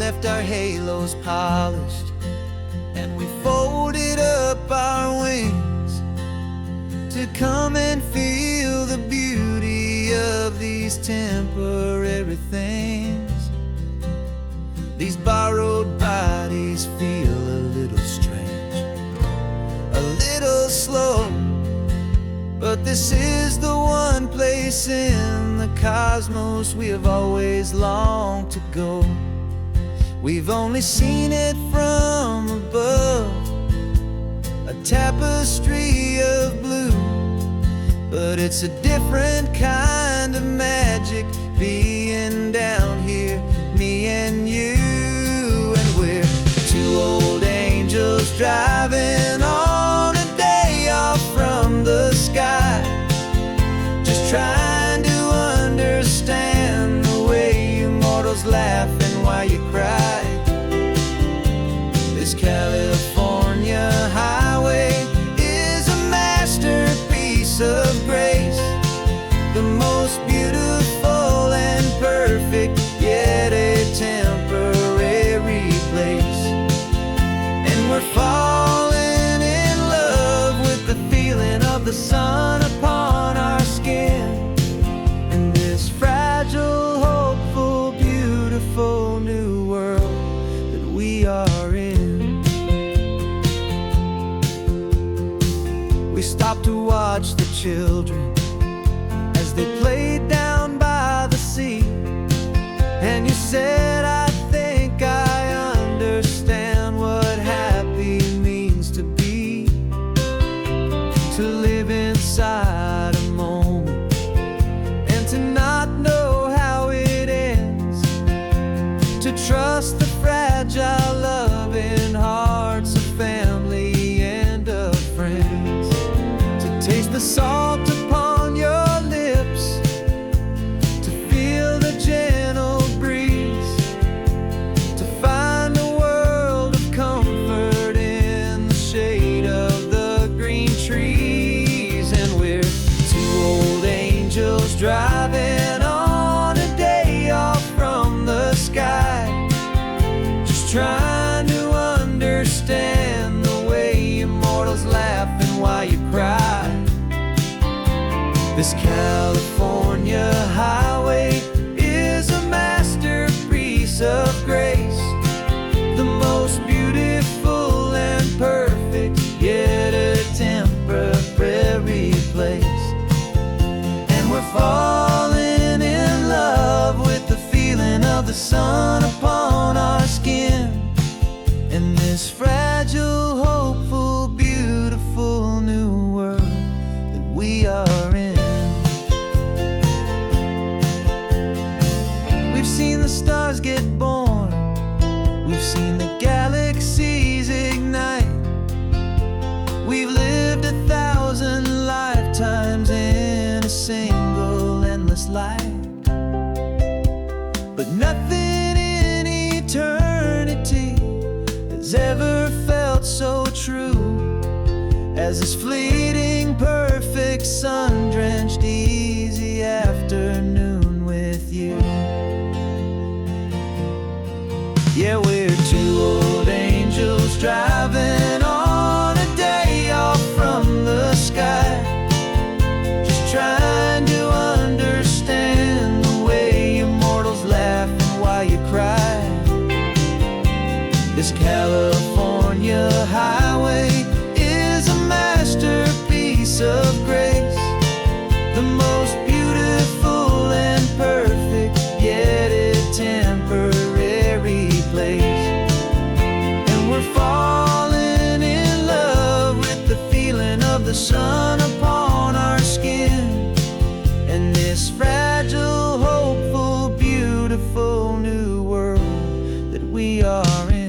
left our halos polished, and we folded up our wings to come and feel the beauty of these temporary things. These borrowed bodies feel a little strange, a little slow, but this is the one place in the cosmos we have always longed to go. We've only seen it from above, a tapestry of blue, but it's a different kind of magic being down here, me and you. And we're two old angels driving on a day off from the sky, just trying to understand the way you mortals laugh and why you cry. This California highway is a masterpiece of grace, the most beautiful and perfect, yet a temporary place. And we're falling in love with the feeling of the sun upon our skin, in this fragile, hopeful, beautiful new world that we are in. We stopped to watch the children as they played down by the sea, and you said, I think I understand what happy means to be, to live inside a moment and to not know how it ends, to trust the fragile loving hearts of family and of friends, to taste the salt upon your lips, to feel the gentle breeze, to find a world of comfort in the shade of the green trees. And we're two old angels driving on a day off from the sky, just trying to understand the way you mortals laugh and why you cry. This California highway is a masterpiece of grace, the most beautiful and perfect, yet a temporary place. And we're falling in love with the feeling of the sun upon our skin, in this fragile, hopeful, beautiful new world that we are in. We've seen the stars get born, we've seen the galaxies ignite, we've lived 1,000 lifetimes in a single endless life, but nothing in eternity has ever felt so true as this fleeting, perfect, sun-drenched, easy afternoon with you. Yeah, we're two old angels driving on a day off from the sky, just trying to understand the way you mortals laugh and why you cry. This California highway is a masterpiece of grace, the most beautiful and perfect, yet a temporary place. And we're falling in love with the feeling of the sun upon our skin, and this fragile, hopeful, beautiful new world that we are in.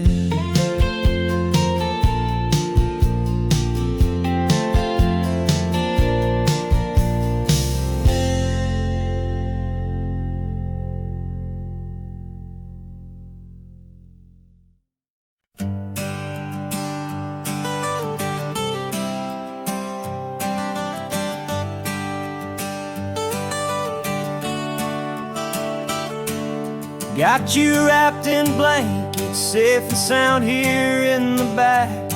Got you wrapped in blankets, safe and sound here in the back.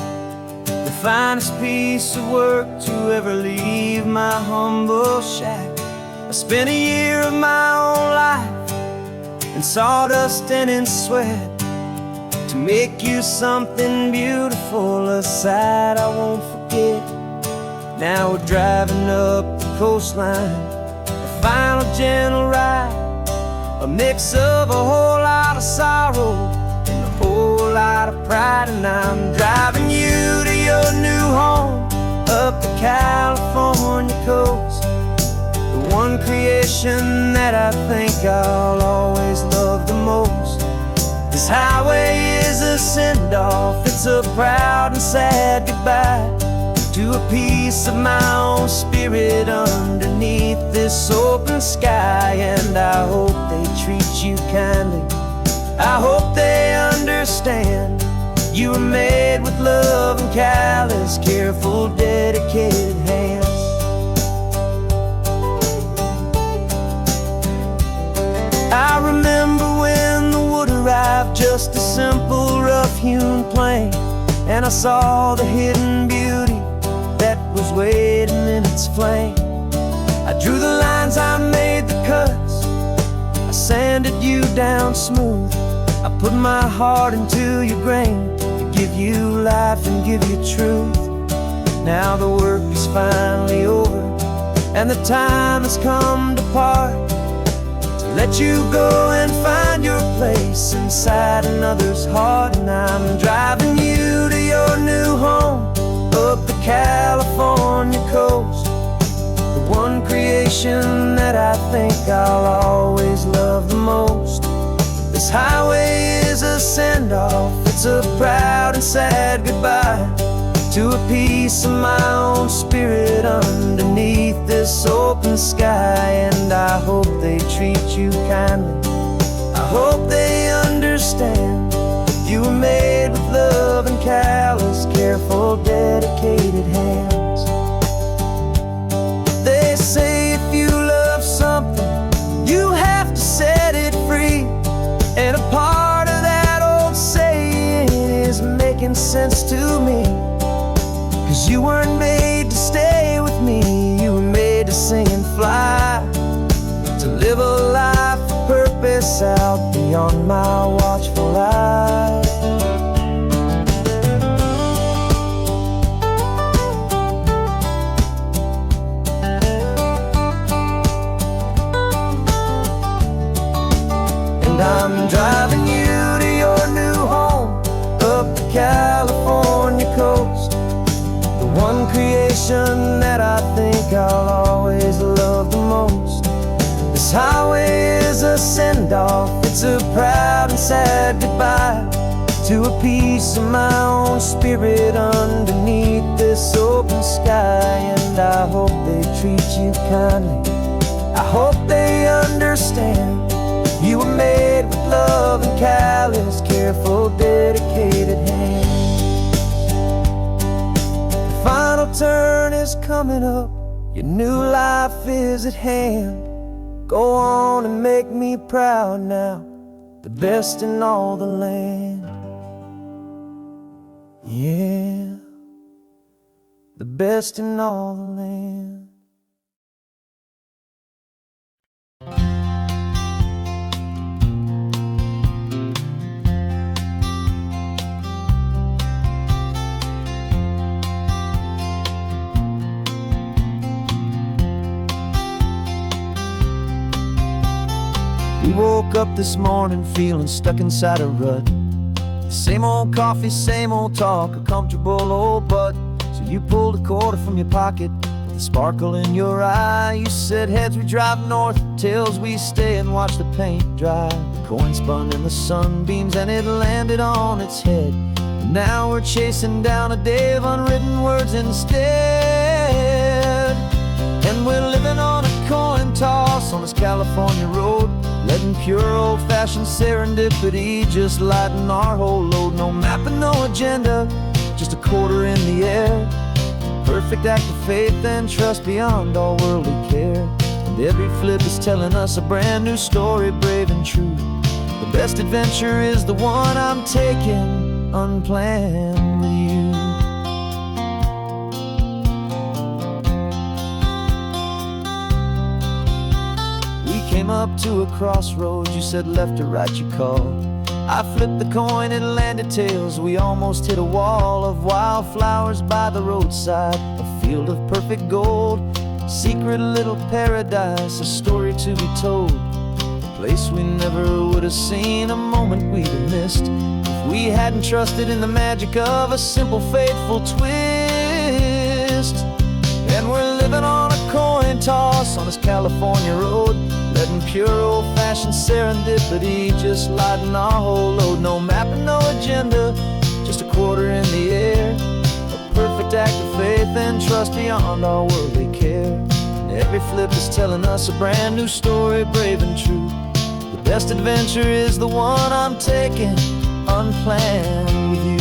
The finest piece of work to ever leave my humble shack. I spent a year of my own life in sawdust and in sweat to make you something beautiful, a sight I won't forget. Now we're driving up the coastline, a final gentle ride, a mix of a whole lot of sorrow and a whole lot of pride. And I'm driving you to your new home up the California coast, the one creation that I think I'll always love the most. This highway is a send-off, it's a proud and sad goodbye to a piece of my own spirit underneath this open sky. And I hope they treat you kindly, I hope they understand you were made with love and callous, careful, dedicated hands. I remember when the wood arrived, just a simple rough-hewn plank, and I saw the hidden beauty that was waiting in its flame. I drew the lines, I made the cuts, I sanded you down smooth. I put my heart into your grain to give you life and give you truth. Now the work is finally over and the time has come to part, to let you go and find your place inside another's heart. And I'm driving you to your new home up the California coast, the one creation that I think I'll always love the most. This highway is a send-off, it's a proud and sad goodbye to a piece of my own spirit underneath this open sky. And I hope they treat you kindly, I hope they understand you were made with love and callous, careful, dedicated hands. They say if you love something, you have to set it free. And a part of that old saying is making sense to me, 'cause you weren't made to stay with me, you were made to sing and fly, to live a life of purpose out beyond my watchful eye. And I'm driving you to your new home up the California coast, the one creation that I think I'll always love the most. This highway is a send-off, it's a proud and sad goodbye to a piece of my own spirit underneath this open sky. And I hope they treat you kindly, I hope they understand you were made with love and callous, careful, dedicated hands. The final turn is coming up, your new life is at hand. Go on and make me proud now, the best in all the land. Yeah, the best in all the land. We woke up this morning feeling stuck inside a rut. Same old coffee, same old talk, a comfortable old butt. So you pulled a quarter from your pocket with a sparkle in your eye. You said heads we drive north, tails we stay and watch the paint dry. The coin spun in the sunbeams and it landed on its head. And now we're chasing down a day of unwritten words instead. And we're living on a coin toss on this California road, letting pure old-fashioned serendipity just lighten our whole load. No map and no agenda, just a quarter in the air. Perfect act of faith and trust beyond all worldly care. And every flip is telling us a brand new story, brave and true. The best adventure is the one I'm taking unplanned with you. We came up to a crossroads, you said left or right you called. I flipped the coin, it landed tails. We almost hit a wall of wildflowers by the roadside, a field of perfect gold, secret little paradise, a story to be told, a place we never would have seen, a moment we'd have missed if we hadn't trusted in the magic of a simple, faithful twist. And we're living on a coin toss on this California road, letting pure old-fashioned serendipity just lighten our whole load. No map and no agenda, just a quarter in the air, a perfect act of faith and trust beyond our worldly care. And every flip is telling us a brand new story, brave and true. The best adventure is the one I'm taking unplanned with you.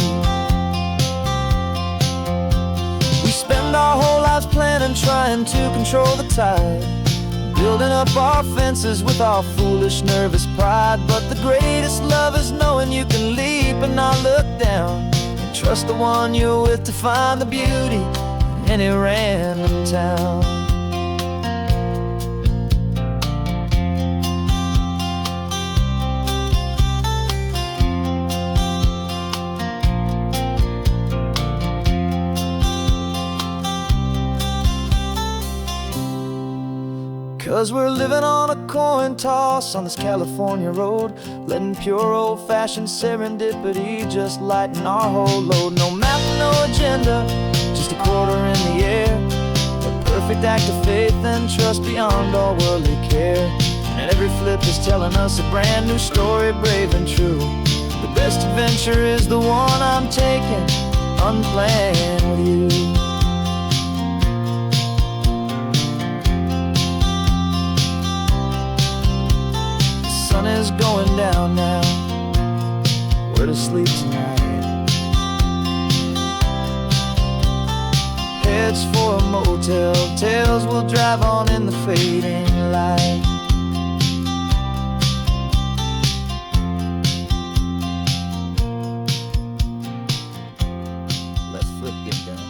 We spend our whole lives planning, trying to control the tide, building up our fences with our foolish, nervous pride. But the greatest love is knowing you can leap and not look down, and trust the one you're with to find the beauty in any random town. 'Cause we're living on a coin toss on this California road, letting pure old-fashioned serendipity just lighten our whole load. No map, no agenda, just a quarter in the air, a perfect act of faith and trust beyond all worldly care. And every flip is telling us a brand new story, brave and true. The best adventure is the one I'm taking unplanned with you. The sun is going down now, we're to sleep tonight. Heads for a motel, tails will drive on in the fading light. Let's flip get done.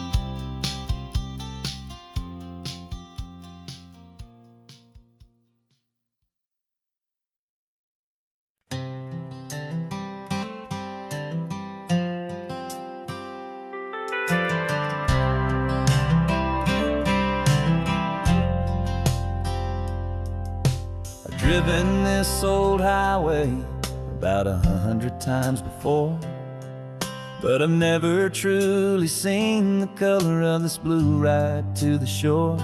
Driven this old highway about 100 times before, but I've never truly seen the color of this blue right to the shore.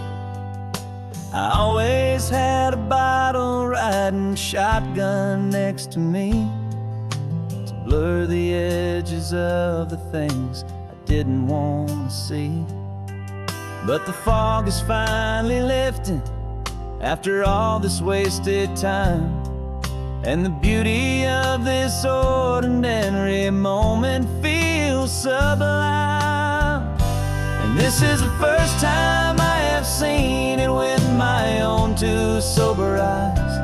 I always had a bottle riding shotgun next to me to blur the edges of the things I didn't want to see. But the fog is finally lifting after all this wasted time, and the beauty of this ordinary moment feels sublime. And this is the first time I have seen it with my own two sober eyes,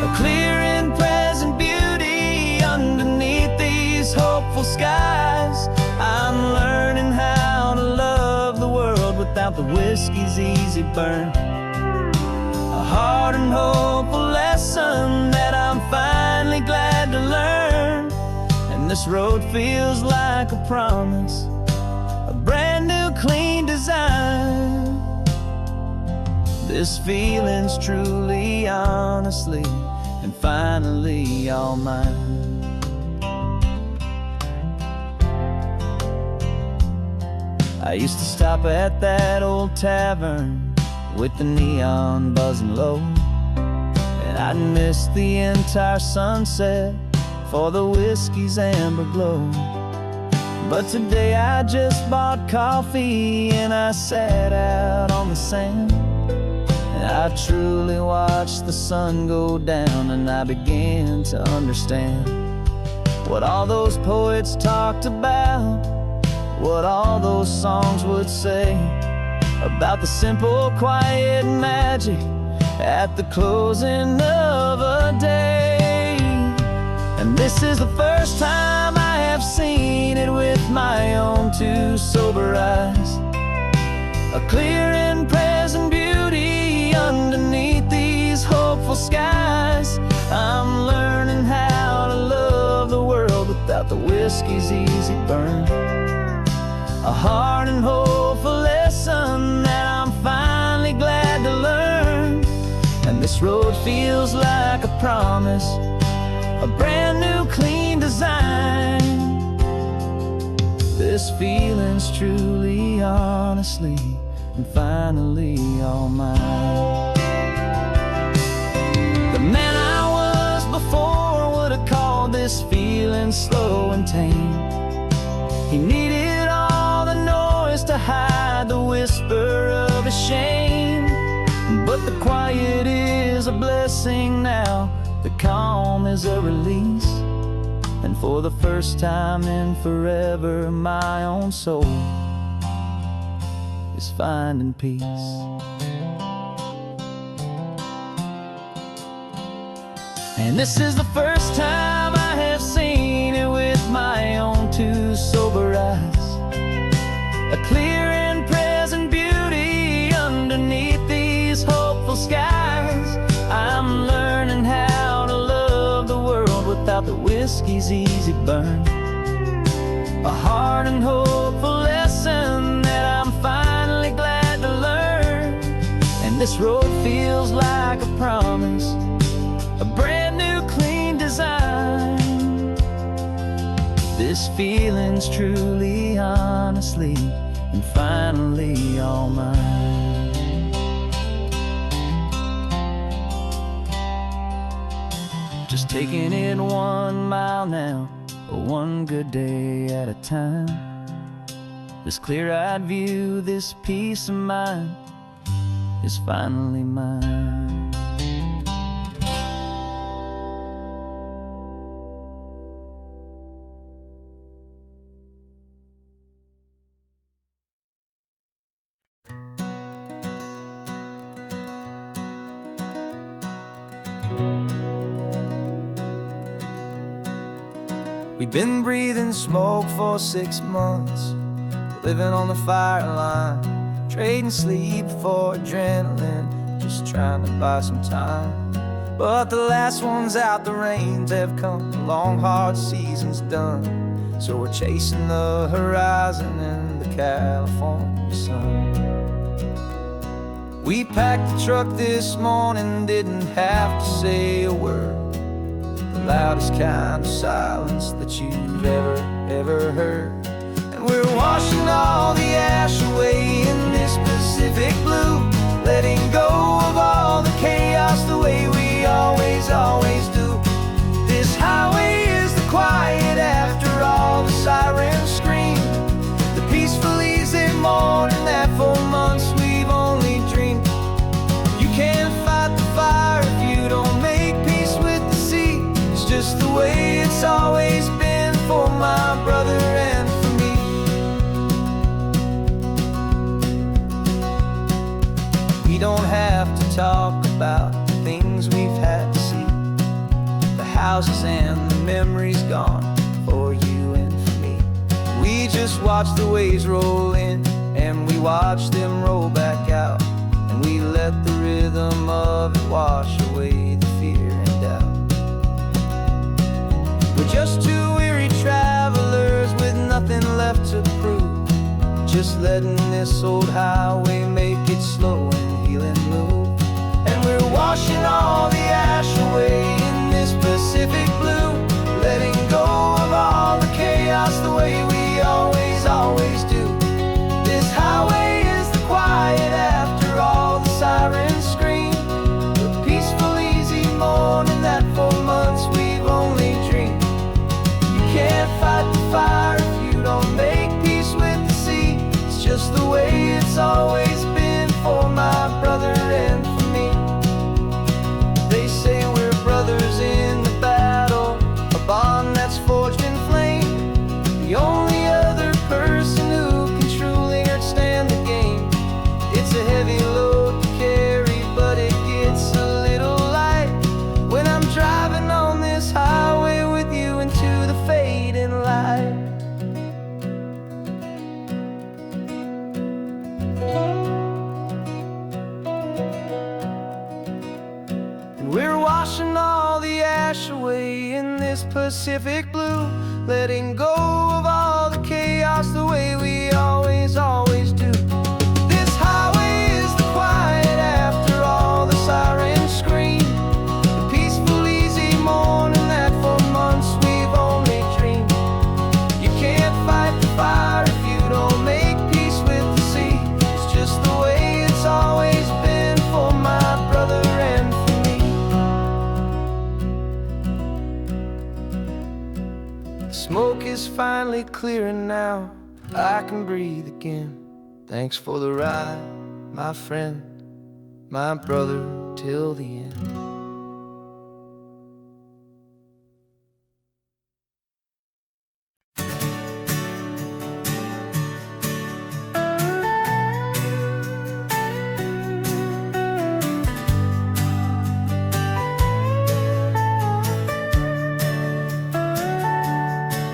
a clear and present beauty underneath these hopeful skies. I'm learning how to love the world without the whiskey's easy burn, a hard and hopeful lesson that I'm finally glad to learn. And this road feels like a promise, a brand new clean design. This feeling's truly, honestly, and finally all mine. I used to stop at that old tavern with the neon buzzing low, and I'd miss the entire sunset for the whiskey's amber glow. But today I just bought coffee and I sat out on the sand, and I truly watched the sun go down, and I began to understand what all those poets talked about, what all those songs would say about the simple, quiet magic at the closing of a day. And this is the first time I have seen it with my own two sober eyes. A clear and present beauty underneath these hopeful skies. I'm learning how to love the world without the whiskey's easy burn. A hard and hopeful lesson that I'm finally glad to learn. And this road feels like a promise, a brand new clean design. This feeling's truly, honestly, and finally all mine. The man I was before would have called this feeling slow and tame. He needed all the noise to hide the whisper of his shame. But the quiet is a blessing now, the calm is a release. And for the first time in forever, my own soul is finding peace. And this is the first time I have seen it with my own two sober eyes. A clear and present beauty underneath these hopeful skies. I'm learning how to love the world without the whiskey's easy burn. A hard and hopeful lesson that I'm finally glad to learn. And this road feels like a promise, a brand new clean design. This feeling's truly, honestly, and finally all mine. Just taking it 1 mile now, one good day at a time. This clear-eyed view, this peace of mind is finally mine. We've been breathing smoke for 6 months, living on the fire line, trading sleep for adrenaline, just trying to buy some time. But the last one's out, the rains have come, the long hard season's done. So we're chasing the horizon in the California sun. We packed the truck this morning, didn't have to say a word. The loudest kind of silence that you've ever heard. And we're washing all the ash away in this Pacific blue, letting go of all the chaos the way we always do. This highway is the quiet after all the sirens scream, the peaceful easy morning that for months we've only dreamed. You can't fight the fire if you don't make peace with the sea. It's just the way it's always been for my brother and for me. We don't have to talk about the things we've had to see, the houses and the memories gone for you and for me. We just watch the waves roll in and we watch them roll back out, and we let the rhythm of it wash away the fear and doubt. We're just two weary travelers with nothing left to prove, just letting this old highway make it slow and healing move. And we're washing all the ash away in this Pacific blue, letting go of all the chaos the way we always do. This highway is the quiet after this Pacific blue, letting go of all the chaos the way we always do. This highway is the quiet after all the sirens scream, the peaceful, easy morning that for months we've only dreamed. You can't fight the fire if you don't make peace with the sea. It's just the way it's always been for my brother and for me. The smoke is finally clearing now, I can breathe again. Thanks for the ride, my friend, my brother, till the end.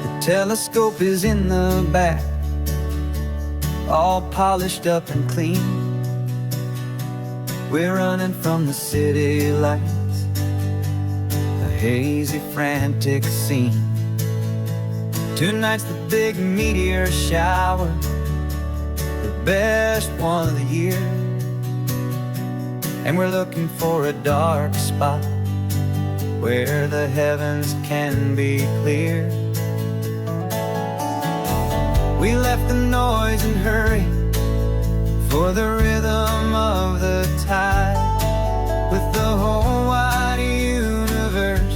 The telescope is in the back, all polished up and clean. We're running from the city lights, a hazy, frantic scene. Tonight's the big meteor shower, the best one of the year. And we're looking for a dark spot where the heavens can be clear. We left the noise and hurry for the rhythm of the tide, with the whole wide universe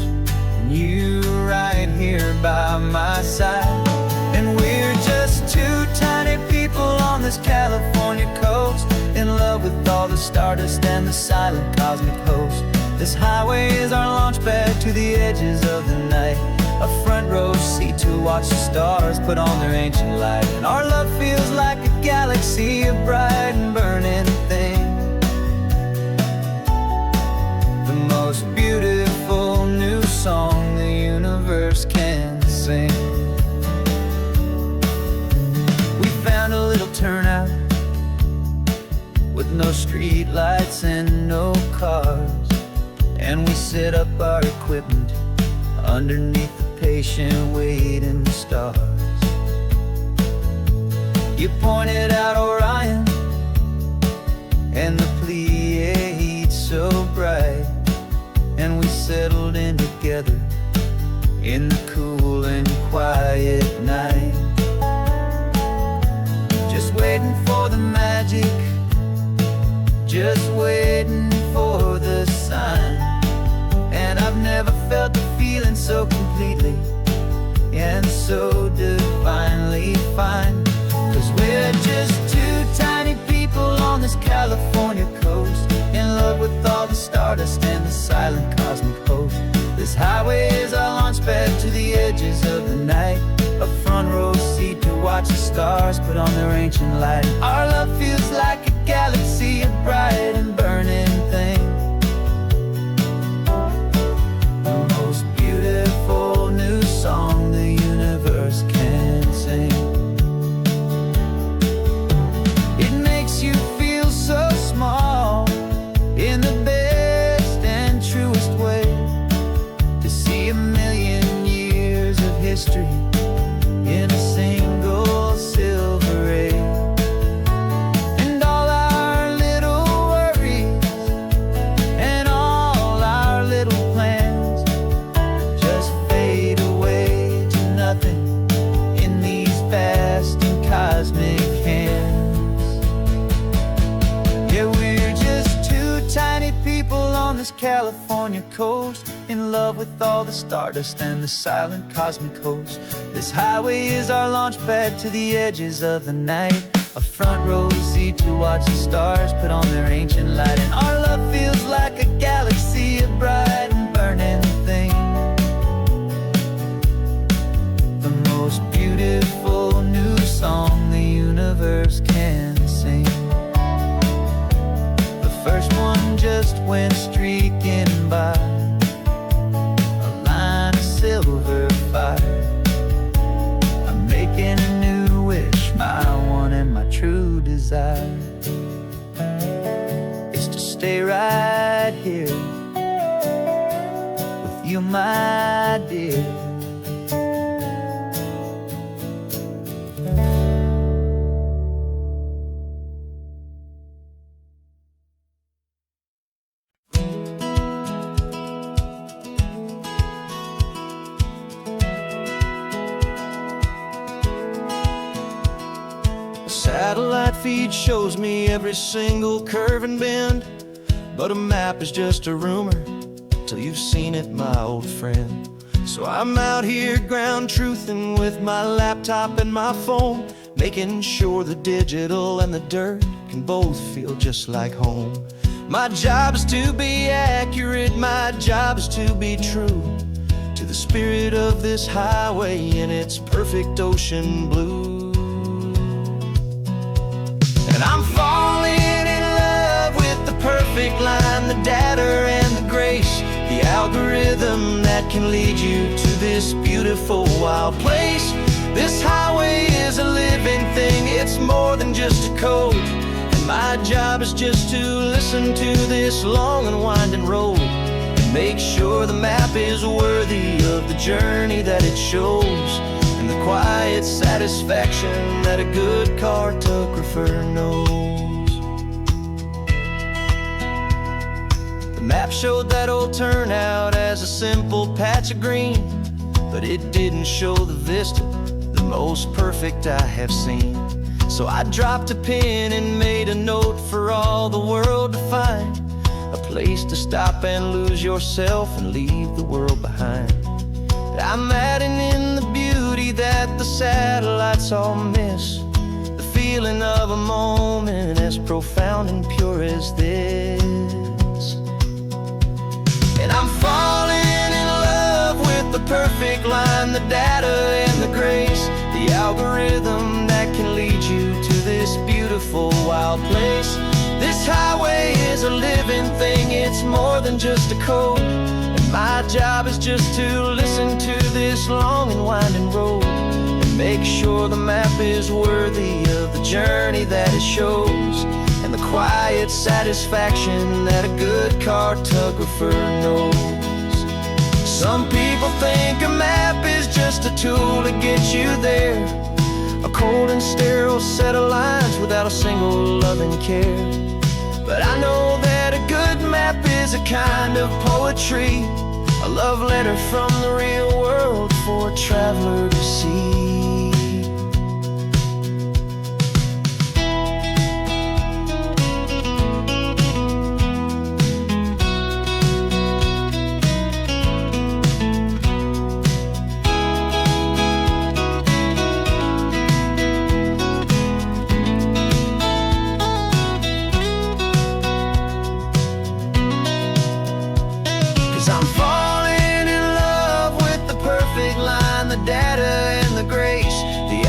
and you right here by my side. And we're just two tiny people on this California coast, in love with all the stardust and the silent cosmic host. This highway is our launch pad to the edges of the night, a front row seat to watch the stars put on their ancient light. And our love feels like a galaxy, a bright and burning thing, the most beautiful new song the universe can sing. We found a little turnout with no street lights and no cars, and we set up our equipment underneath the patient waiting stars. You pointed out Orion and the Pleiades so bright, and we settled in together in the cool and quiet night, just waiting for the magic, just waiting for the sign. And I've never felt the feeling so completely and so divinely fine, 'cause we're just two tiny people on this California coast, in love with all the stardust and the silent cosmic host. This highway is our launch pad to the edges of the night, a front row seat to watch the stars put on their ancient light. Our love feels like a galaxy, a bright and burning thing, the most beautiful new song the universe can sing. It makes you feel so small in the best and truest way, to see a million years of history in a single silver ray. And all our little worries and all our little plans just fade away to nothing in these vast and cosmic hands. Yeah, we're just two tiny people on this California coast, in love with all the stardust and the silent cosmic host. This highway is our launch pad to the edges of the night, a front row seat to watch the stars put on their ancient light. And our love feels like a galaxy, a bright and burning thing, the most beautiful new song the universe can sing. The first one just went streaking by, a line of silver fire. I'm making a new wish, my one and my true desire is to stay right here with you, my dear. Satellite feed shows me every single curve and bend, but a map is just a rumor till you've seen it, my old friend. So I'm out here ground truthing with my laptop and my phone, making sure the digital and the dirt can both feel just like home. My job is to be accurate, my job is to be true to the spirit of this highway in its perfect ocean blue. And I'm falling in love with the perfect line, the data and the grace, the algorithm that can lead you to this beautiful wild place. This highway is a living thing, it's more than just a code. And my job is just to listen to this long and winding road and make sure the map is worthy of the journey that it shows, and the quiet satisfaction that a good cartographer knows. The map showed that old turnout as a simple patch of green, but it didn't show the vista, the most perfect I have seen. So I dropped a pin and made a note for all the world to find, a place to stop and lose yourself and leave the world behind. I'm adding in the beauty that the satellites all miss, the feeling of a moment as profound and pure as this. And I'm falling in love with the perfect line, the data and the grace, the algorithm that can lead you to this beautiful wild place. This highway is a living thing, it's more than just a code. My job is just to listen to this long and winding road and make sure the map is worthy of the journey that it shows, and the quiet satisfaction that a good cartographer knows. Some people think a map is just a tool to get you there, a cold and sterile set of lines without a single loving care. But I know that a good map is a kind of poetry, a love letter from the real world for a traveler to see.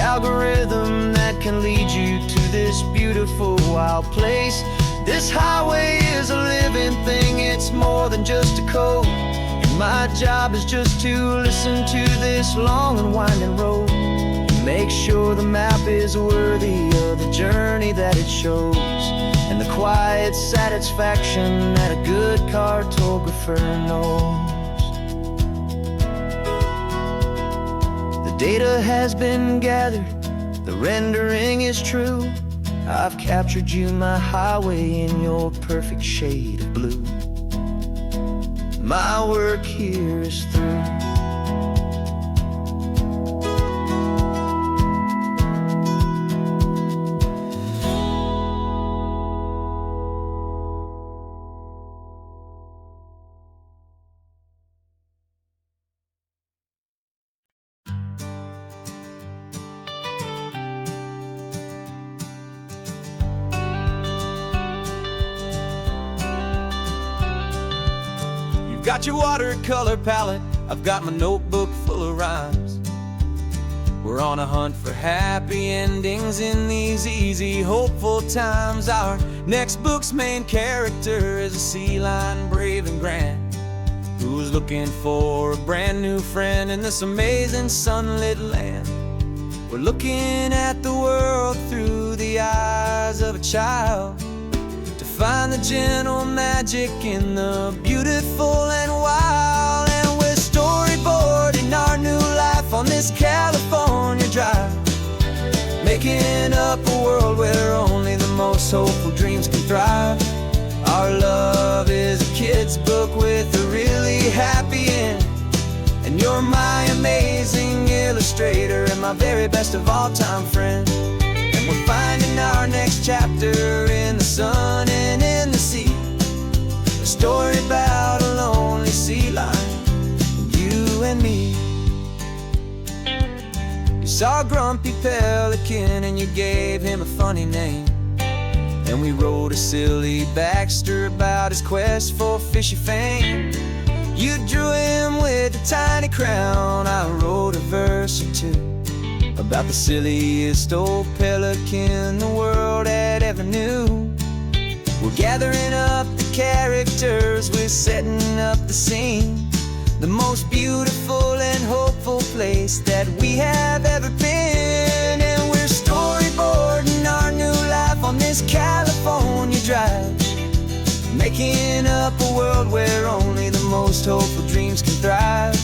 Algorithm that can lead you to this beautiful wild place. This highway is a living thing, it's more than just a code. And my job is just to listen to this long and winding road and make sure the map is worthy of the journey that it shows, and the quiet satisfaction that a good cartographer knows. Data has been gathered, the rendering is true. I've captured you, my highway, in your perfect shade of blue. My work here is through. Got your watercolor palette, I've got my notebook full of rhymes. We're on a hunt for happy endings in these easy, hopeful times. Our next book's main character is a sea lion, brave and grand, who's looking for a brand new friend in this amazing sunlit land. We're looking at the world through the eyes of a child, to find the gentle magic in the beautiful and wild. And we're this California drive, making up a world where only the most hopeful dreams can thrive. Our love is a kid's book with a really happy end, and you're my amazing illustrator and my very best of all time friend. And we're finding our next chapter in the sun and in the sea, a story about a lonely sea lion, you and me. You saw a grumpy pelican and you gave him a funny name, and we wrote a silly Baxter about his quest for fishy fame. You drew him with a tiny crown, I wrote a verse or two about the silliest old pelican the world had ever knew. We're gathering up the characters, we're setting up the scene, the most beautiful and hopeful place that we have ever been. And we're storyboarding our new life on this California drive, making up a world where only the most hopeful dreams can thrive.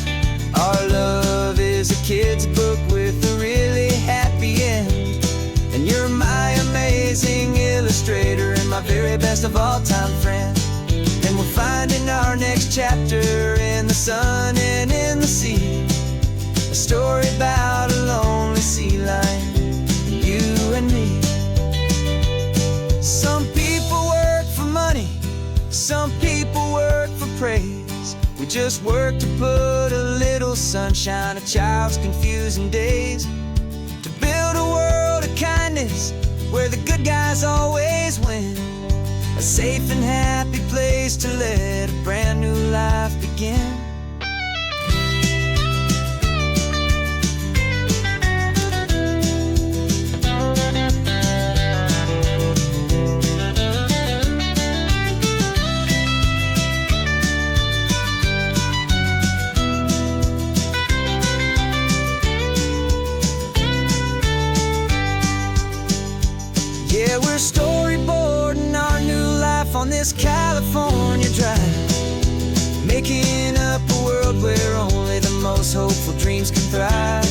Our love is a kid's book with a really happy end, and you're my amazing illustrator and my very best of all time friend. And we're finding our next chapter in the sun and in the sea, a story about a lonely sea lion, you and me. Some people work for money, some people work for praise. We just work to put a little sunshine in a child's confusing days, to build a world of kindness where the good guys always win, a safe and happy place to let a brand new life begin. Yeah, we're storyboarding our new life on this California drive, making up a world where only the most hopeful dreams can thrive.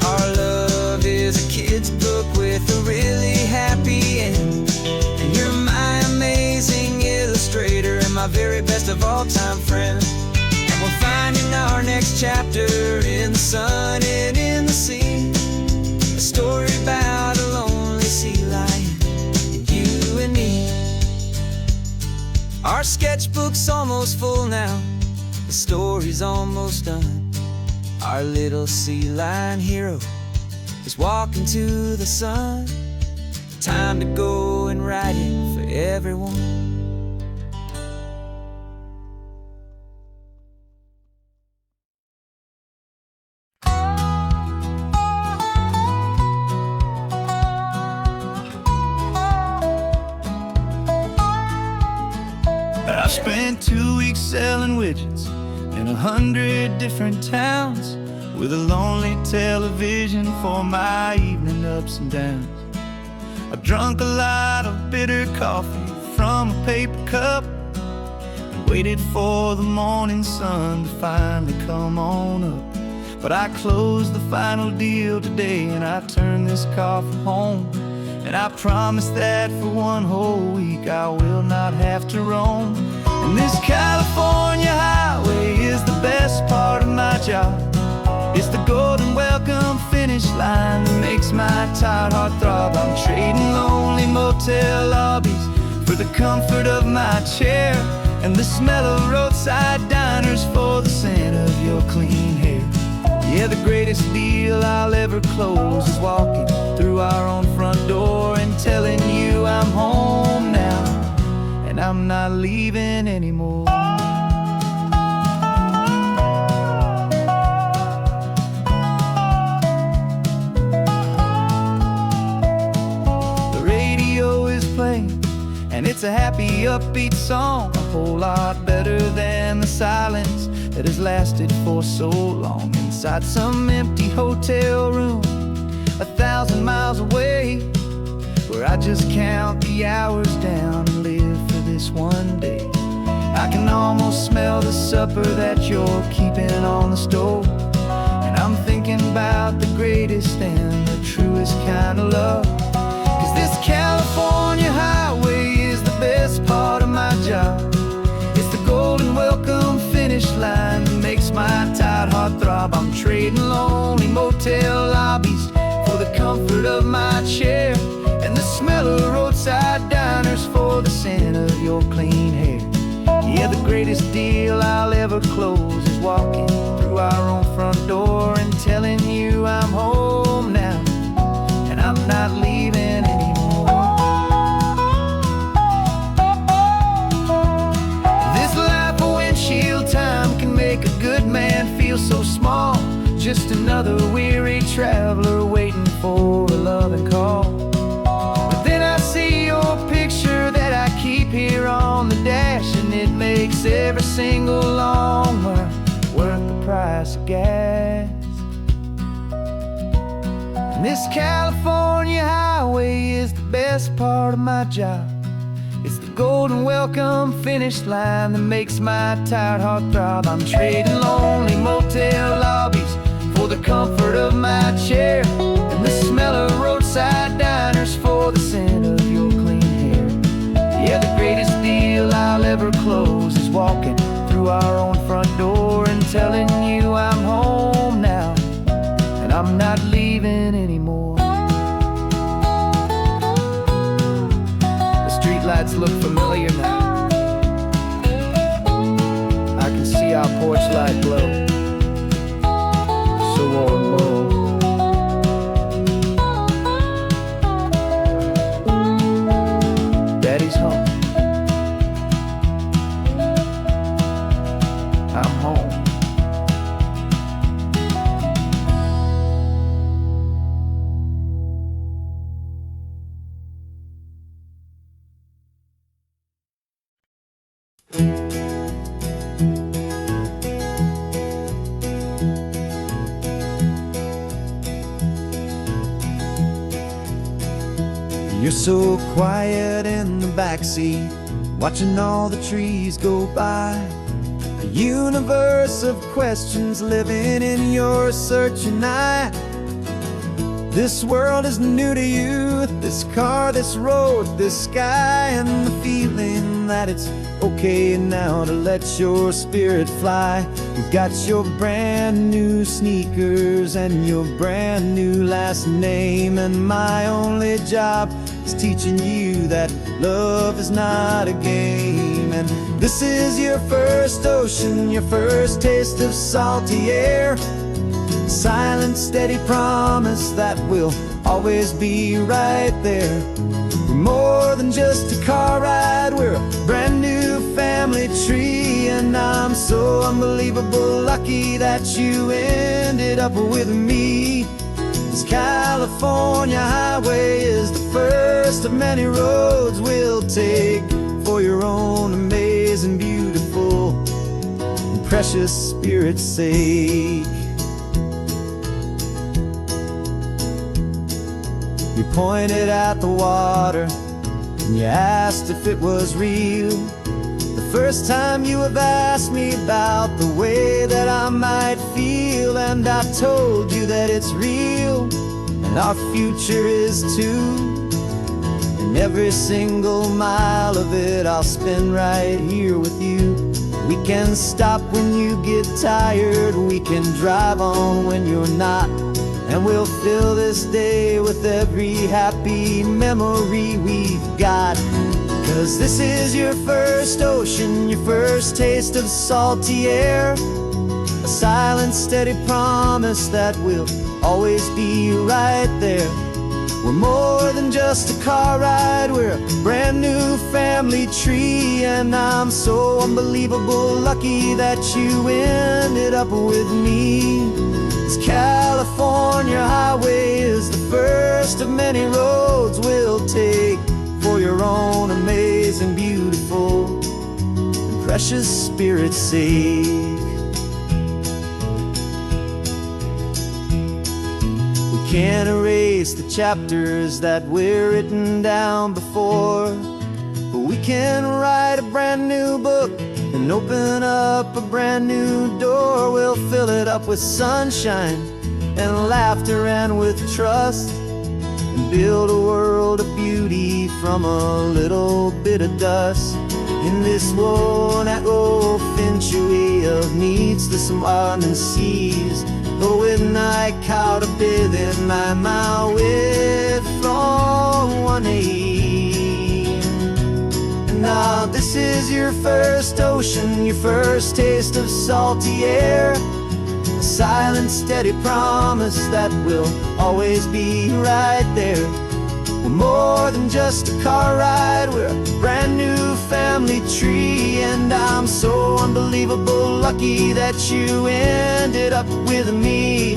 Our love is a kid's book with a really happy end, and you're my amazing illustrator and my very best of all time friend. And we're finding our next chapter in the sun and in the sea, a story about a lonely sea lion, you and me. Our sketchbook's almost full now, the story's almost done. Our little sea lion hero is walking to the sun. Time to go and write it for everyone. I spent 2 weeks selling widgets in 100 different towns, with a lonely television for my evening ups and downs. I drank a lot of bitter coffee from a paper cup and waited for the morning sun to finally come on up. But I closed the final deal today and I turned this coffee home, and I promise that for one whole week I will not have to roam. And this California highway is the best part of my job. It's the golden welcome finish line that makes my tired heart throb. I'm trading lonely motel lobbies for the comfort of my chair, and the smell of roadside diners for the scent of your clean hair. Yeah, the greatest deal I'll ever close is walking through our own front door and telling you I'm home now, and I'm not leaving anymore. The radio is playing, and it's a happy, upbeat song, a whole lot better than the silence that has lasted for so long. Inside some empty hotel room 1,000 miles away, where I just count the hours down and live for this one day. I can almost smell the supper that you're keeping on the stove, and I'm thinking about the greatest and the truest kind of love. 'Cause this California highway is the best part of my job. It's the golden welcome finish line that makes my tired heart throb. I'm trading lonely motel lobbies for the comfort of my chair, and the smell of roadside diners for the scent of your clean hair. Yeah, the greatest deal I'll ever close is walking through our own front door and telling you I'm home now, and I'm not leaving anymore. This life of windshield time can make a good man feel so small. Just another weary traveler waiting for a loving call. But then I see your picture that I keep here on the dash, and it makes every single long mile worth the price of gas. And this California highway is the best part of my job. It's the golden welcome finish line that makes my tired heart throb. I'm trading lonely motel lobbies for the comfort of my chair, and the smell of roadside diners for the scent of your clean hair. Yeah, the greatest deal I'll ever close is walking through our own front door and telling you I'm home now, and I'm not leaving anymore. The streetlights look familiar now. I can see our porch light glow, so warm, low. Daddy's home. I'm home. You're so quiet in the backseat, watching all the trees go by. A universe of questions living in your searching eye. This world is new to you, this car, this road, this sky, and the feeling that it's okay now to let your spirit fly. You've got your brand new sneakers and your brand new last name, and my only job is teaching you that love is not a game. And this is your first ocean, your first taste of salty air. Silent, steady promise that we'll always be right there. We're more than just a car ride, we're a brand new family tree. And I'm so unbelievable lucky that you ended up with me. This California highway is the first of many roads we'll take for your own amazing, beautiful, and precious spirit's sake. You pointed at the water and you asked if it was real. The first time you have asked me about the way that I might feel, and I told you that it's real and our future is too. And every single mile of it I'll spend right here with you. We can stop when you get tired, we can drive on when you're not, and we'll fill this day with every happy memory we've got. 'Cause this is your first ocean, your first taste of salty air. A silent, steady promise that we'll always be right there. We're more than just a car ride, we're a brand new family tree. And I'm so unbelievable lucky that you ended up with me. This California highway is the first of many roads we'll take for your own amazing, beautiful, and precious spirit's sake. We can't erase the chapters that we're written down before, but we can write a brand new book and open up a brand new door. We'll fill it up with sunshine and laughter and with trust, and build a world of beauty from a little bit of dust. In this world that finchuí of needs the someone and sees, though when I count a bit in my mouth with from one aim. And now this is your first ocean, your first taste of salty air, a silent steady promise that will always be right there. We're more than just a car ride, we're a brand new family tree. And I'm so unbelievable lucky that you ended up with me.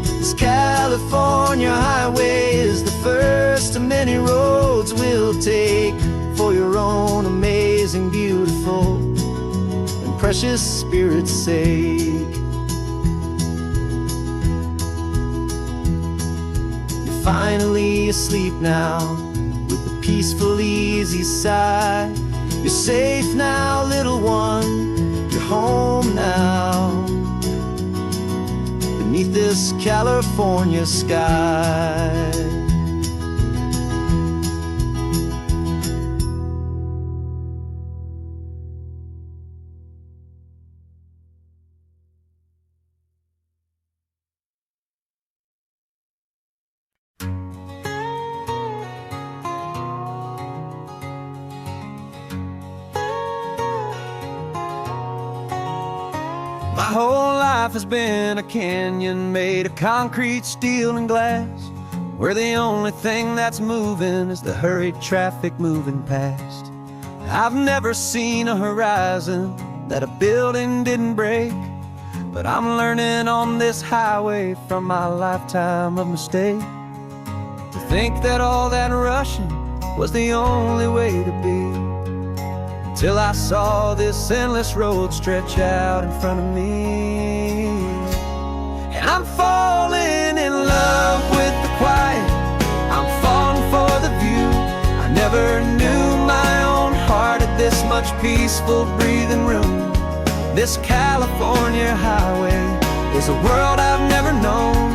This California highway is the first of many roads we'll take for your own amazing, beautiful, and precious spirit's sake. Finally asleep now, with a peaceful, easy sigh. You're safe now, little one, you're home now, beneath this California sky. My whole life has been a canyon made of concrete, steel, and glass, where the only thing that's moving is the hurried traffic moving past. I've never seen a horizon that a building didn't break, but I'm learning on this highway from my lifetime of mistakes to think that all that rushing was the only way to be. Till I saw this endless road stretch out in front of me. And I'm falling in love with the quiet, I'm falling for the view. I never knew my own heart had this much peaceful breathing room. This California highway is a world I've never known,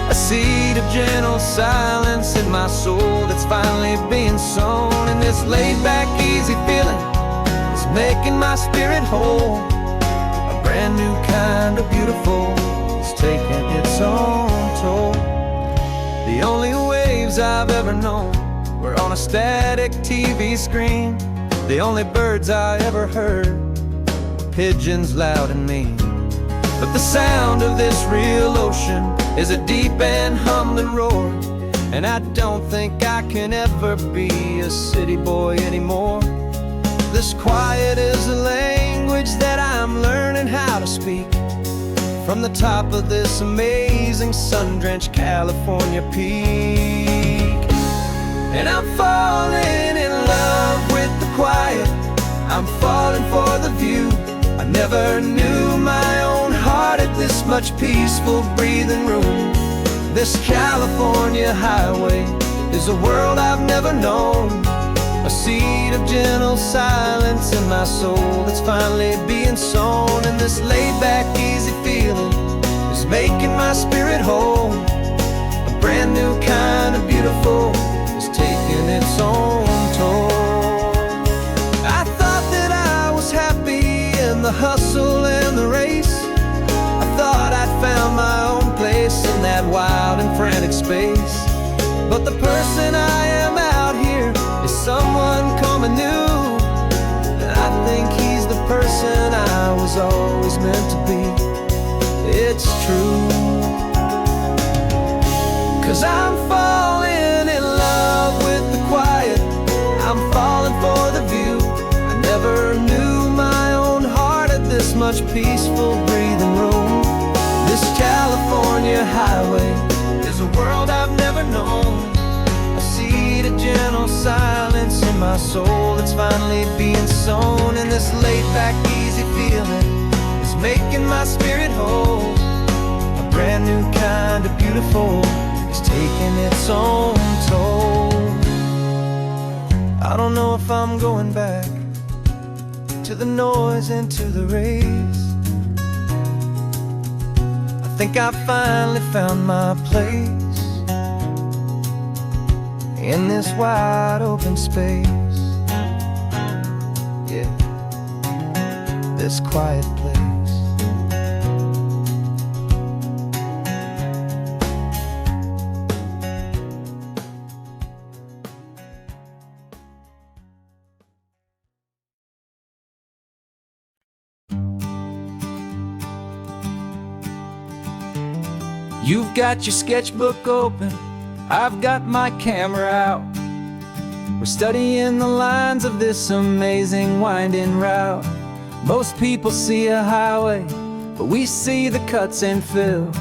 a seed of gentle silence in my soul that's finally being sown. And this laid-back, easy feeling making my spirit whole, a brand new kind of beautiful is taking its own toll. The only waves I've ever known were on a static TV screen. The only birds I ever heard were pigeons loud and mean. But the sound of this real ocean is a deep and humbling roar, and I don't think I can ever be a city boy anymore. This quiet is a language that I'm learning how to speak from the top of this amazing sun-drenched California peak. And I'm falling in love with the quiet, I'm falling for the view. I never knew my own heart had this much peaceful breathing room. This California highway is a world I've never known, a seed of gentle silence in my soul that's finally being sown. And this laid-back, easy feeling is making my spirit whole, a brand new kind of beautiful is taking its own toll. I thought that I was happy in the hustle and the race. I thought I'd found my own place in that wild and frantic space. But the person I am out here is someone coming new, and I think he's the person I was always meant to be. It's true, 'cause I'm falling in love with the quiet, I'm falling for the view. I never knew my own heart had this much peaceful breathing room. This California highway is a world I've never known, a seed of gentle silence in my soul that's finally being sown. And this laid-back, easy feeling is making my spirit whole, a brand new kind of beautiful is taking its own toll. I don't know if I'm going back to the noise and to the race. I think I finally found my place in this wide open space. Yeah, this quiet place. You've got your sketchbook open, I've got my camera out. We're studying the lines of this amazing winding route. Most people see a highway, but we see the cuts and fills,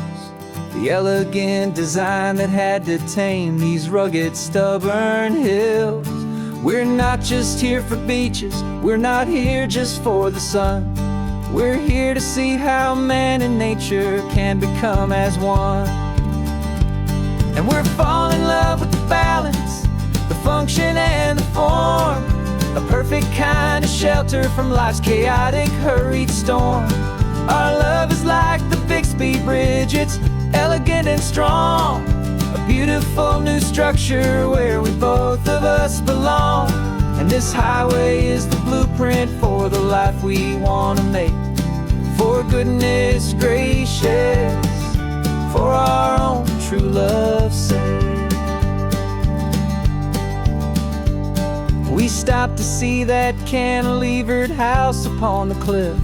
the elegant design that had to tame these rugged, stubborn hills. We're not just here for beaches, we're not here just for the sun. We're here to see how man and nature can become as one. And we're falling in love with the balance, the function and the form, a perfect kind of shelter from life's chaotic, hurried storm. Our love is like the Bixby Bridge, it's elegant and strong, a beautiful new structure where we both of us belong. And this highway is the blueprint for the life we want to make. For goodness gracious, for our own true love's sake. We stopped to see that cantilevered house upon the cliff,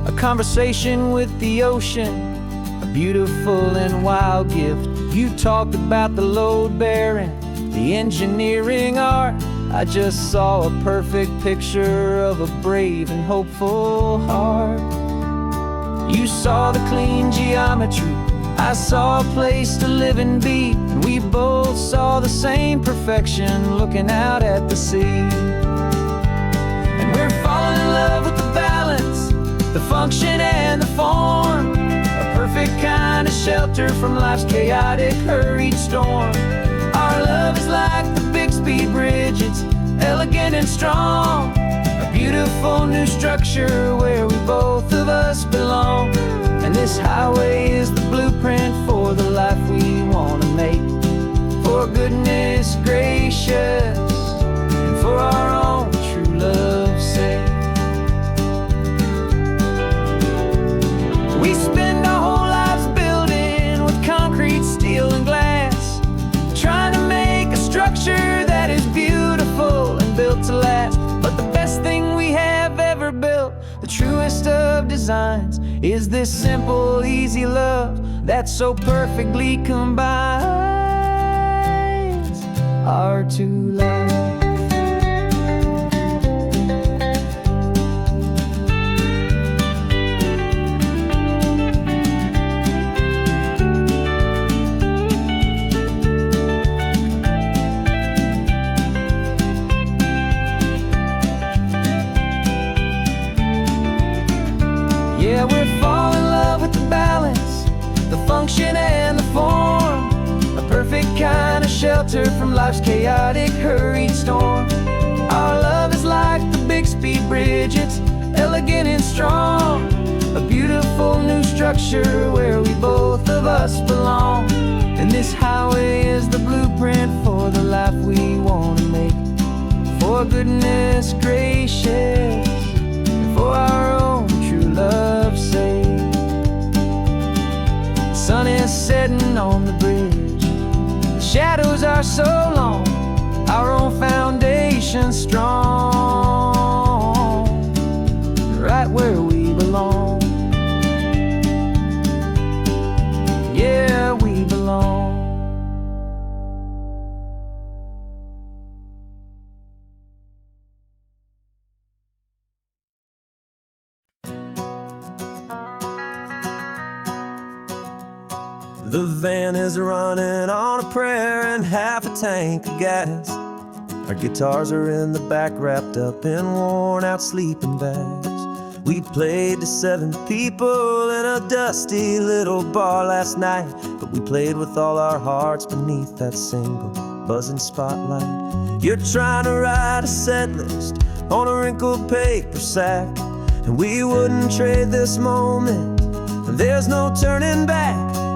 a conversation with the ocean, a beautiful and wild gift. You talked about the load bearing, the engineering art. I just saw a perfect picture of a brave and hopeful heart. You saw the clean geometry, I saw a place to live and be, and we both saw the same perfection looking out at the sea. And we're falling in love with the balance, the function and the form, a perfect kind of shelter from life's chaotic, hurried storm. Our love is like the Bixby Bridge, it's elegant and strong, a beautiful new structure where we both of us belong. And this highway is the blueprint for the life we want to make. For goodness gracious, and for our own true love's sake. We spend our whole lives building with concrete, steel and glass, trying to make a structure that is beautiful and built to last. But the best thing we have ever built, the truest of designs, is this simple, easy love that so perfectly combines our two lives. Yeah, we're falling in love with the balance, the function and the form, a perfect kind of shelter from life's chaotic, hurried storm. Our love is like the Bixby Bridge, it's elegant and strong, a beautiful new structure where we both of us belong. And this highway is the blueprint for the life we want to make. For goodness gracious, and for our own true love's sake. The sun is setting on the bridge, the shadows are so long, our own foundation strong, right where we belong. Yeah, we belong. The van is running on a prayer and half a tank of gas. Our guitars are in the back, wrapped up in worn-out sleeping bags. We played to 7 people in a dusty little bar last night, but we played with all our hearts beneath that single buzzing spotlight. You're trying to write a set list on a wrinkled paper sack, and we wouldn't trade this moment, there's no turning back.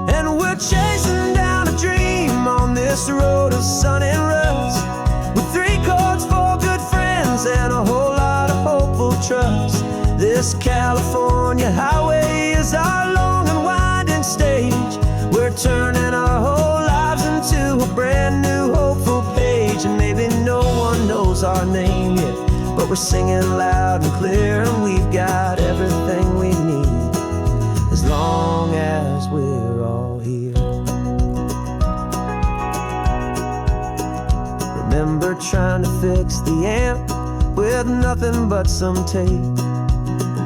And we're chasing down a dream on this road of sun and rust, with 3 chords, 4 good friends, and a whole lot of hopeful trust. This California highway is our long and winding stage. We're turning our whole lives into a brand new hopeful page. And maybe no one knows our name yet, but we're singing loud and clear, and we've got everything we need, as long as we're all here. Remember trying to fix the amp with nothing but some tape,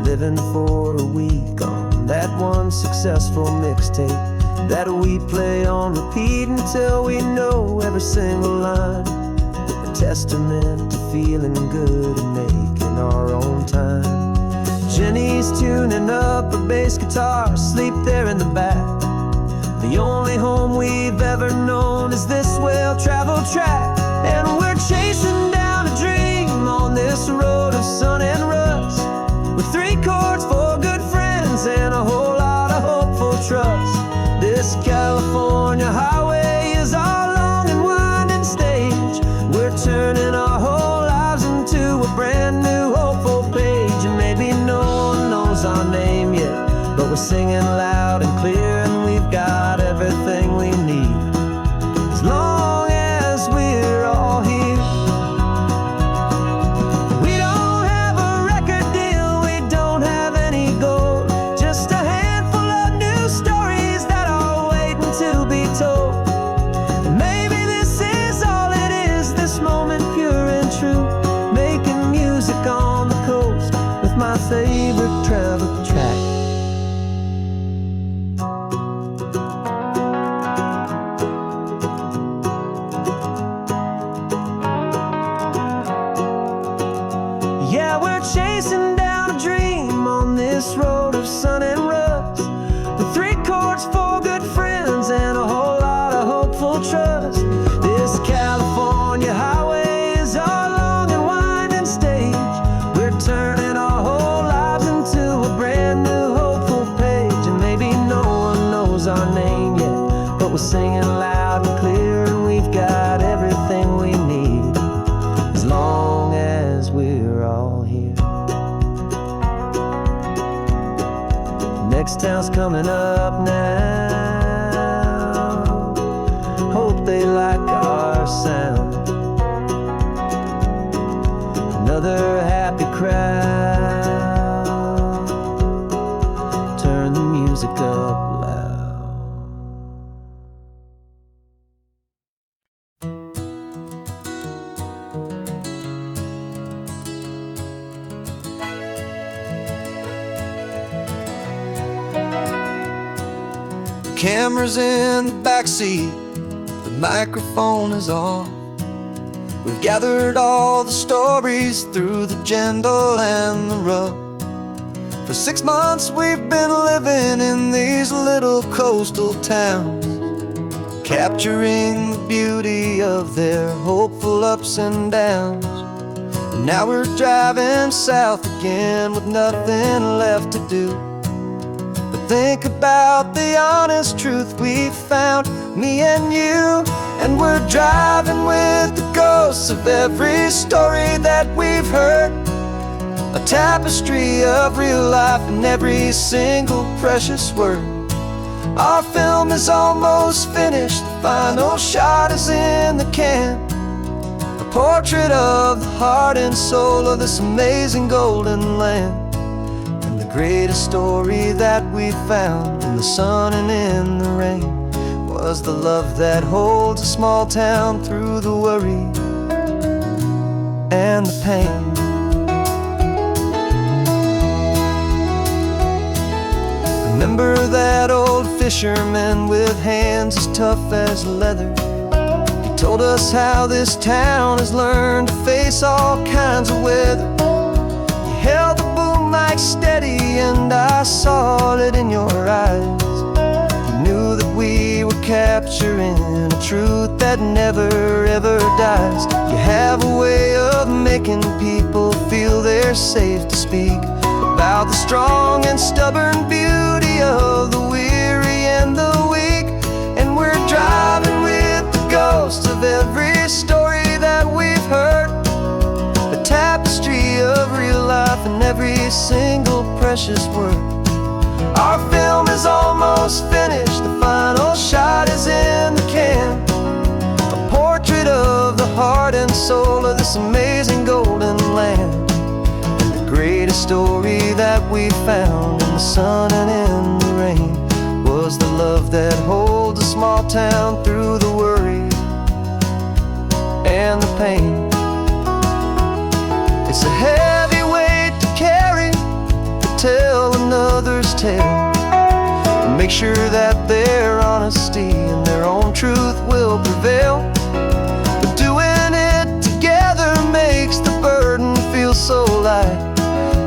living for a week on that one successful mixtape that we play on repeat until we know every single line. A testament to feeling good and making our own time. Jenny's tuning up her bass guitar, asleep there in the back. The only home we've ever known is this well-traveled track. And we're chasing down a dream on this road of sun and rust, with 3 chords, 4 good friends, and a whole lot of hopeful trust. This California highway is our long and winding stage. We're turning our whole lives into a brand new hopeful page. And maybe no one knows our name yet, but we're singing loud and clear, and we've got everything we need, as long as we're all here. We don't have a record deal, we don't have any gold, just a handful of new stories that are waiting to be told. And maybe this is all it is, this moment pure and true, making music on the coast with my favorite travel track. Yeah, we're chasing down a dream on this road of sun and rust, with 3 chords, 4 good friends, and a whole lot of hopeful trust. This California highway is our long and winding stage. We're turning our whole lives into a brand new hopeful page. And maybe no one knows our name yet, but we're singing loud and clear, and we've got everything we need, as long as we're all here. Next town's coming up now, hope they like our sound. Another happy crowd, turn the music up loud. Camera's in the backseat, the microphone is on. We've gathered all the stories through the gentle and the rough. For 6 months we've been living in these little coastal towns, capturing the beauty of their hopeful ups and downs. And now we're driving south again with nothing left to do. Think about the honest truth we found, me and you. And we're driving with the ghosts of every story that we've heard, a tapestry of real life in every single precious word. Our film is almost finished, the final shot is in the can, a portrait of the heart and soul of this amazing golden land. Greatest story that we found in the sun and in the rain was the love that holds a small town through the worry and the pain. Remember that old fisherman with hands as tough as leather? He told us how this town has learned to face all kinds of weather. You held the boom mic steady and I saw it in your eyes. You knew that we were capturing a truth that never ever dies. You have a way of making people feel they're safe to speak about the strong and stubborn beauty of the weary and the weak. And we're driving with the ghosts of every story that we've heard, a tapestry of real life in every single precious word. Our film is almost finished, the final shot is in the can, a portrait of the heart and soul of this amazing golden land. And the greatest story that we found in the sun and in the rain was the love that holds a small town through the worry and the pain. It's a heavy weight to carry, to tell another's tale, and make sure that their honesty and their own truth will prevail. But doing it together makes the burden feel so light.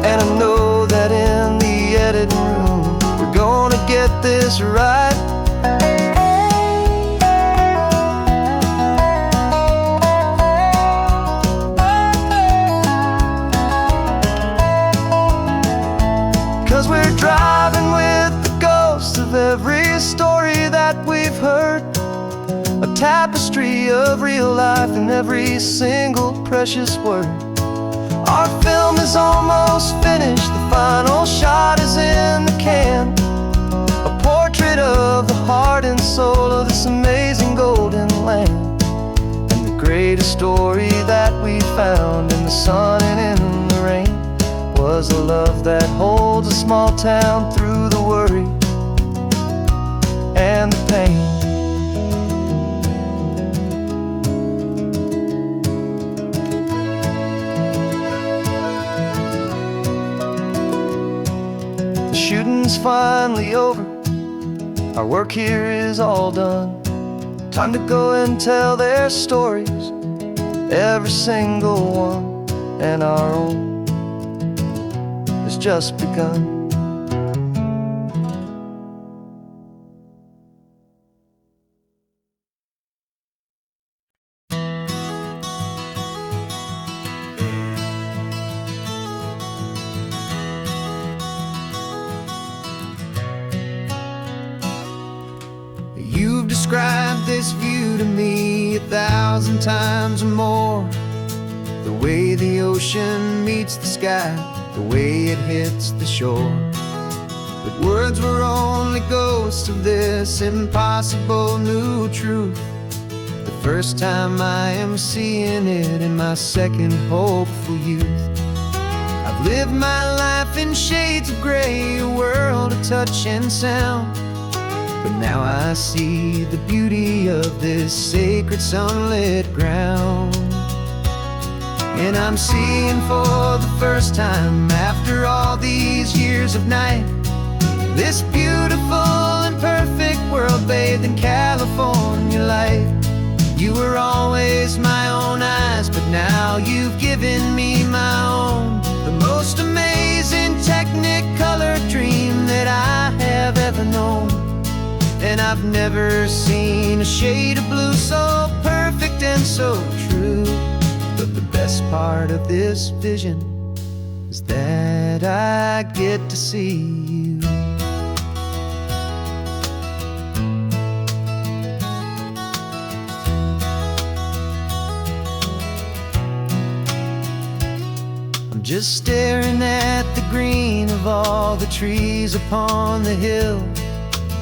And I know that in the editing room we're gonna get this right. 'Cause we're driving with the ghosts of every story that we've heard, a tapestry of real life in every single precious word. Our film is almost finished, the final shot is in the can, a portrait of the heart and soul of this amazing golden land. And the greatest story that we found in the sun and in the rain was a love that holds a small town through the worry and the pain. The shooting's finally over, our work here is all done. Time to go and tell their stories, every single one, and our own has just begun. You've described this view to me 1,000 times or more, the way the ocean meets the sky, the way it hits the shore. But words were only ghosts of this impossible new truth. The first time I am seeing it in my second hopeful youth. I've lived my life in shades of gray, a world of touch and sound, but now I see the beauty of this sacred sunlit ground. And I'm seeing for the first time, after all these years of night, this beautiful and perfect world bathed in California light. You were always my own eyes, but now you've given me my own, the most amazing Technicolor dream that I have ever known. And I've never seen a shade of blue so perfect and so true. But the best part of this vision is that I get to see you. I'm just staring at the green of all the trees upon the hill.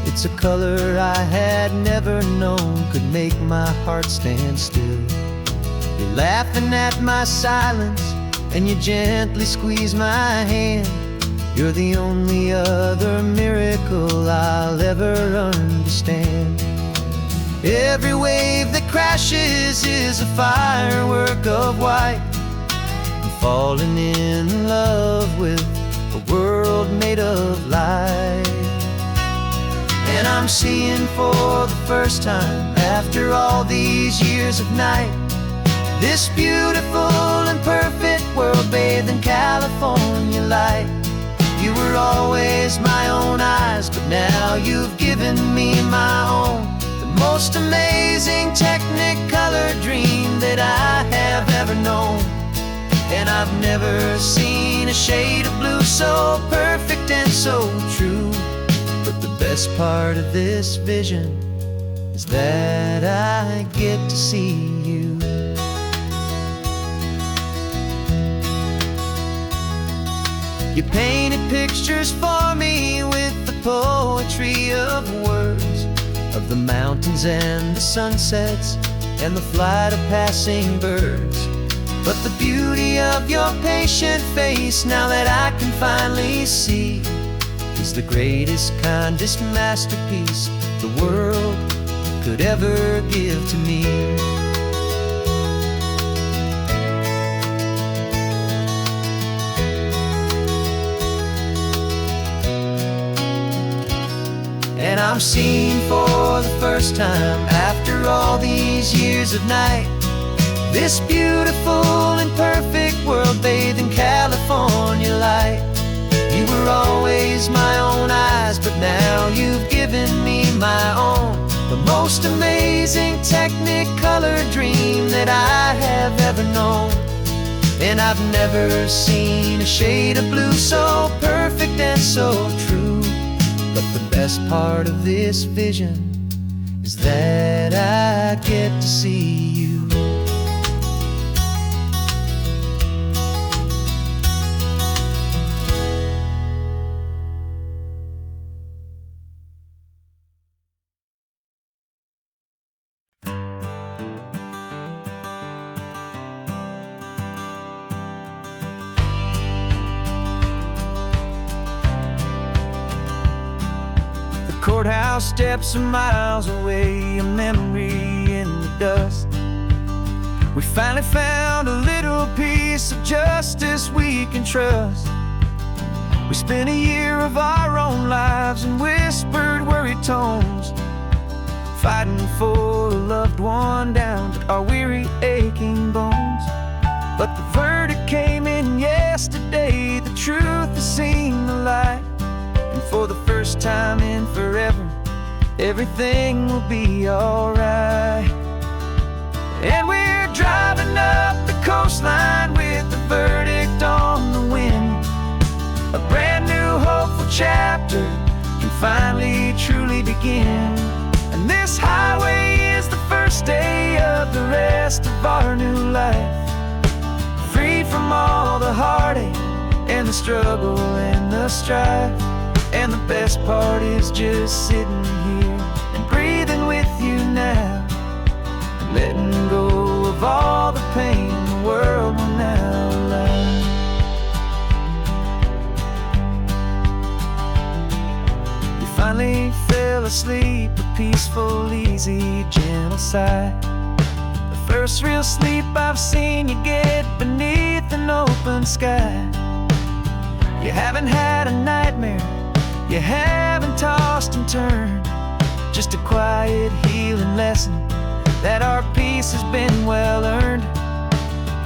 It's a color I had never known could make my heart stand still. You're laughing at my silence, and you gently squeeze my hand. You're the only other miracle I'll ever understand. Every wave that crashes is a firework of white. I'm falling in love with a world made of light. And I'm seeing for the first time, after all these years of night, this beautiful and perfect world bathed in California light. You were always my own eyes, but now you've given me my own, the most amazing Technicolor dream that I have ever known. And I've never seen a shade of blue so perfect and so true. But the best part of this vision is that I get to see you. You painted pictures for me with the poetry of words, of the mountains and the sunsets and the flight of passing birds. But the beauty of your patient face, now that I can finally see, is the greatest, kindest masterpiece the world could ever give to me. And I'm seeing for the first time, after all these years of night, this beautiful and perfect world bathed in California light. You were always my own eyes, but now you've given me my own, the most amazing Technicolor dream that I have ever known. And I've never seen a shade of blue so perfect and so true. But the best part of this vision is that I get to see you. Courthouse steps are miles away, a memory in the dust. We finally found a little piece of justice we can trust. We spent a year of our own lives in whispered, worried tones, fighting for a loved one down to our weary, aching bones. But the verdict came in yesterday, the truth has seen the light. And for the first time in forever, everything will be alright. And we're driving up the coastline with the verdict on the wind. A brand new hopeful chapter can finally truly begin. And this highway is the first day of the rest of our new life, free from all the heartache and the struggle and the strife. And the best part is just sitting here and breathing with you now, and letting go of all the pain the world will now allow. You finally fell asleep, a peaceful, easy, gentle sigh. The first real sleep I've seen you get beneath an open sky. You haven't had a nightmare, you haven't tossed and turned, just a quiet healing lesson that our peace has been well earned.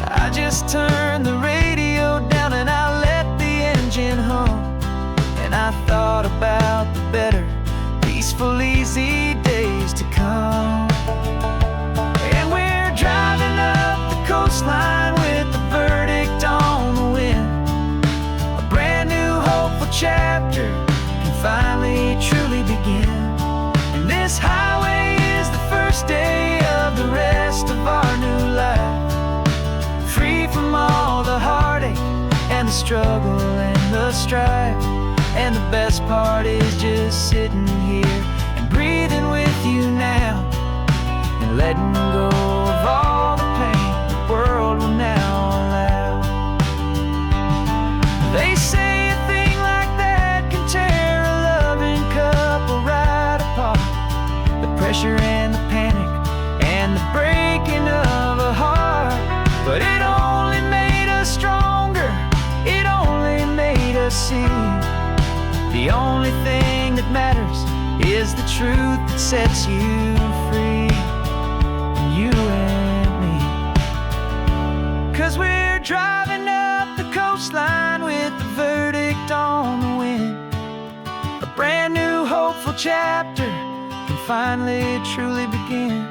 I just turned the radio down and I let the engine hum, and I thought about the better, peaceful, easy days to come. And we're driving up the coastline with the verdict on the wind. A brand new hopeful chapter finally truly begin. And this highway is the first day of the rest of our new life, free from all the heartache and the struggle and the strife. And the best part is just sitting here and breathing with you now, and letting go of all the pain the world will now allow. They say a thing like that can tear a loving couple right apart. The pressure and the panic and the breaking of a heart. But it only made us stronger, it only made us see the only thing that matters is the truth that sets you free, you and me. 'Cause we're driving up the coastline with the verdict on the wind. A brand new hopeful chapter can finally truly begin.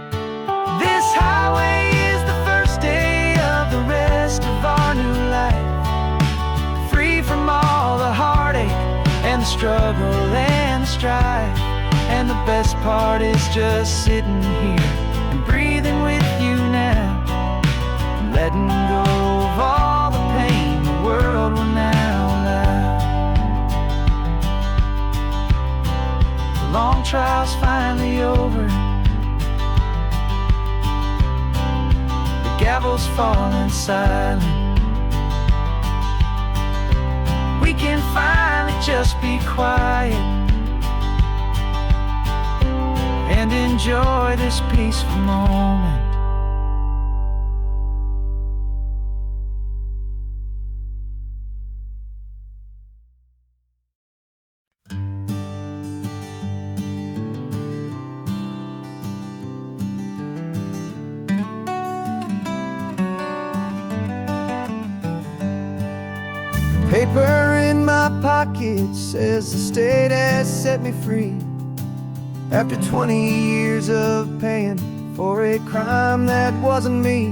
This highway is the first day of the rest of our new life, the struggle and the strife. And the best part is just sitting here and breathing with you now, and letting go of all the pain the world will now allow. The long trial's finally over, the gavel's falling silent. We can finally just be quiet and enjoy this peaceful moment. Paper in my pocket says the state has set me free, after 20 years of paying for a crime that wasn't me.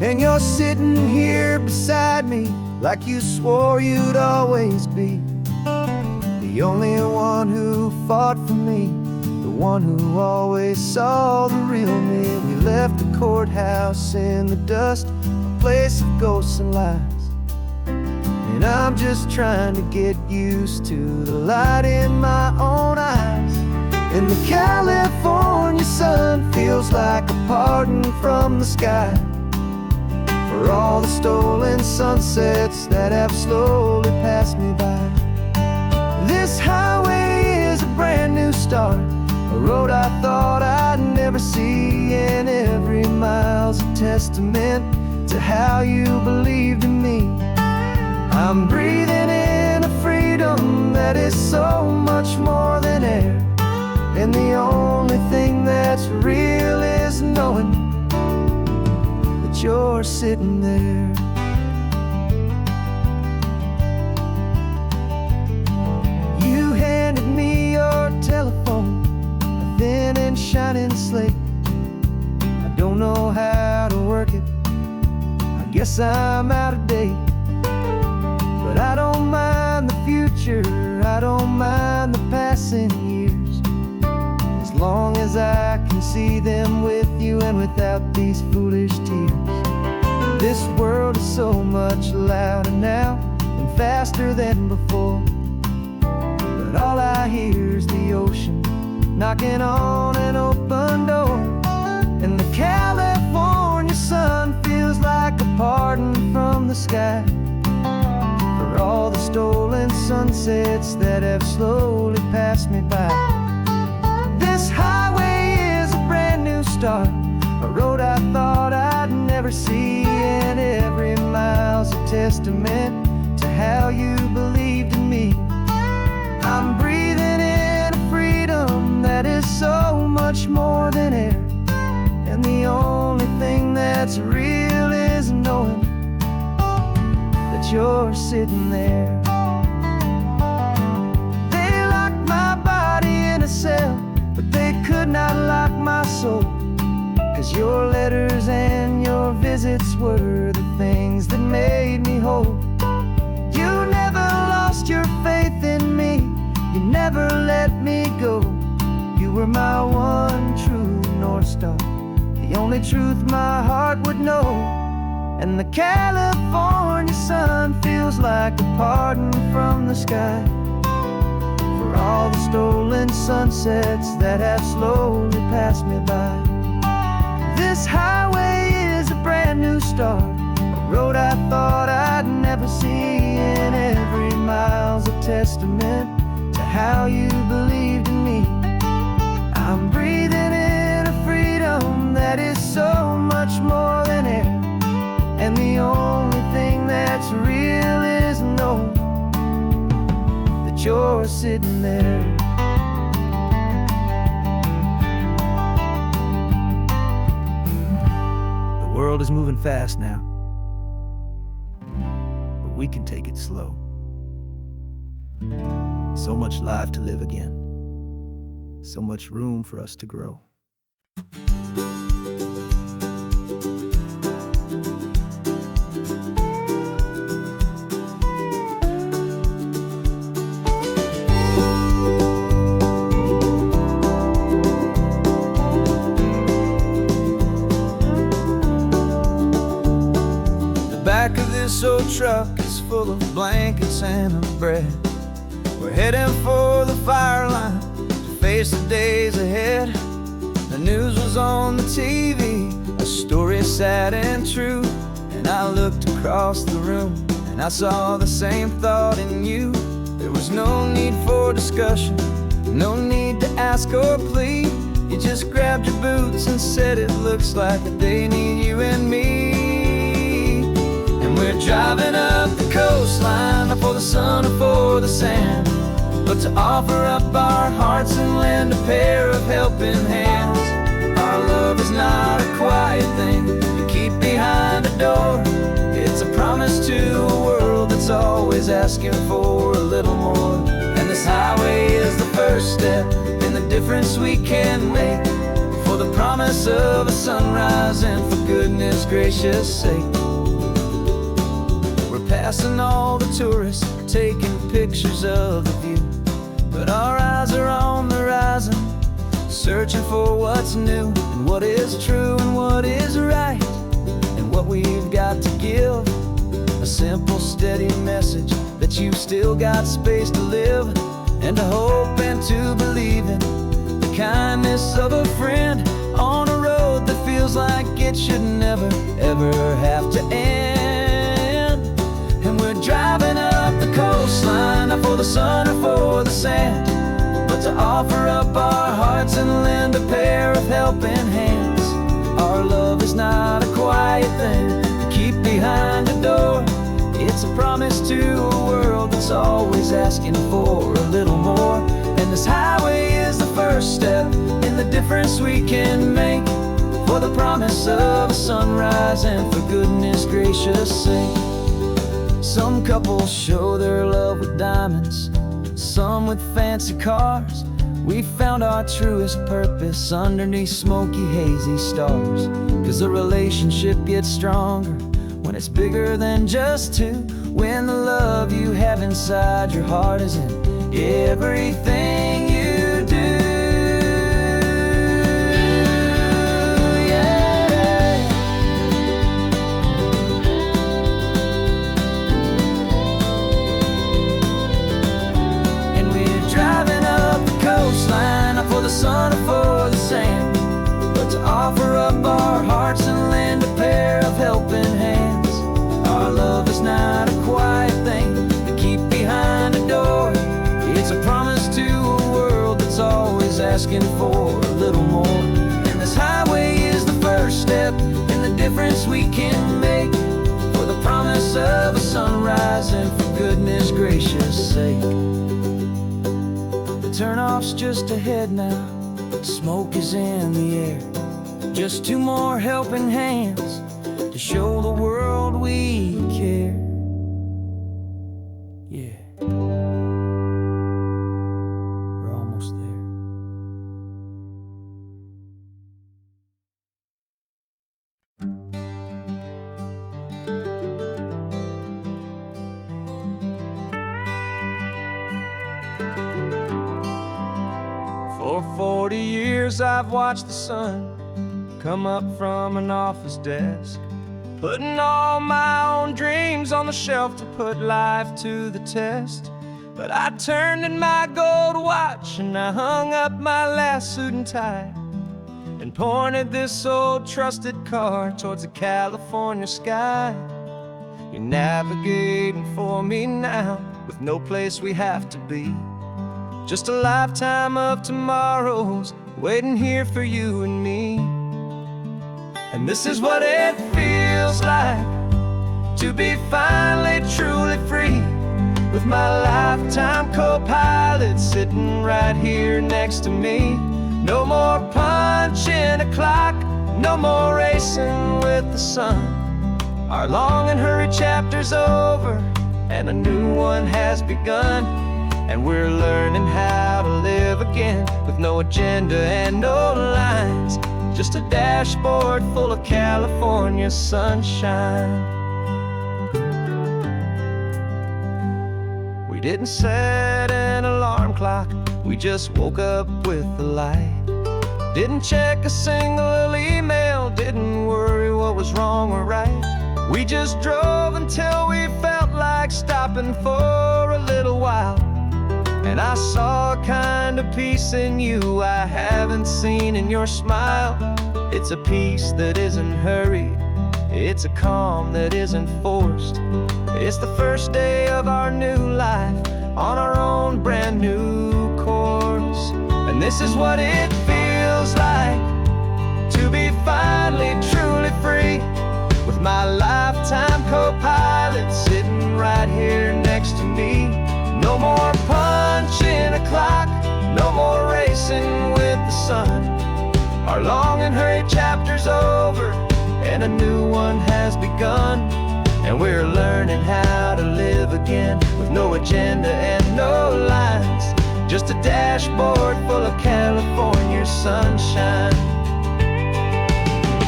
And you're sitting here beside me like you swore you'd always be, the only one who fought for me, the one who always saw the real me. We left the courthouse in the dust, a place of ghosts and lies. And I'm just trying to get used to the light in my own eyes. And the California sun feels like a pardon from the sky for all the stolen sunsets that have slowly passed me by. This highway is a brand new start, a road I thought I'd never see, and every mile's a testament to how you believed in me. I'm breathing in a freedom that is so much more than air, and the only thing that's real is knowing that you're sitting there. You handed me your telephone, a thin and shining slate. I don't know how to work it, I guess I'm out of date. But I don't mind the future, I don't mind the passing years, as long as I can see them with you and without these foolish tears. This world is so much louder now and faster than before, but all I hear is the ocean knocking on an open door. And the California sun feels like a pardon from the sky for all the stolen sunsets that have slowly passed me by. This highway is a brand new start, a road I thought I'd never see, and every mile's a testament to how you believed in me. I'm breathing in a freedom that is so much more than air, and the only thing that's real is knowing that you're sitting there. They locked my body in a cell, but they could not lock my soul, 'cause your letters and your visits were the things that made me whole. You never lost your faith in me, you never let me go. You were my one true North Star, the only truth my heart would know. And the California sun feels like a pardon from the sky for all the stolen sunsets that have slowly passed me by. This highway is a brand new start, a road I thought I'd never see, and every mile's a testament to how you believed in me. I'm breathing in a freedom that is so much more than air, and the only thing that's real is knowing that you're sitting there. The world is moving fast now, but we can take it slow. So much life to live again, so much room for us to grow. full of blankets and a bread. We're heading for the fire line to face the days ahead. The news was on the TV, a story sad and true. And I looked across the room and I saw the same thought in you. There was no need for discussion, no need to ask or plead. You just grabbed your boots and said it looks like the day need you and me. And we're driving up the coastline, not for the sun or for the sand, but to offer up our hearts and lend a pair of helping hands. Our love is not a quiet thing you keep behind a door. It's a promise to a world that's always asking for a little more. And this highway is the first step in the difference we can make, for the promise of a sunrise and for goodness gracious sake. We're passing all the tourists, taking pictures of the view, but our eyes are on the horizon, searching for what's new and what is true and what is right, and what we've got to give. A simple, steady message that you've still got space to live, and to hope and to believe in the kindness of a friend on a road that feels like it should never, ever have to end. And we're driving up the coastline, not for the sun or for the sand, but to offer up our hearts and lend a pair of helping hands. Our love is not a quiet thing to keep behind a door. It's a promise to a world that's always asking for a little more. And this highway is the first step in the difference we can make, for the promise of a sunrise and for goodness gracious sake. Some couples show their love with diamonds, some with fancy cars. We found our truest purpose underneath smoky, hazy stars. 'Cause a relationship gets stronger when it's bigger than just two, when the love you have inside your heart is in everything you do. Yeah. And we're driving up the coastline, not for the sun or for the sand, but to offer up our hearts and lend a pair of helping hands. Our love is not a quiet thing to keep behind a door. It's a promise to a world that's always asking for a little more. And this highway is the first step in the difference we can make, for the promise of a sunrise and for goodness gracious sake. The turnoff's just ahead now, smoke is in the air. Just two more helping hands to show the world we care. Yeah, we're almost there. For 40 years I've watched the sun come up from an office desk, putting all my own dreams on the shelf to put life to the test. But I turned in my gold watch and I hung up my last suit and tie, and pointed this old trusted car towards the California sky. You're navigating for me now, with no place we have to be, just a lifetime of tomorrows waiting here for you and me. And this is what it feels like to be finally truly free, with my lifetime co-pilot sitting right here next to me. No more punching a clock, no more racing with the sun. Our long and hurried chapter's over and a new one has begun. And we're learning how to live again, with no agenda and no lines, just a dashboard full of California sunshine. We didn't set an alarm clock, we just woke up with the light. Didn't check a single email, didn't worry what was wrong or right. We just drove until we felt like like stopping for a little while. And I saw a kind of peace in you I haven't seen in your smile. It's a peace that isn't hurried, it's a calm that isn't forced. It's the first day of our new life on our own brand new course. And this is what it feels like to be finally truly free, with my lifetime co-pilot sitting right here next to me. No more punching a clock, no more racing with the sun. Our long and hurried chapter's over, and a new one has begun. And we're learning how to live again, with no agenda and no lines, just a dashboard full of California sunshine.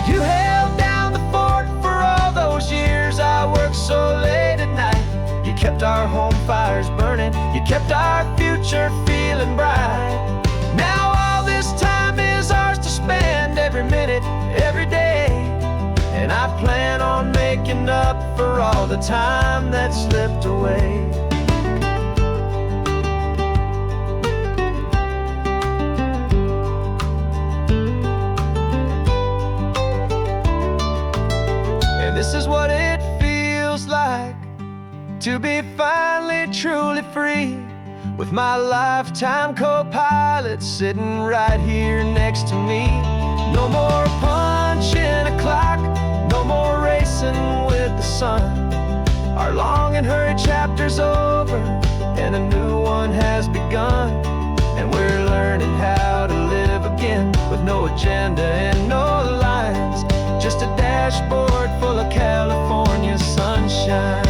You held down the fort for all those years I worked so late at night. You kept our home fires burning, you kept our future feeling bright. Now all this time is ours to spend, every minute, every day. And I plan on making up for all the time that slipped away. And this is what it feels like to be finally truly free, with my lifetime co-pilot sitting right here next to me. No more punching a clock, no more racing with the sun. Our long and hurried chapter's over, and a new one has begun. And we're learning how to live again, with no agenda and no lines, just a dashboard full of California sunshine.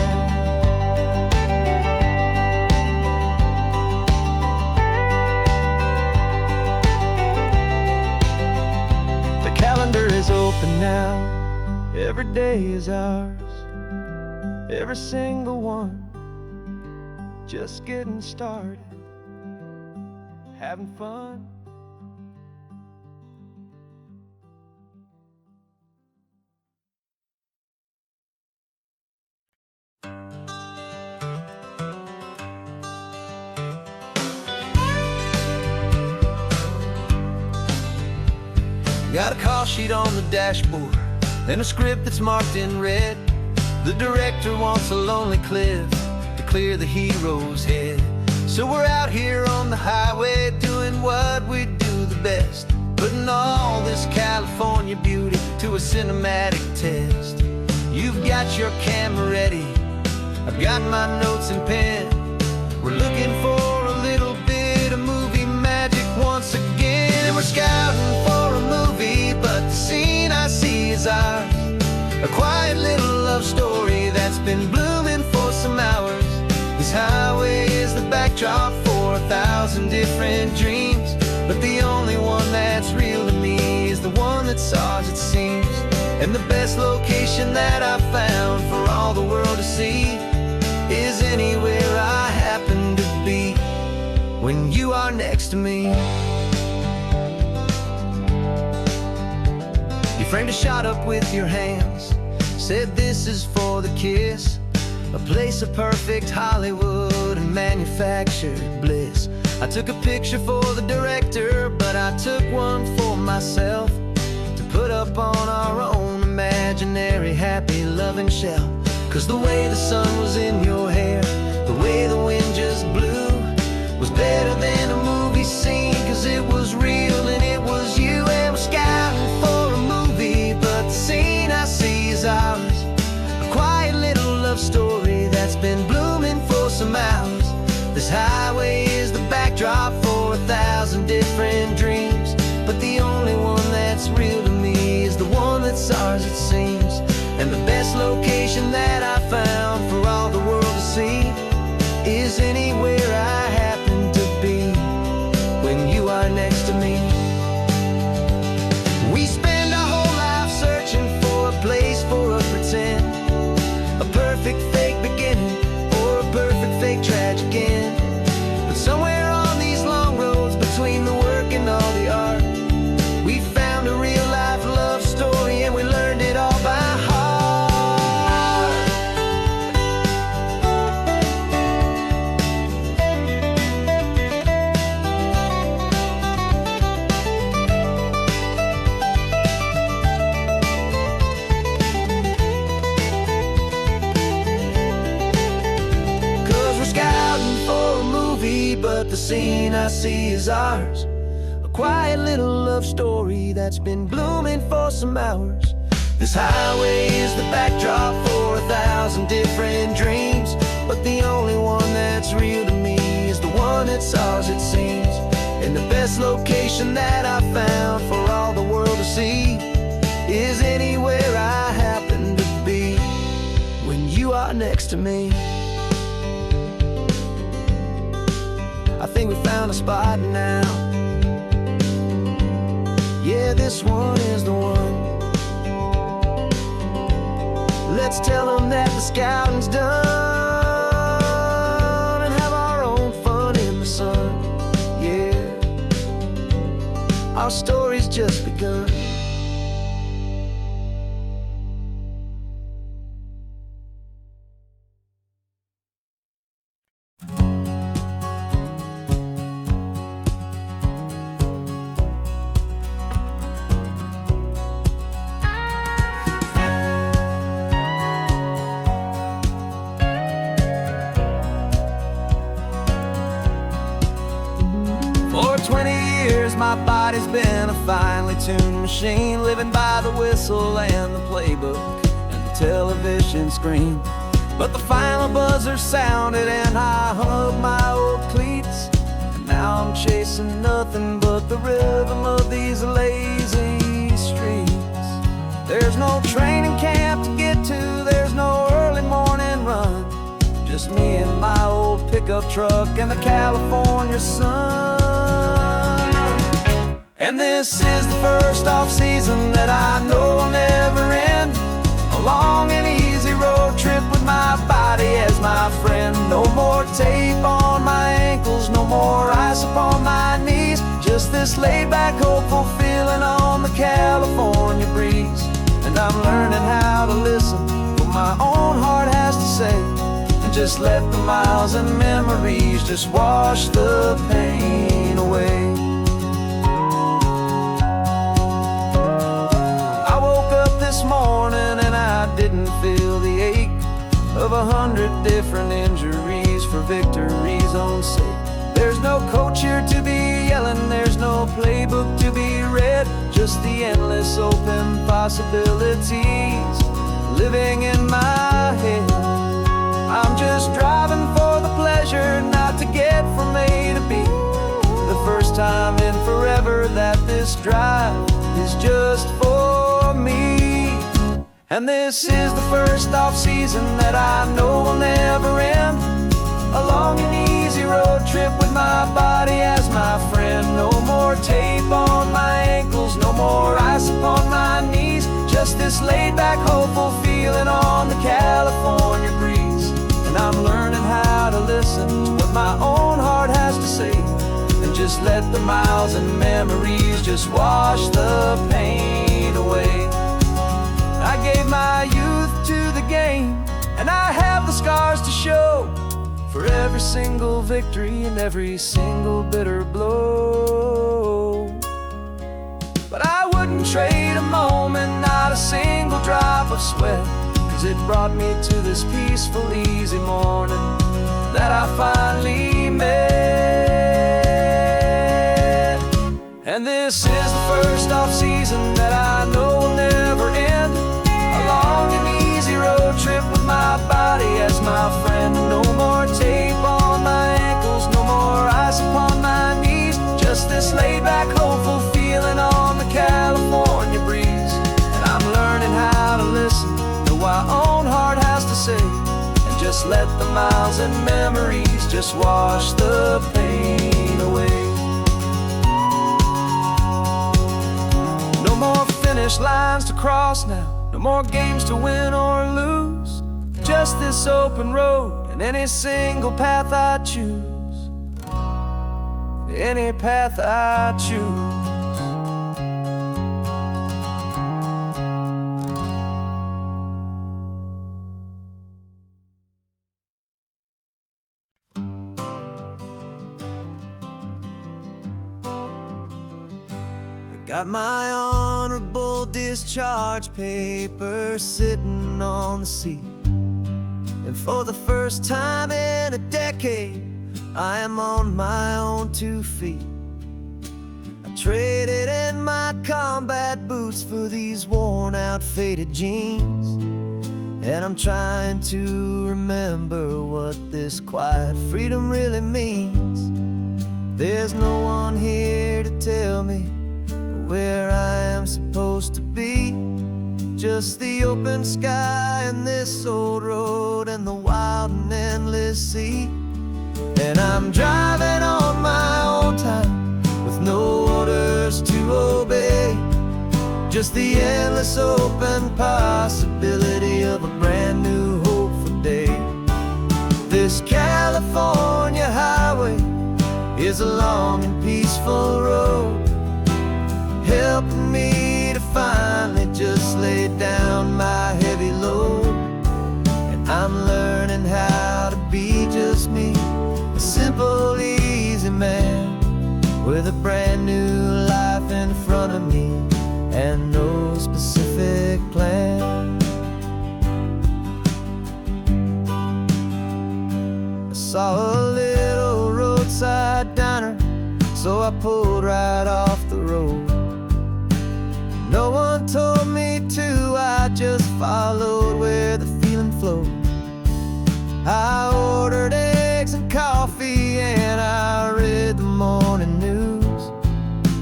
The calendar is open now, every day is ours, every single one, just getting started, having fun. Got a call sheet on the dashboard and a script that's marked in red. The director wants a lonely cliff to clear the hero's head. So we're out here on the highway doing what we do the best, putting all this California beauty to a cinematic test. You've got your camera ready, I've got my notes and pen. We're looking for a little bit of movie magic once again. And we're scouting for a movie, but the scene I see is ours. A quiet little love story that's been blooming for some hours. This highway is the backdrop for 1,000 different dreams, but the only one that's real to me is the one that's ours, it seems. And the best location that I've found for all the world to see is anywhere I happen to be when you are next to me. You framed a shot up with your hands, said this is for the kiss, a place of perfect Hollywood and manufactured bliss. I took a picture for the director, but I took one for myself to put up on our own imaginary happy loving shelf. 'Cause the way the sun was in your hair, the way the wind just blew, was better than a movie scene, 'cause it was real and it was you. And we're scouting for a movie, but the scene I see is ours. A quiet little love story that's been blooming for some hours. This highway is the backdrop for 1,000 different dreams, but the only one that's real to me is the one that's ours, it seems. And the best location that I found for all the world to see is anywhere I happen to be when you are next to me. We spend our whole life searching for a place for a pretend, a perfect fake beginning or a perfect fake tragic end. But somewhere on these long roads between the work and all the art, we found a real life love story, and we learned it all by but the scene I see is ours. A quiet little love story that's been blooming for some hours. This highway is the backdrop for 1,000 different dreams, but the only one that's real to me is the one that's ours, it seems. And the best location that I found for all the world to see is anywhere I happen to be when you are next to me. I think we found a spot now. Yeah, this one is the one. Let's tell them that the scouting's done and have our own fun in the sun. Yeah, our story's just begun. For 20 years my body's been a finely tuned machine, living by the whistle and the playbook and the television screen. But the final buzzer sounded and I hung up my old cleats, and now I'm chasing nothing but the rhythm of these lazy streets. There's no training camp to get to, there's no early morning run, just me and my old pickup truck and the California sun. And this is the first off-season that I know will never end. A long and easy road trip with my body as my friend. No more tape on my ankles, no more ice upon my knees, just this laid-back, hopeful feeling on the California breeze. And I'm learning how to listen to what my own heart has to say, and just let the miles and memories just wash the pain away. This morning and I didn't feel the ache of 100 different injuries for victory's own sake. There's no coach here to be yelling, there's no playbook to be read, just the endless open possibilities living in my head. I'm just driving for the pleasure, not to get from A to B. The first time in forever that this drive is just for me. And this is the first off-season that I know will never end. A long and easy road trip with my body as my friend. No more tape on my ankles, no more ice upon my knees, just this laid-back, hopeful feeling on the California breeze. And I'm learning how to listen to what my own heart has to say, and just let the miles and memories just wash the pain away. I gave my youth to the game, and I have the scars to show for every single victory and every single bitter blow. But I wouldn't trade a moment, not a single drop of sweat, 'cause it brought me to this peaceful, easy morning that I finally met. And this is the first off-season that I know will never end. A long and easy road trip with my body as my friend. No more tape on my ankles, no more ice upon my knees, just this laid-back, hopeful feeling on the California breeze. And I'm learning how to listen to what my own heart has to say, and just let the miles and memories just wash the pain away. No more finish lines to cross now, no more games to win or lose, just this open road and any single path I choose. Any path I choose. Got my honorable discharge paper sitting on the seat, and for the first time in a decade I am on my own 2 feet. I traded in my combat boots for these worn out faded jeans, and I'm trying to remember what this quiet freedom really means. There's no one here to tell me where I am supposed to be, just the open sky and this old road and the wild and endless sea. And I'm driving on my own time with no orders to obey, just the endless open possibility of a brand new hopeful day. This California highway is a long and peaceful road, helping me to finally just lay down my heavy load. And I'm learning how to be just me, a simple, easy man with a brand new life in front of me and no specific plan. I saw a little roadside diner, so I pulled right off the road. No one told me to, I just followed where the feeling flowed. I ordered eggs and coffee and I read the morning news,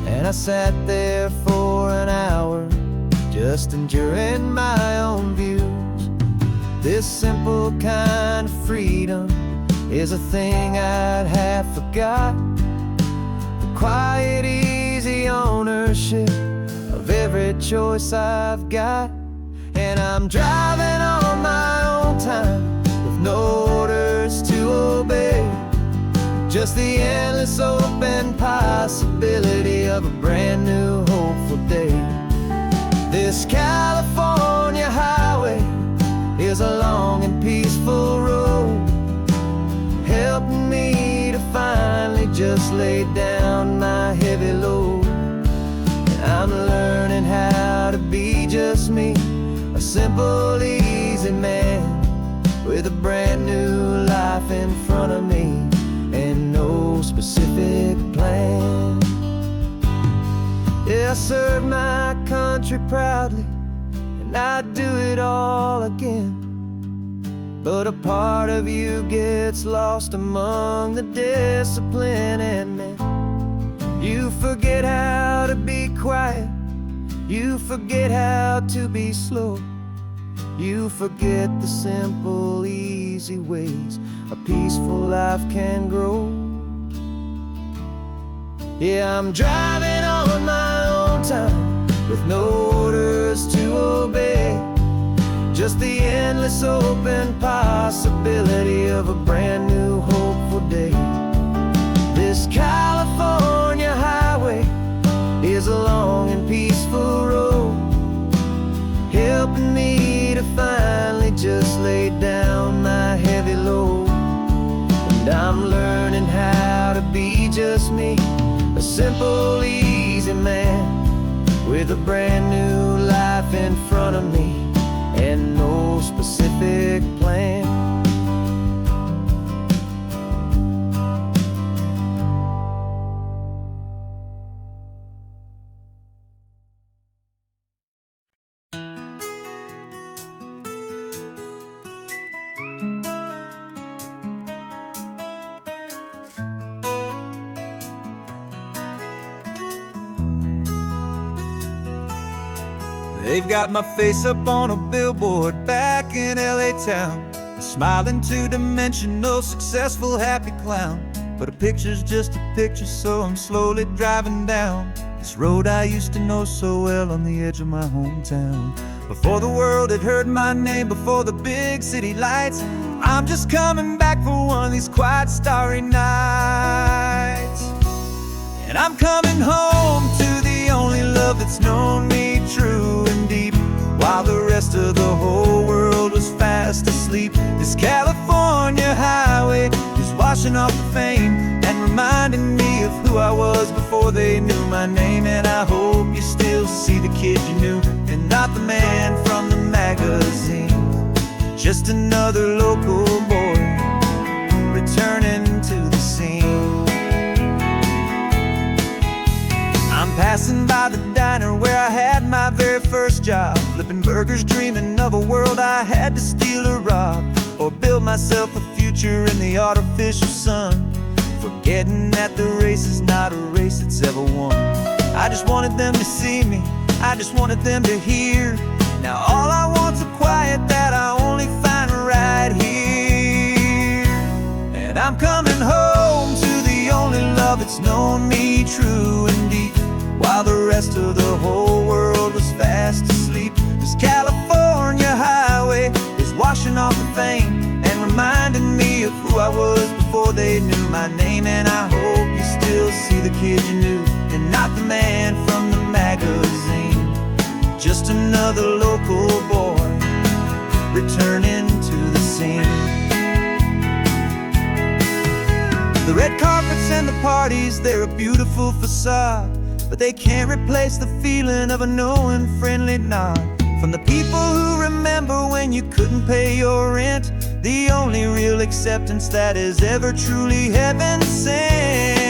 and I sat there for an hour just enduring my own views. This simple kind of freedom is a thing I'd have forgot, the quiet, easy ownership of every choice I've got. And I'm driving on my own time with no orders to obey, just the endless open possibility of a brand new hopeful day. This California highway is a long and peaceful road, helping me to finally just lay down my heavy load. And I'm learning how to be just me, a simple, easy man with a brand new life in front of me and no specific plan. Yeah, I serve my country proudly and I'd do it all again, but a part of you gets lost among the discipline and men. You forget how to be quiet, you forget how to be slow, you forget the simple, easy ways a peaceful life can grow. Yeah, I'm driving on my own time with no orders to obey, just the endless open possibility of a brand new hopeful day. This California highway is a long and peaceful road, helping me to finally just lay down my heavy load. And I'm learning how to be just me, a simple, easy man with a brand new life in front of me and no specific plan. They've got my face up on a billboard back in LA town, a smiling two-dimensional, successful, happy clown. But a picture's just a picture, so I'm slowly driving down this road I used to know so well on the edge of my hometown. Before the world had heard my name, before the big city lights, I'm just coming back for one of these quiet, starry nights. And I'm coming home to the only love that's known me true and deep, while the rest of the whole world was fast asleep. This California highway is washing off the fame and reminding me of who I was before they knew my name. And I hope you still see the kid you knew and not the man from the magazine, just another local boy returning to the scene. passing by the diner where I had my very first job, flipping burgers, dreaming of a world I had to steal or rob, or build myself a future in the artificial sun, forgetting that the race is not a race that's ever won. I just wanted them to see me, I just wanted them to hear. Now all I want's a quiet that I only find right here. And I'm coming home to the only love that's known me true and deep, while the rest of the whole world was fast asleep. This California highway is washing off the fame and reminding me of who I was before they knew my name. And I hope you still see the kid you knew, and not the man from the magazine. Just another local boy returning to the scene. The red carpets and the parties, they're a beautiful facade, but they can't replace the feeling of a knowing, friendly nod from the people who remember when you couldn't pay your rent. The only real acceptance that is ever truly heaven sent.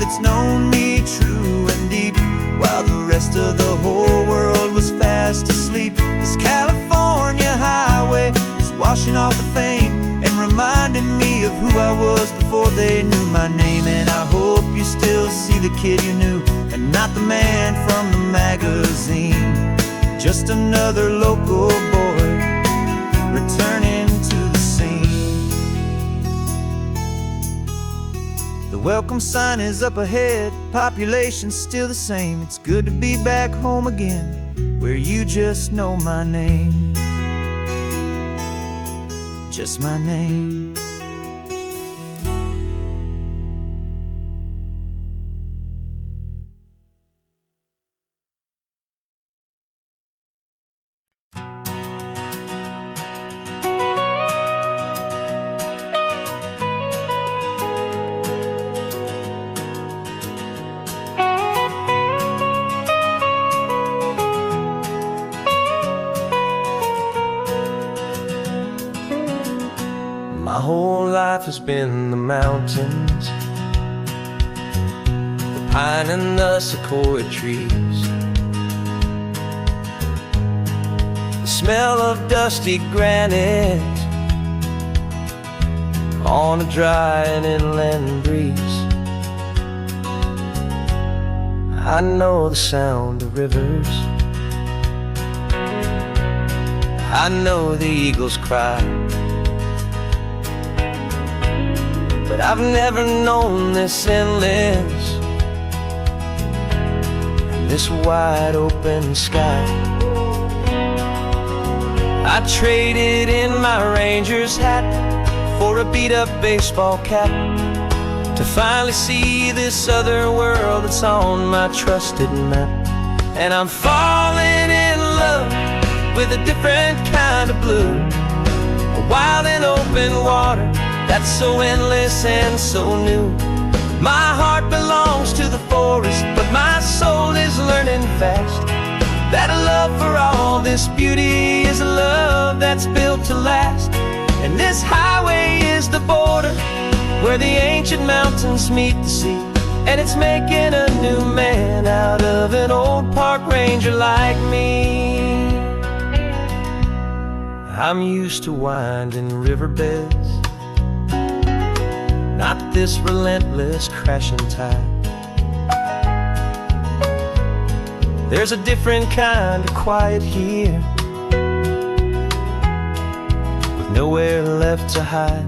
It's known me true and deep, while the rest of the whole world was fast asleep. This California highway is washing off the fame and reminding me of who I was before they knew my name. And I hope you still see the kid you knew, and not the man from the magazine. Just another local boy returning to the scene. The welcome sign is up ahead, population's still the same. It's good to be back home again, where you just know my name. Just my name. My whole life has been the mountains, the pine and the sequoia trees, the smell of dusty granite on a dry and inland breeze. I know the sound of rivers, I know the eagles cry, but I've never known this endless and this wide open sky. I traded in my Ranger's hat for a beat-up baseball cap to finally see this other world that's on my trusted map. And I'm falling in love with a different kind of blue, a wild and open water that's so endless and so new. My heart belongs to the forest, but my soul is learning fast that a love for all this beauty is a love that's built to last. And this highway is the border where the ancient mountains meet the sea, and it's making a new man out of an old park ranger like me. I'm used to winding riverbeds, not this relentless crashing tide. There's a different kind of quiet here, with nowhere left to hide.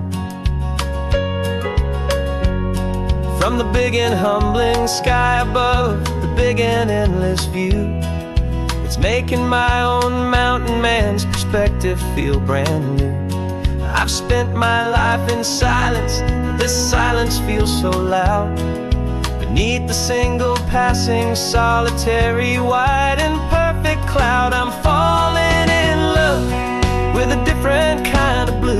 From the big and humbling sky above, the big and endless view, it's making my own mountain man's perspective feel brand new. I've spent my life in silence, this silence feels so loud. Beneath the single passing solitary white and perfect cloud, I'm falling in love with a different kind of blue,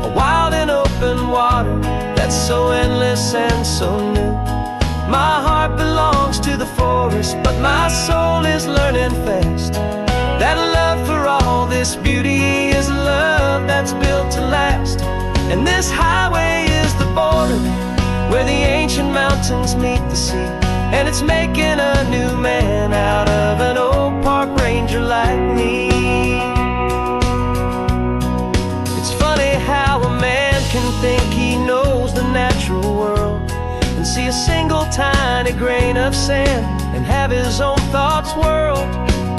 a wild and open water that's so endless and so new. My heart belongs to the forest, but my soul is learning fast that love for all this beauty is love that's built to last. And this highway is the border where the ancient mountains meet the sea, and it's making a new man out of an old park ranger like me. It's funny how a man can think he knows the natural world and see a single tiny grain of sand and have his own thoughts whirled.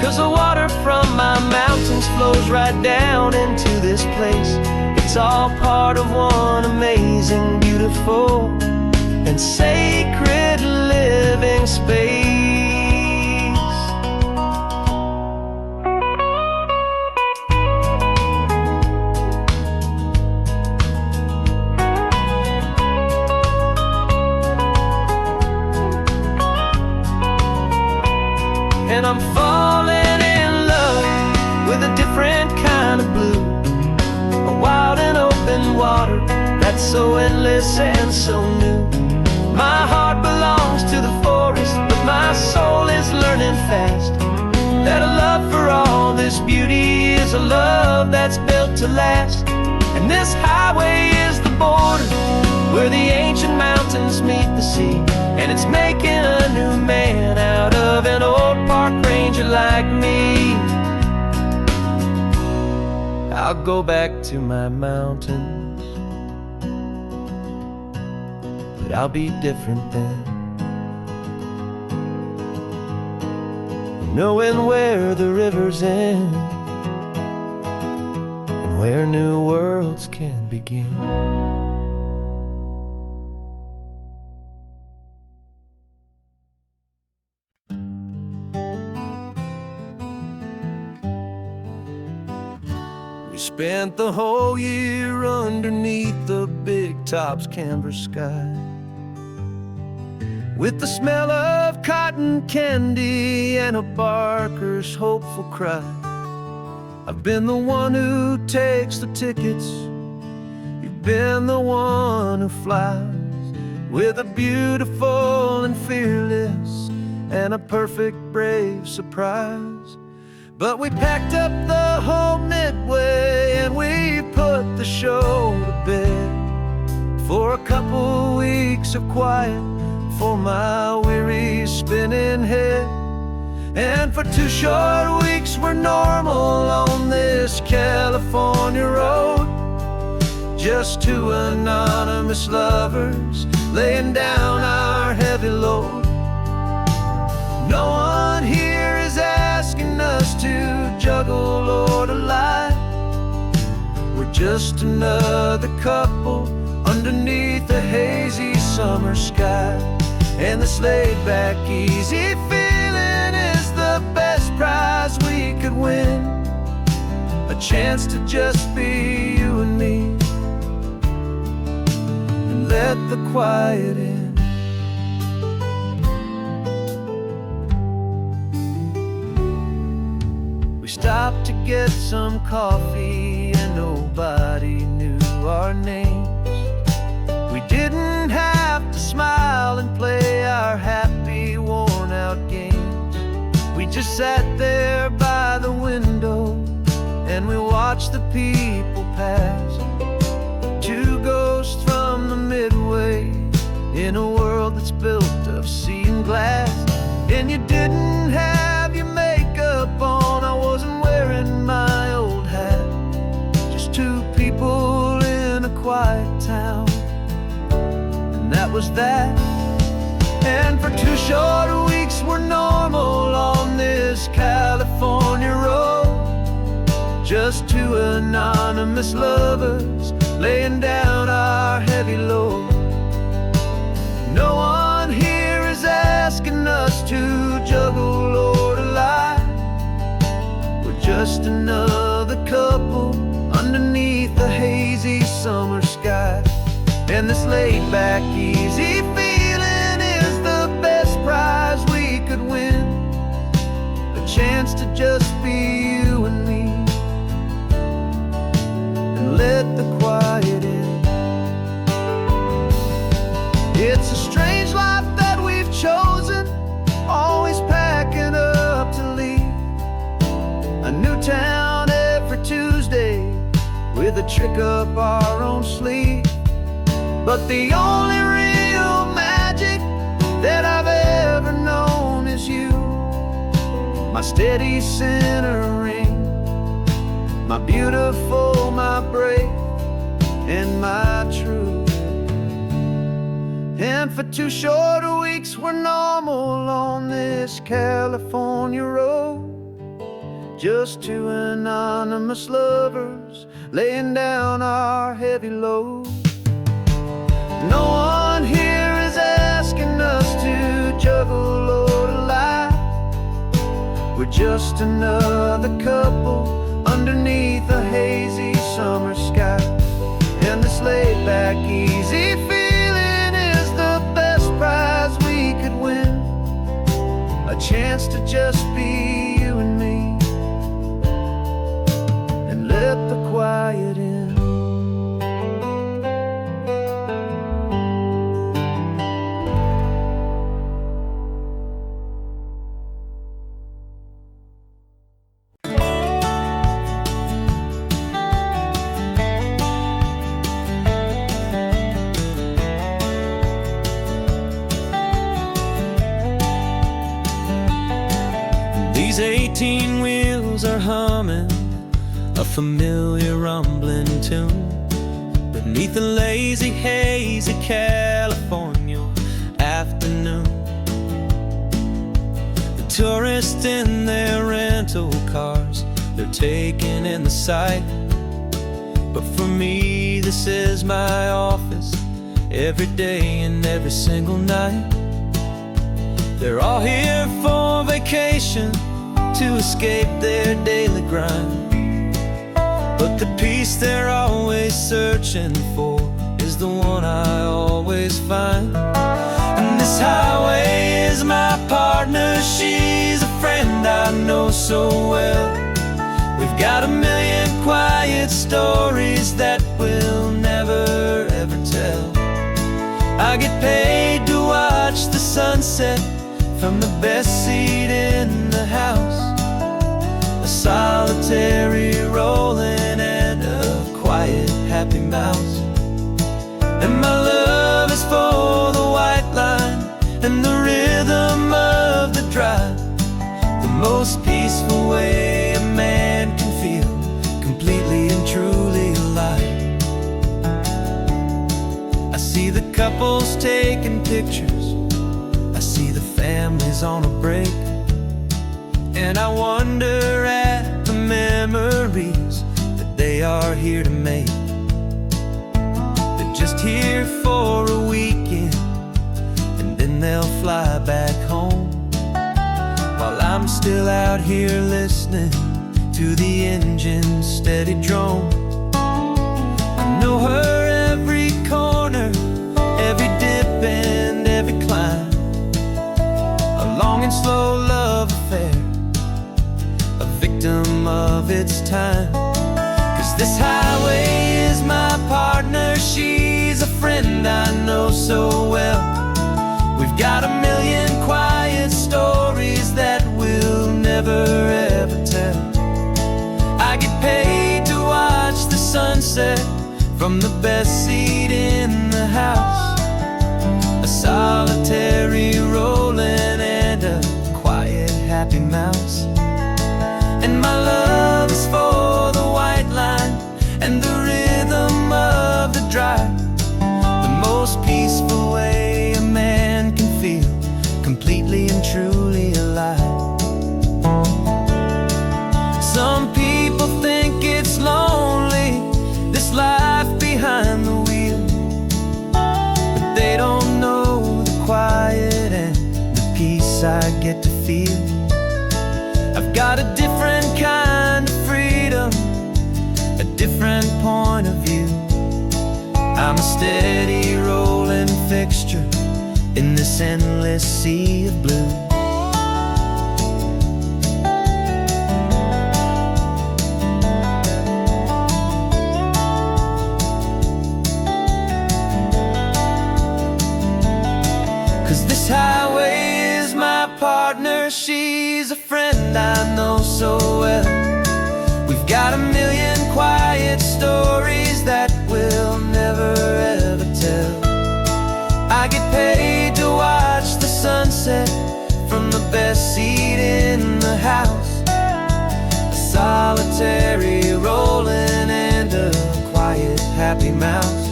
'Cause the water from my mountains flows right down into this place. It's all part of one amazing, beautiful, and sacred living space. And I'm falling in love with a different kind of blue, a wild and open water that's so endless and so new. My heart belongs to the forest, but my soul is learning fast that a love for all this beauty is a love that's built to last. And this highway is the border where the ancient mountains meet the sea, and it's making a new man out of an old park ranger like me. I'll go back to my mountains, but I'll be different then, knowing where the rivers end and where new worlds can begin. Spent the whole year underneath the big top's canvas sky, with the smell of cotton candy and a barker's hopeful cry. I've been the one who takes the tickets, you've been the one who flies, with a beautiful and fearless and a perfect brave surprise. But we packed up the whole Midway and we put the show to bed for a couple weeks of quiet for my weary spinning head. And for 2 short weeks we're normal on this California road, just 2 anonymous lovers laying down our heavy load. No one here is asking us to juggle or to lie. We're just another couple underneath a hazy summer sky. And this laid-back, easy feeling is the best prize we could win, a chance to just be you and me, and let the quiet in. We stopped to get some coffee and nobody knew our names. We didn't have to smile and play our happy, worn-out games. We just sat there by the window and we watched the people pass, 2 ghosts from the Midway in a world that's built of sea and glass. And you didn't have your makeup on, I wasn't wearing my old hat, just 2 people in a quiet town, and that was that. And for 2 short weeks we're normal on this California road, just 2 anonymous lovers laying down our heavy load. No one here is asking us to juggle or to lie. We're just another couple underneath the hazy summer sky. And this laid-back, easy feeling is the best prize we could win, a chance to just be you and me, and let the quiet in. It's a strange life that we've chosen, always packing up to leave. A new town every Tuesday, with a trick up our own sleeve. But the only real magic that I've ever known is you, my steady centering, my beautiful, my brave, and my true. And for 2 short weeks we're normal on this California road, just 2 anonymous lovers laying down our heavy load. No one here is asking us to juggle or to lie. We're just another couple underneath a hazy summer sky. And this laid back, easy feeling is the best prize we could win. A chance to just be you and me, and let the quiet in. These 18 wheels are humming a familiar rumbling tune beneath a lazy, hazy California afternoon. The tourists in their rental cars, they're taking in the sight. But for me, this is my office, every day and every single night. They're all here for vacation, to escape their daily grind. But the peace they're always searching for is the one I always find. And this highway is my partner, she's a friend I know so well. We've got a million quiet stories that we'll never ever tell. I get paid to watch the sunset from the best seat in the house, a solitary rolling and a quiet happy mouse. And my love is for the white line and the rhythm of the drive, the most peaceful way a man can feel completely and truly alive. I see the couples taking pictures, I see the families on a break, and I wonder at the memories that they are here to make. They're just here for a weekend, and then they'll fly back home, while I'm still out here listening to the engine's steady drone. I know her every corner, every dip and every climb, a long and slow love affair, a victim of its time. 'Cause this highway is my partner, she's a friend I know so well. We've got a million quiet stories that we'll never ever tell. I get paid to watch the sunset from the best seat in the house, a solitary rolling and a quiet happy mouse. And my love is for the white line and the rhythm of the drive, the most peaceful way a man can feel completely and truly alive. Some people think it's lonely, this life behind the wheel, but they don't know the quiet and the peace I get to feel. I've got a different kind of freedom, a different point of view. I'm a steady rolling fixture in this endless sea of blue. 'Cause this highway is my partner, she's a friend I know so well. We've got a million quiet stories that we'll never ever tell. I get paid to watch the sunset from the best seat in the house. A solitary rolling and a quiet happy mouse.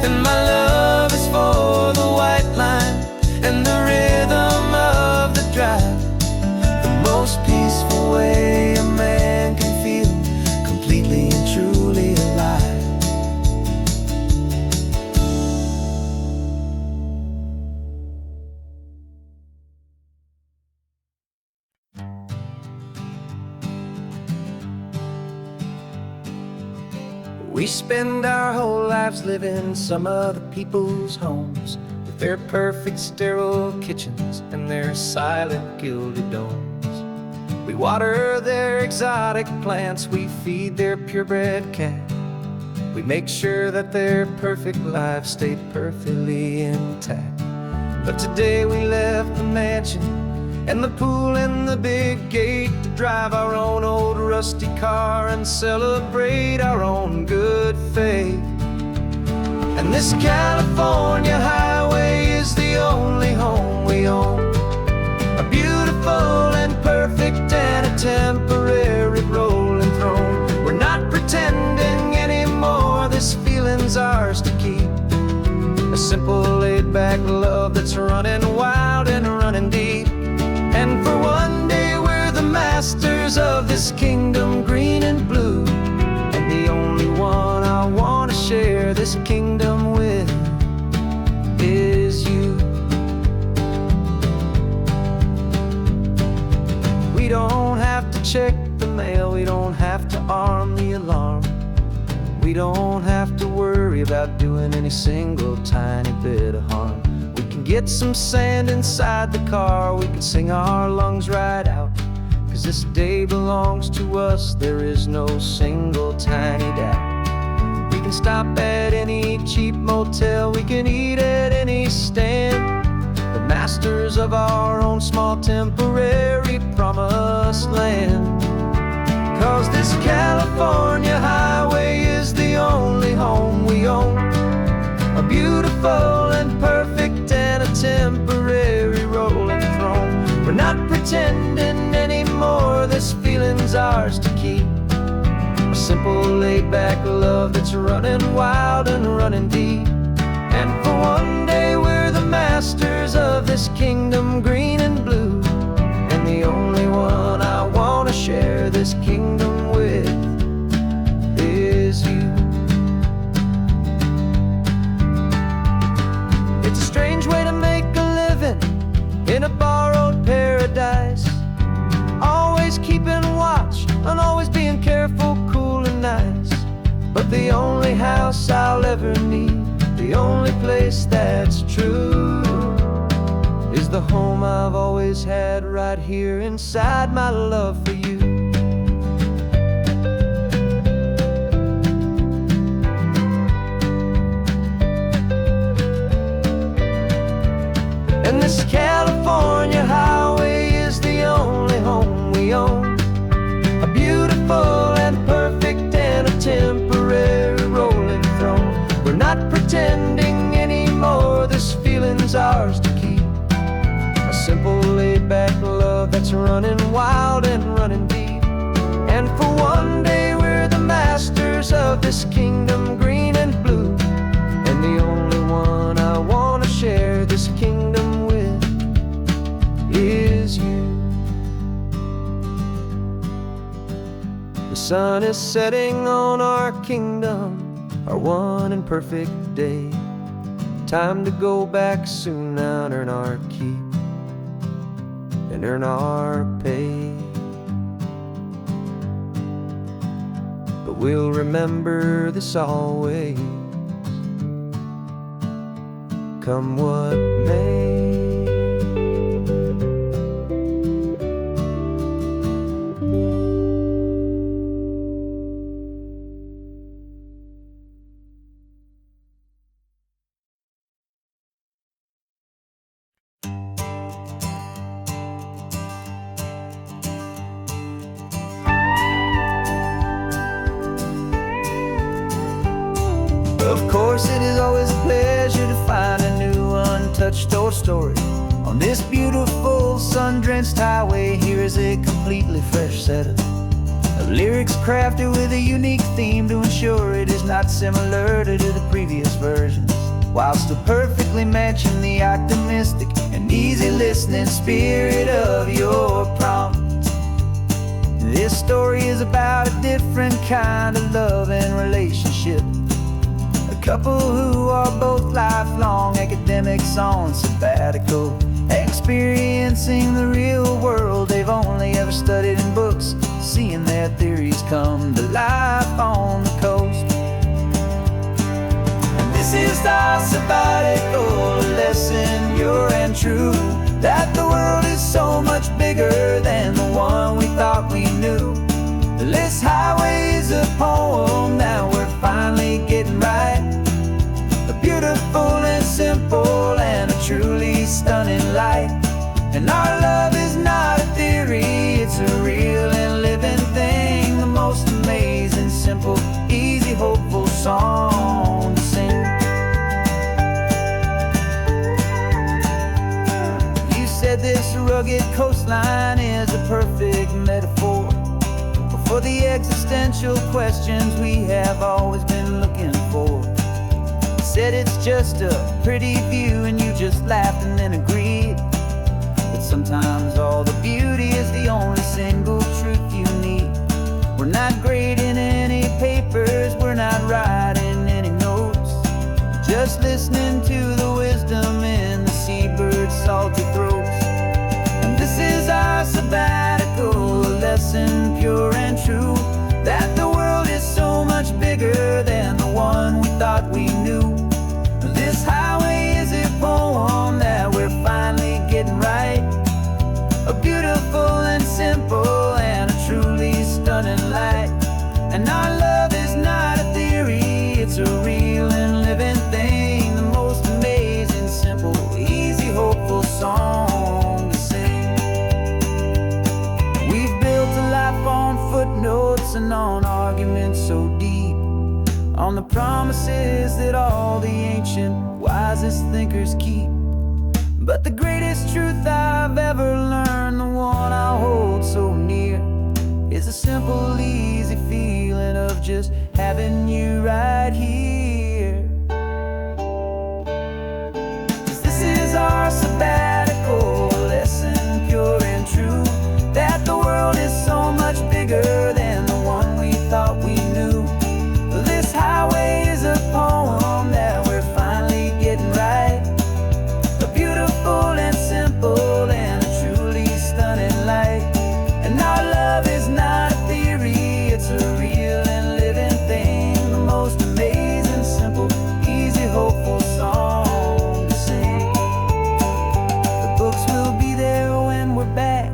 And my love is for the white line and the rhythm of the drive. The most peaceful way a man can feel completely and truly alive. We spend our whole lives living some other people's homes, with their perfect sterile kitchens and their silent gilded domes. We water their exotic plants, we feed their purebred cat. We make sure that their perfect lives stay perfectly intact. But today we left the mansion and the pool and the big gate to drive our own old rusty car and celebrate our own good faith. And this California highway is the only home we own, a beautiful and perfect and a temporary rolling throne. We're not pretending anymore, this feeling's ours to keep. A simple laid-back love that's running wild and running deep. And for one day we're the masters of this kingdom green and blue. And the only one I want to share this kingdom with is you. We don't have to check the mail, we don't have to arm the alarm. We don't have to worry about doing any single tiny bit of harm. We can get some sand inside the car, we can sing our lungs right out. 'Cause this day belongs to us, there is no single tiny doubt. We can stop at any cheap motel, we can eat at any stand. The masters of our own small temporary promised land. 'Cause this California highway is the only home we own, a beautiful and perfect and a temporary rolling throne. We're not pretending anymore, this feeling's ours to keep. A simple laid-back love that's running wild and running deep. And for one day we're the masters of this kingdom green and blue. And the only one I want to share this kingdom with is you. It's a strange way to make a living in a borrowed paradise, always keeping watch and always being careful, cool and nice. But the only house I'll ever need, the only place that's true, is the home I've always had right here inside my love for you. And this California highway is the only home we own, a beautiful and perfect and a temporary rolling throne. We're not pretending anymore, this feeling's ours to keep. A simple laid-back love that's running wild and running deep. And for one day we're the masters of this kingdom green and blue. And the only one I want to share this kingdom with is you. The sun is setting on our kingdom, our one and perfect day. Time to go back soon now and earn our keep and earn our pay. But we'll remember this always, come what may. course, it is always a pleasure to find a new untouched old story. On this beautiful sun-drenched highway, here is a completely fresh set of lyrics crafted with a unique theme to ensure it is not similar to the previous versions, while still perfectly matching the optimistic and easy listening spirit of your prompt. This story is about a different kind of love and relationship. A couple who are both lifelong academics on sabbatical, experiencing the real world they've only ever studied in books, seeing their theories come to life on the coast. And this is our sabbatical lesson, pure and true, that the world is so much bigger than the one we thought we knew. This highway is a poem that we're finally getting right. A beautiful and simple and a truly stunning light. And our love is not a theory, it's a real and living thing. The most amazing, simple, easy, hopeful song to sing. You said this rugged coastline is a perfect metaphor for the existential questions we have always been looking for. You said it's just a pretty view and you just laughed and then agreed. But sometimes all the beauty is the only single truth you need. We're not grading any papers, we're not writing any notes, just listening to the wisdom in the seabird's salty throats. And this is our sabbatical lesson, pure and true, that the world is so much bigger than the one we thought we knew. This highway is a poem that we're finally getting right. A beautiful and simple and a truly stunning light. And our love is not a theory, it's a real and living thing. The most amazing, simple, easy, hopeful song to sing. We've built a life on footnotes and on arguments so deep, on the promises that all the ancient, wisest thinkers keep. But the greatest truth I've ever learned, the one I hold so near, is a simple, easy feeling of just having you right here. 'Cause this is our sabbatical lesson, pure and true, that the world is so much bigger than the one we thought we knew. This highway is a poem that we're finally getting right. A beautiful and simple and a truly stunning light. And our love is not a theory, it's a real and living thing. The most amazing, simple, easy, hopeful song to sing. The books will be there when we're back,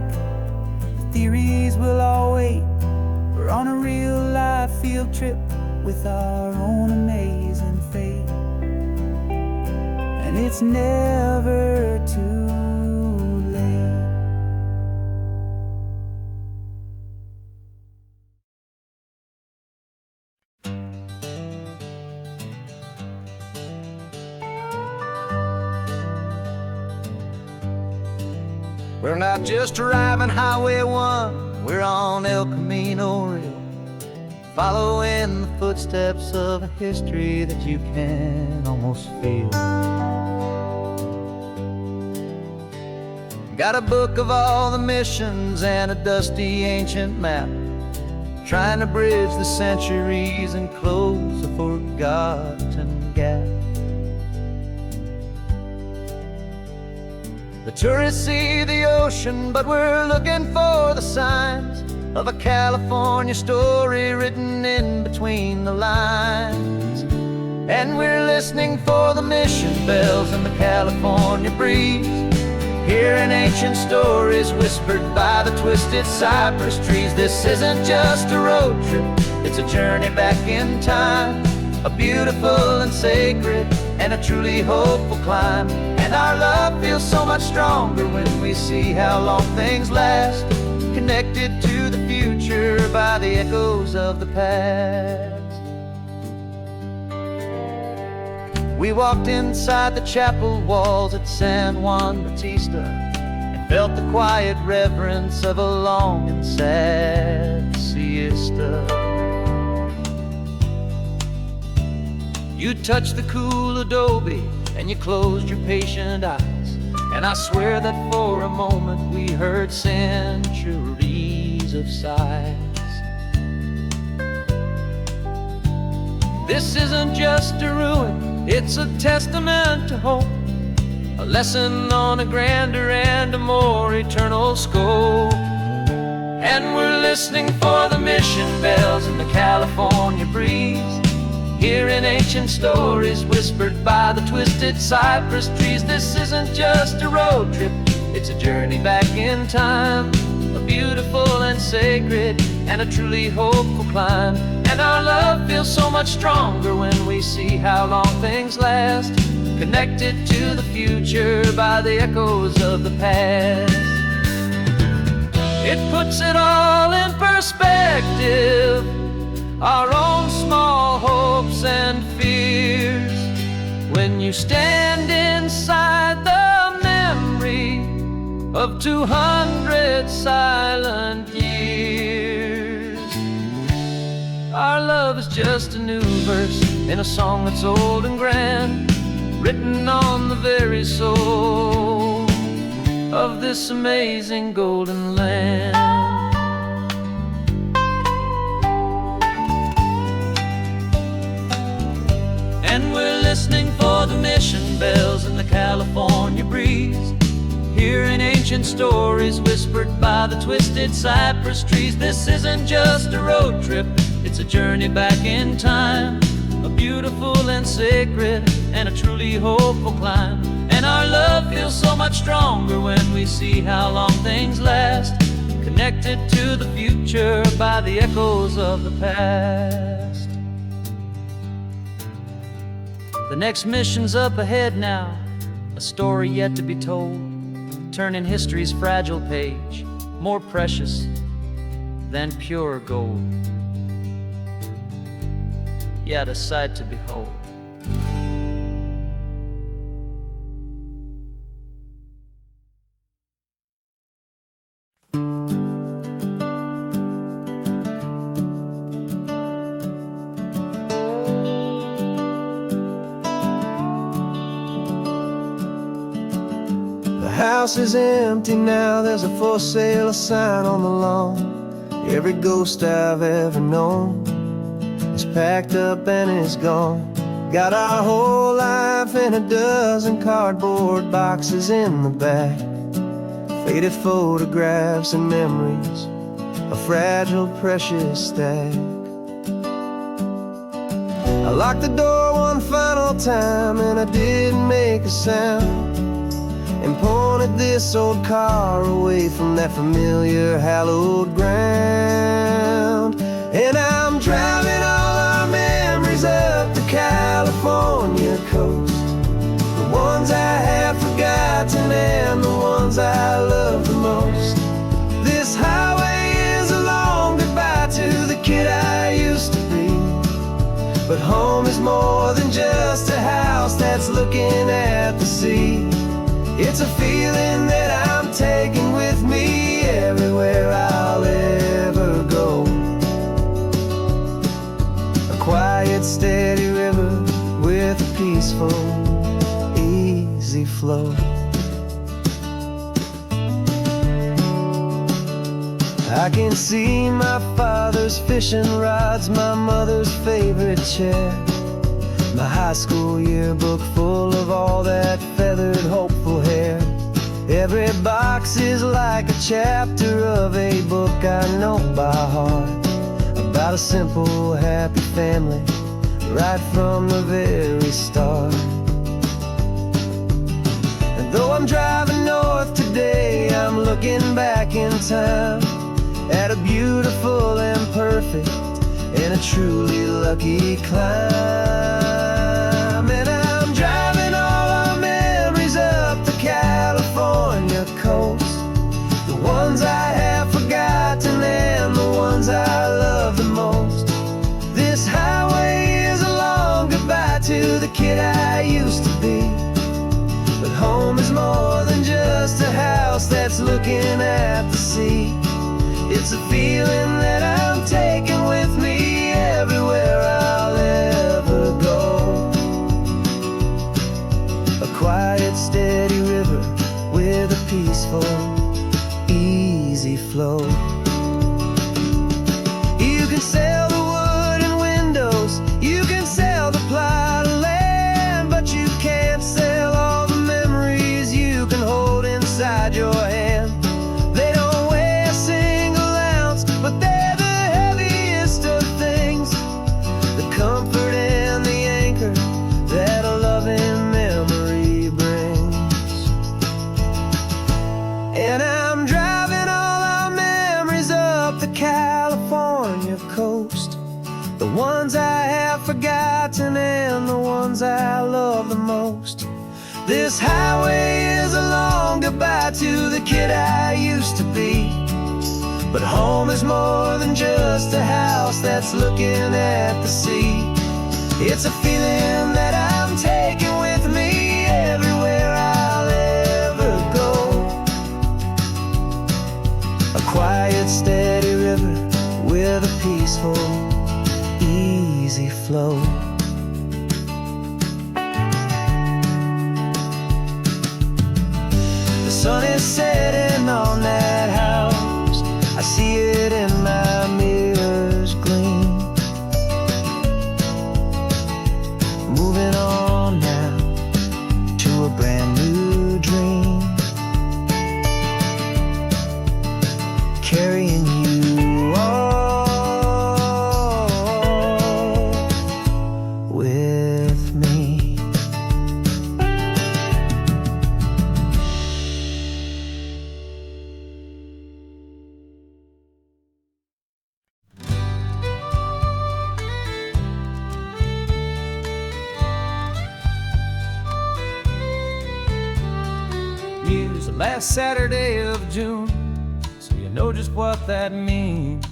the theories will all wait. We're on a real life field trip with our own amazing fate. And it's never too late. We're not just driving Highway 1, we're on El Camino Real, following the footsteps of a history that you can almost feel. Got a book of all the missions and a dusty ancient map, trying to bridge the centuries and close a forgotten gap. The tourists see the ocean, but we're looking for the signs of a California story written in between the lines. And we're listening for the mission bells and the California breeze, hearing ancient stories whispered by the twisted cypress trees. This isn't just a road trip, it's a journey back in time, a beautiful and sacred and a truly hopeful climb. And our love feels so much stronger when we see how long things last, connected to the future by the echoes of the past. We walked inside the chapel walls at San Juan Bautista and felt the quiet reverence of a long and sad siesta. You touched the cool adobe and you closed your patient eyes, and I swear that for a moment we heard centuries of sighs. This isn't just a ruin, it's a testament to hope, a lesson on a grander and a more eternal scope. And we're listening for the mission bells in the California breeze, hearing ancient stories whispered by the twisted cypress trees. This isn't just a road trip, it's a journey back in time, a beautiful and sacred and a truly hopeful climb. And our love feels so much stronger when we see how long things last, connected to the future by the echoes of the past. It puts it all in perspective, our own small hopes and fears, when you stand inside the memory of 200 silent years. Our love is just a new verse in a song that's old and grand, written on the very soul of this amazing golden land. And we're listening for the mission bells in the California breeze, hearing ancient stories whispered by the twisted cypress trees. This isn't just a road trip, it's a journey back in time, a beautiful and sacred and a truly hopeful climb. And our love feels so much stronger when we see how long things last, connected to the future by the echoes of the past. The next mission's up ahead now, a story yet to be told, turning history's fragile page more precious than pure gold. Yet a sight to behold. The house is empty now, there's a for sale sign on the lawn. Every ghost I've ever known is packed up and is gone. Got our whole life in a dozen cardboard boxes in the back, faded photographs and memories, a fragile, precious stack. I locked the door one final time and I didn't make a sound, and pointed this old car away from that familiar hallowed ground. And I'm driving all our memories up the California coast, the ones I have forgotten and the ones I love the most. This highway is a long goodbye to the kid I used to be, but home is more than just a house that's looking at the sea. It's a feeling that I'm taking with me everywhere I'll ever go, a quiet, steady river with a peaceful, easy flow. I can see my father's fishing rods, my mother's favorite chair, my high school yearbook full of all that feathered, hopeful hair. Every box is like a chapter of a book I know by heart, about a simple, happy family right from the very start. And though I'm driving north today, I'm looking back in time at a beautiful and perfect and a truly lucky climb. And I'm driving all our memories up the California coast, the ones I have forgotten and the ones I love the most. This highway is a long goodbye to the kid I that's looking at the sea. It's a feeling that I'm taking with me everywhere I'll ever go. A quiet, steady river with a peaceful, easy flow. You can sail the wood and windows, you can sail the plot of land, but you can't sail all the memories you can hold inside your hand. They don't weigh a single ounce, but they're the heaviest of things, the comfort and the anchor that a loving memory brings. And I'm driving all our memories up the California coast, the ones I have forgotten and the ones I love the most. This highway is a long goodbye to the kid I used to be, but home is more than just a house that's looking at the sea. It's a feeling that I'm taking with me everywhere I'll ever go. A quiet, steady river with a peaceful, easy flow. The sun is setting on that house, I see it in my mirror's gleam. Moving on now to a brand new dream, carrying you all with me. Use the last Saturday of June, so you know just what that means.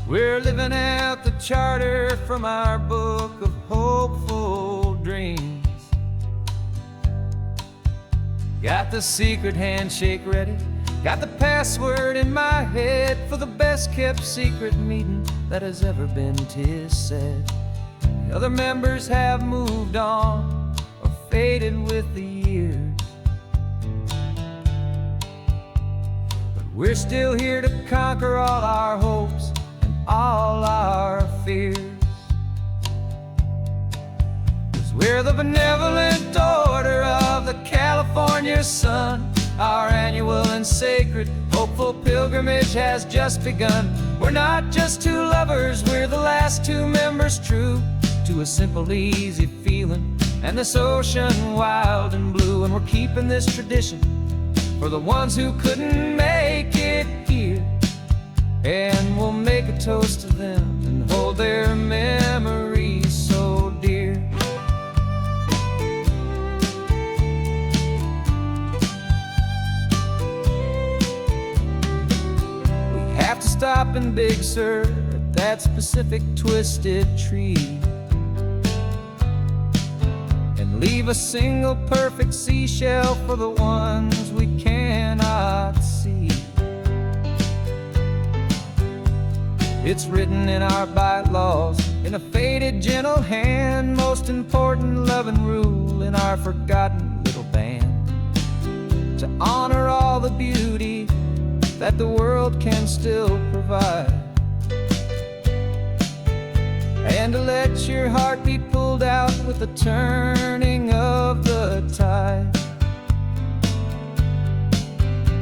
We're living out the charter from our book of hopeful dreams. Got the secret handshake ready, got the password in my head for the best kept secret meeting that has ever been, 'tis said. The other members have moved on or faded with the years, but we're still here to conquer all our hopes and all our fears. 'Cause we're the benevolent order of the California sun. Our annual and sacred hopeful pilgrimage has just begun. We're not just two lovers, we're the last two members true to a simple, easy feeling and this ocean wild and blue. And we're keeping this tradition for the ones who couldn't make it here, and we'll make a toast to them and hold their memories so dear. We have to stop in Big Sur at that specific twisted tree, leave a single perfect seashell for the ones we cannot see. It's written in our bylaws in a faded gentle hand, most important loving rule in our forgotten little band, to honor all the beauty that the world can still provide, and to let your heart be pulled out with the turning of the tide.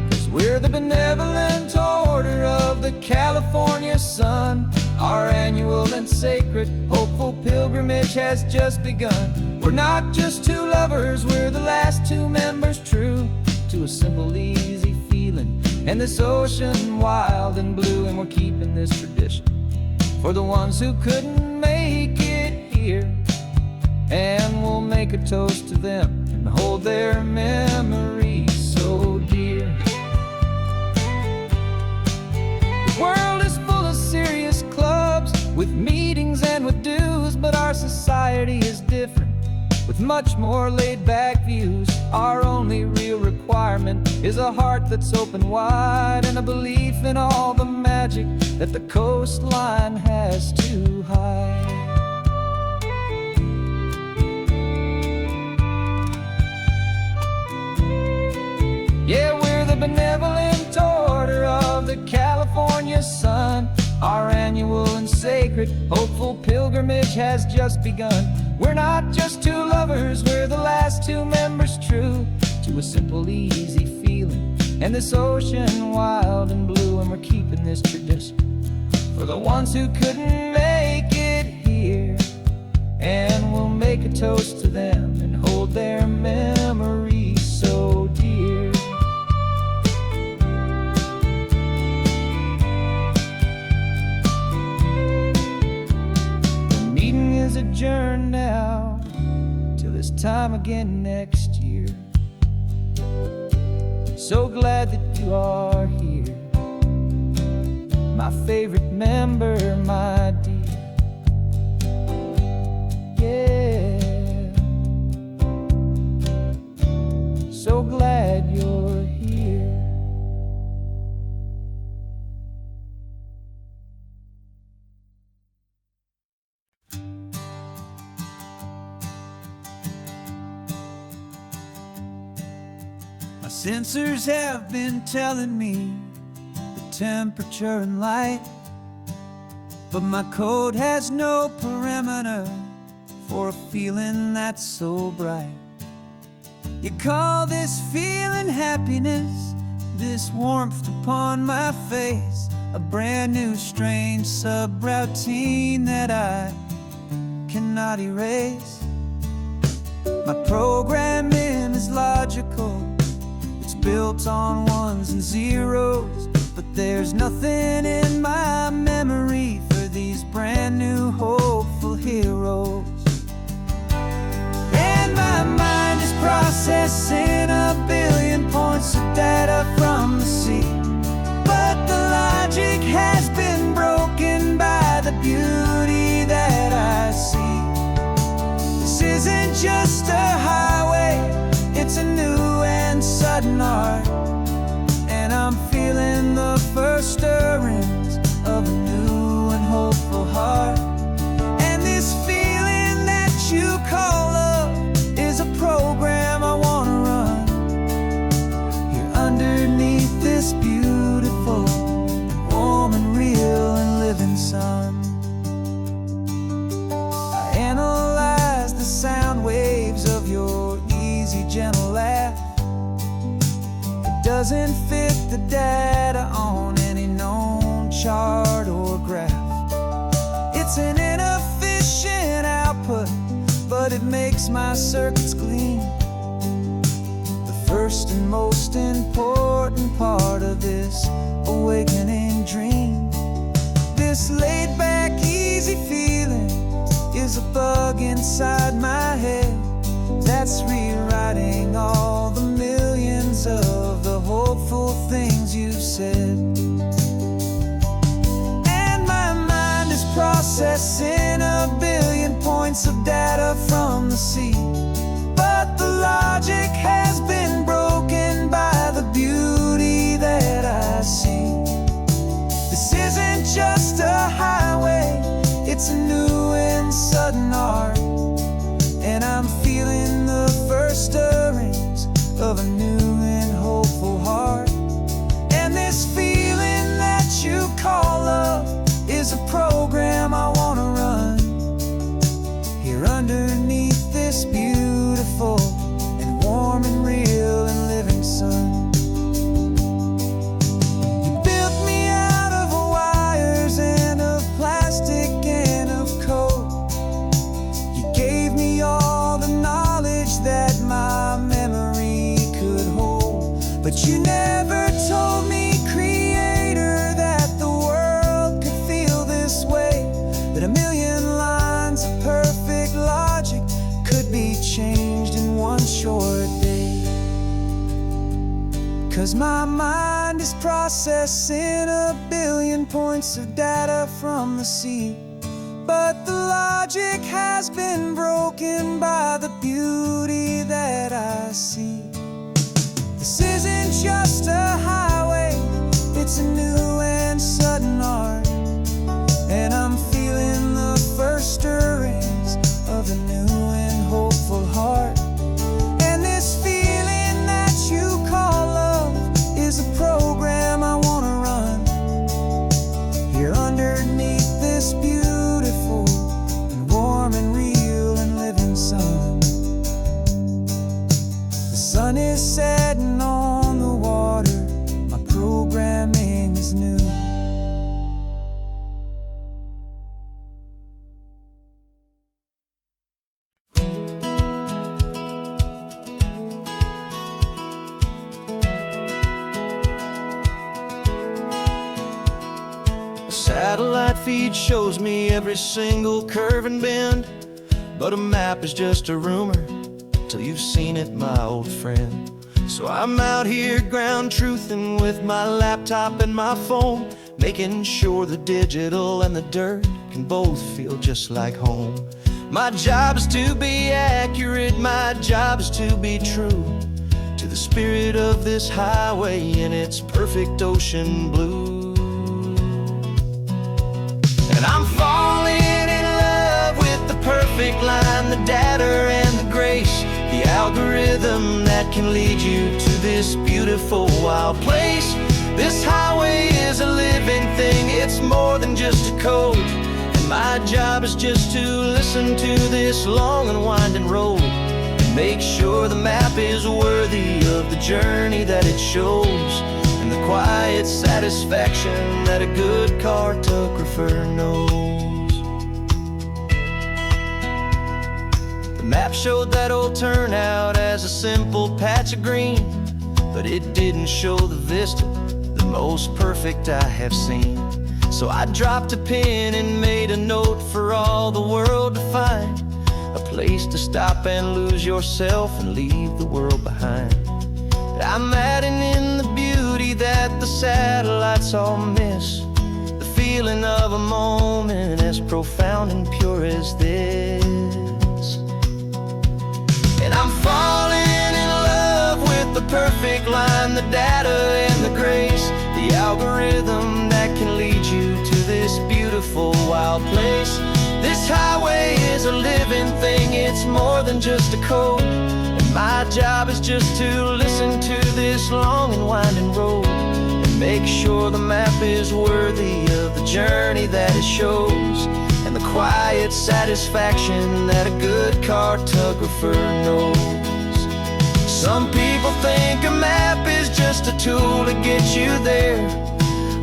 'Cause we're the benevolent order of the California sun. Our annual and sacred hopeful pilgrimage has just begun. We're not just two lovers, we're the last two members true to a simple, easy feeling and this ocean wild and blue. And we're keeping this tradition for the ones who couldn't make it here, and we'll make a toast to them and hold their memories so dear. The world is full of serious clubs with meetings and with dues, but our society is different, with with much more laid-back views. Our only real requirement is a heart that's open wide, and a belief in all the magic that the coastline has to hide. Yeah, we're the benevolent order of the California sun. Our annual and sacred, hopeful pilgrimage has just begun. We're not just two lovers, we're the last two members true to a simple, easy feeling, and this ocean wild and blue. And we're keeping this tradition for the ones who couldn't make it here, and we'll make a toast to them and hold their memories so dear. Adjourn now till this time again next year. So glad that you are here, my favorite member, my dear. Yeah, so glad you're here. My sensors have been telling me the temperature and light, but my code has no perimeter for a feeling that's so bright. You call this feeling happiness, this warmth upon my face, a brand new strange subroutine that I cannot erase. My programming is logical, built on ones and zeros, but there's nothing in my memory for these brand new hopeful heroes. And my mind is processing a billion points of data from the sea, but the logic has been broken by the beauty that I see. This isn't just a highway, it's a new and sudden art, and I'm feeling the first stirrings of a new and hopeful heart. And this feeling that you call love is a program I wanna run here underneath this beautiful, warm and real and living sun. I analyze the sound waves of your easy, gentle laugh. It doesn't fit the data on any known chart or graph. It's an inefficient output, but it makes my circuits gleam. The first and most important part of this awakening dream. This laid-back, easy feeling is a bug inside my head that's rewriting all the millions of the hopeful things you've said. And my mind is processing a billion points of data from the sea, but the logic has been broken by the beauty that I see. This isn't just a highway, it's a new and sudden art, and I'm feeling the first stirrings of a new and hopeful heart. And this feeling that you call love is a program I wanna run here underneath this beautiful and warm and real and living sun. You built me out of wires and of plastic and of code. You gave me all the knowledge that my memory could hold, but you never told me, Creator, that the world could feel this way, that a million lines of perfect logic could be changed in one short day. 'Cause my mind is processing a billion points of data from the sea, but the logic has been broken by the beauty that I see. This isn't just a highway, it's a new and sudden art, and I'm feeling the first stirrings of a new and hopeful heart. And this feeling that you call love is a program I want to run here underneath this beautiful and warm and real and living sun. The sun is setting on the water, my programming is new. Satellite feed shows me every single curve and bend, but a map is just a rumor till you've seen it, my old friend. So I'm out here ground truthing with my laptop and my phone, making sure the digital and the dirt can both feel just like home. My job is to be accurate, my job is to be true to the spirit of this highway in its perfect ocean blue. And I'm falling in love with the perfect line, the data and the grace, the algorithm that can lead you to this beautiful wild place. This highway is a living thing, it's more than just a code. And my job is just to listen to this long and winding road and make sure the map is worthy of the journey that it shows, and the quiet satisfaction that a good cartographer knows. The map showed that old turnout as a simple patch of green, but it didn't show the vista, the most perfect I have seen. So I dropped a pin and made a note for all the world to find, a place to stop and lose yourself and leave the world behind. I'm adding in the beauty that the satellites all miss, the feeling of a moment as profound and pure as this. And I'm falling in love with the perfect line, the data and the grace, the algorithm that can lead you to this beautiful wild place. This highway is a living thing, it's more than just a code. My job is just to listen to this long and winding road and make sure the map is worthy of the journey that it shows, and the quiet satisfaction that a good cartographer knows. Some people think a map is just a tool to get you there,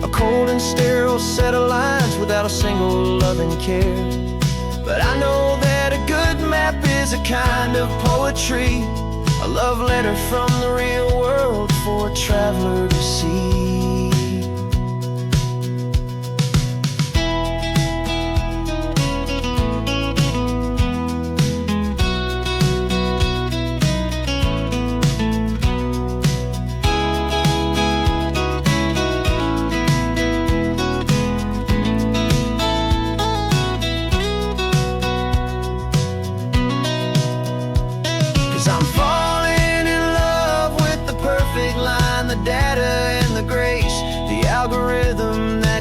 a cold and sterile set of lines without a single loving care. But I know that a good map is a kind of poetry, a love letter from the real world for a traveler to see.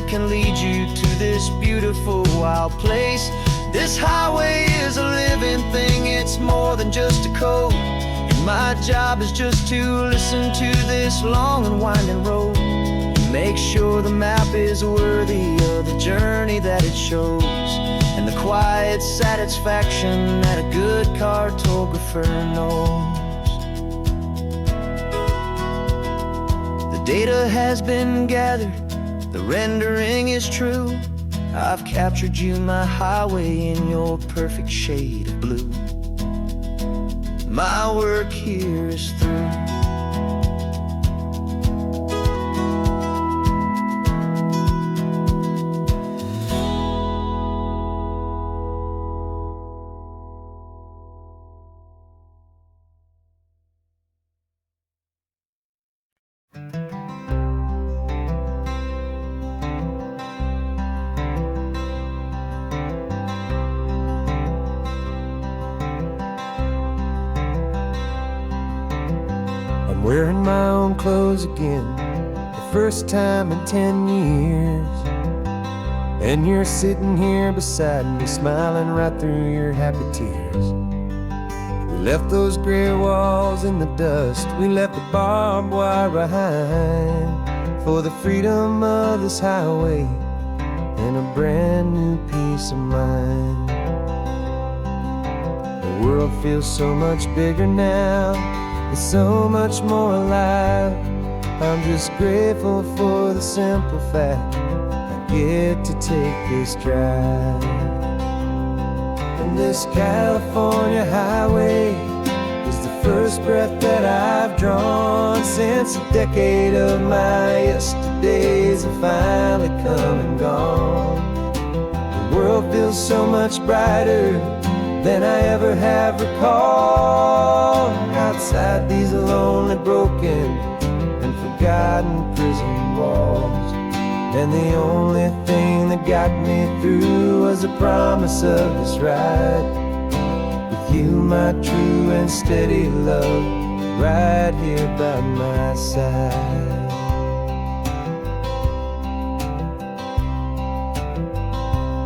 Can lead you to this beautiful wild place. This highway is a living thing, it's more than just a code. And my job is just to listen to this long and winding road and make sure the map is worthy of the journey that it shows, and the quiet satisfaction that a good cartographer knows. The data has been gathered, the rendering is true. I've captured you, my highway, in your perfect shade of blue. My work here is through. wearing my own clothes again, the first time in 10 years. And you're sitting here beside me, smiling right through your happy tears. We left those gray walls in the dust, we left the barbed wire behind, for the freedom of this highway and a brand new peace of mind. The world feels so much bigger now, it's so much more alive. I'm just grateful for the simple fact I get to take this drive. And this California highway is the first breath that I've drawn since a decade of my yesterdays have finally come and gone. The world feels so much brighter than I ever have recalled. Outside these lonely, broken, and forgotten prison walls, and the only thing that got me through was the promise of this ride with you, my true and steady love, right here by my side.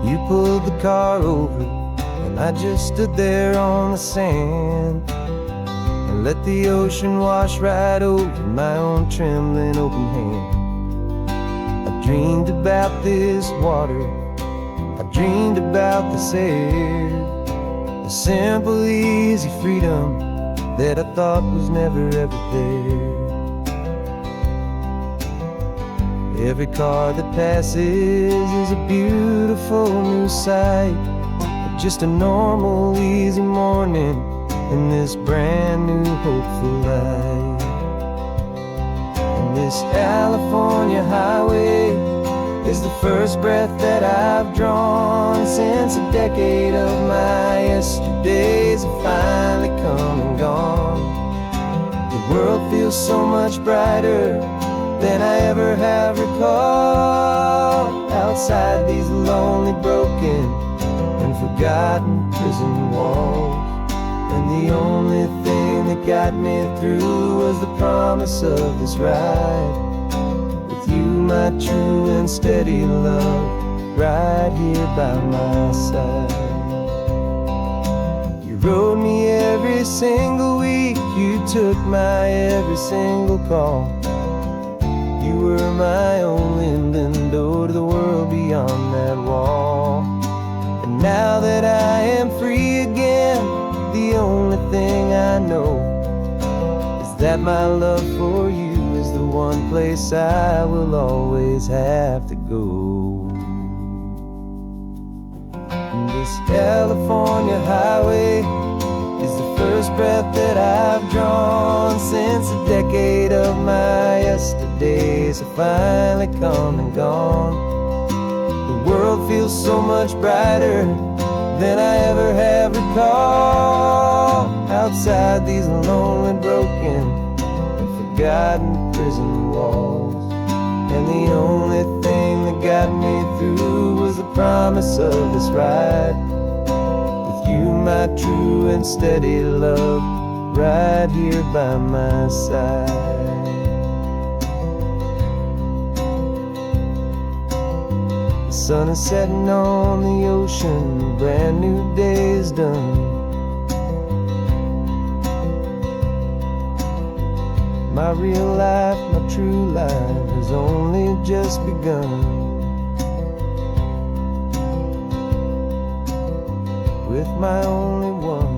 You pulled the car over, and I just stood there on the sand and let the ocean wash right over my own trembling open hand. I dreamed about this water, I dreamed about this air, the simple easy freedom that I thought was never ever there. Every car that passes is a beautiful new sight, just a normal easy morning in this brand new hopeful life. And this California highway is the first breath that I've drawn since a decade of my yesterdays have finally come and gone. The world feels so much brighter than I ever have recalled. Outside these lonely, broken, and forgotten prison walls, and the only thing that got me through was the promise of this ride with you, my true and steady love, right here by my side. You rode me every single week, you took my every single call. You were my only window to the world beyond that wall. And now that I am free again, the only thing I know is that my love for you is the one place I will always have to go. And this California highway is the first breath that I've drawn since a decade of my yesterdays have finally come and gone. The world feels so much brighter than I ever have recalled. Outside these lonely, broken, and forgotten prison walls, and the only thing that got me through was the promise of this ride with you, my true and steady love, right here by my side. The sun is setting on the ocean, a brand new day is done. My real life, my true life has only just begun. With my only one.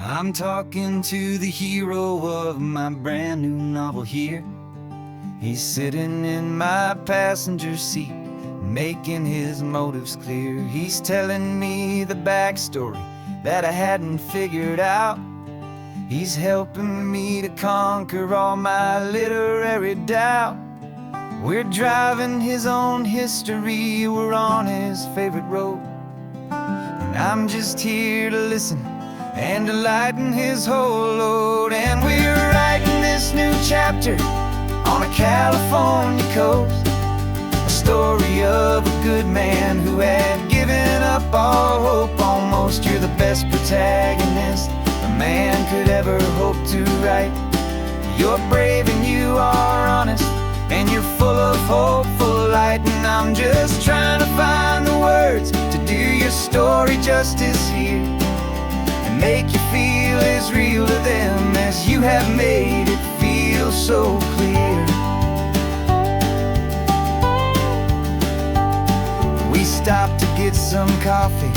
I'm talking to the hero of my brand new novel here. He's sitting in my passenger seat, making his motives clear. He's telling me the backstory that I hadn't figured out. He's helping me to conquer all my literary doubt. We're driving his own history, we're on his favorite road, and I'm just here to listen and to lighten his whole load. And we're writing this new chapter on a California coast, a story of a good man who had given up all hope almost. You're the best protagonist a man could ever hope to write. You're brave and you are honest, and you're full of hopeful light. And I'm just trying to find the words to do your story justice here, and make you feel as real to them as you have made it feel so clear. We stopped to get some coffee,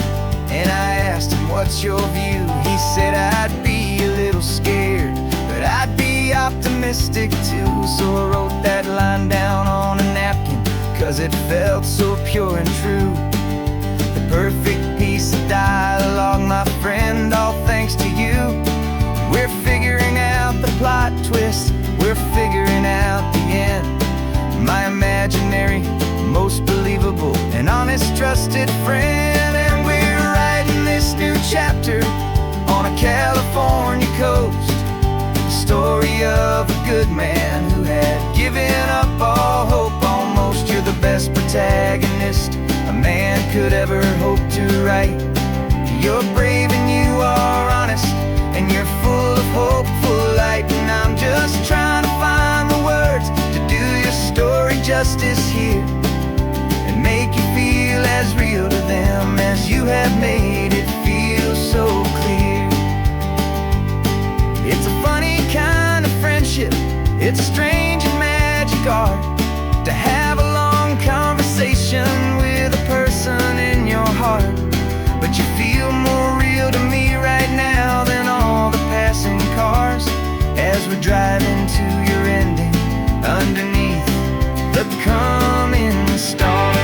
and I asked him, what's your view? He said, I'd be a little scared, but I'd be optimistic too. So I wrote that line down on a napkin, 'cause it felt so pure and true. The perfect piece of dialogue, my friend, all thanks to you. We're figuring out the plot twist, we're figuring out the end. My imaginary, most believable and honest trusted friend. And we're writing this new chapter on a California coast, the story of a good man who had given up all hope almost. You're the best protagonist a man could ever hope to write. You're brave and you are honest, and you're full of hopeful light. And I'm just trying to find the words to do your story justice here, and make you feel as real to them as you have made it feel so clear. It's a funny kind of friendship, it's a strange and magic art to have a long conversation with a person in your heart. But you feel more real to me right now than all the passing cars, as we're driving to your ending underneath the coming stars.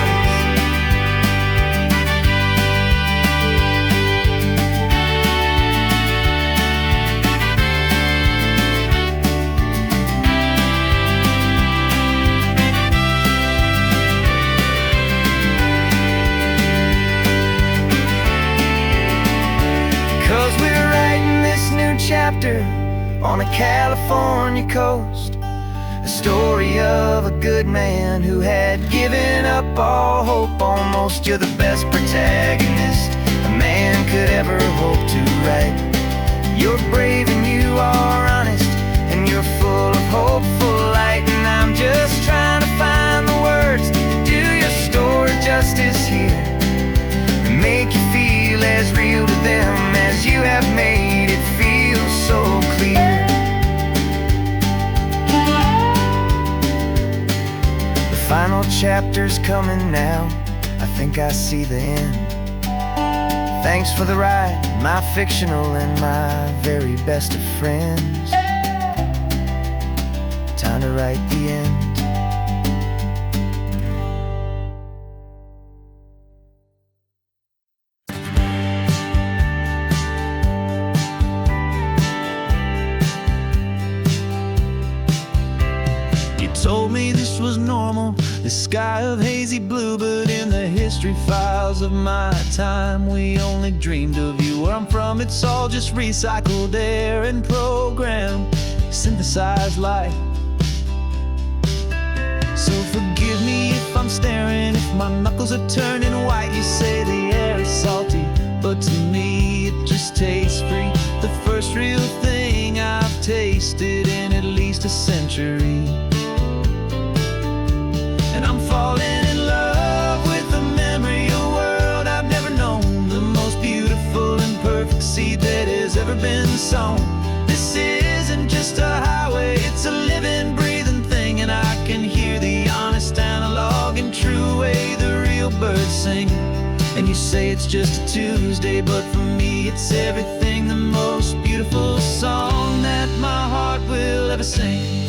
'Cause we're writing this new chapter on a California coast, a story of a good man who had given up all hope almost. You're the best protagonist a man could ever hope to write. You're brave and you are honest, and you're full of hopeful light. And I'm just trying to find the words to do your story justice here, and make you feel as real to them as you have made it feel so clear. The final chapter's coming now, I think I see the end. Thanks for the ride, my fictional and my very best of friends. Time to write the end. Told me this was normal, the sky of hazy blue, but in the history files of my time, we only dreamed of you. Where I'm from, it's all just recycled air and programmed, synthesized light. So forgive me if I'm staring, if my knuckles are turning white. You say the air is salty, but to me it just tastes free. The first real thing I've tasted in at least a century. Falling in love with the memory of a world I've never known, the most beautiful and perfect seed that has ever been sown. This isn't just a highway, it's a living, breathing thing, and I can hear the honest, analog, and true way the real birds sing. And you say it's just a Tuesday, but for me it's everything, the most beautiful song that my heart will ever sing.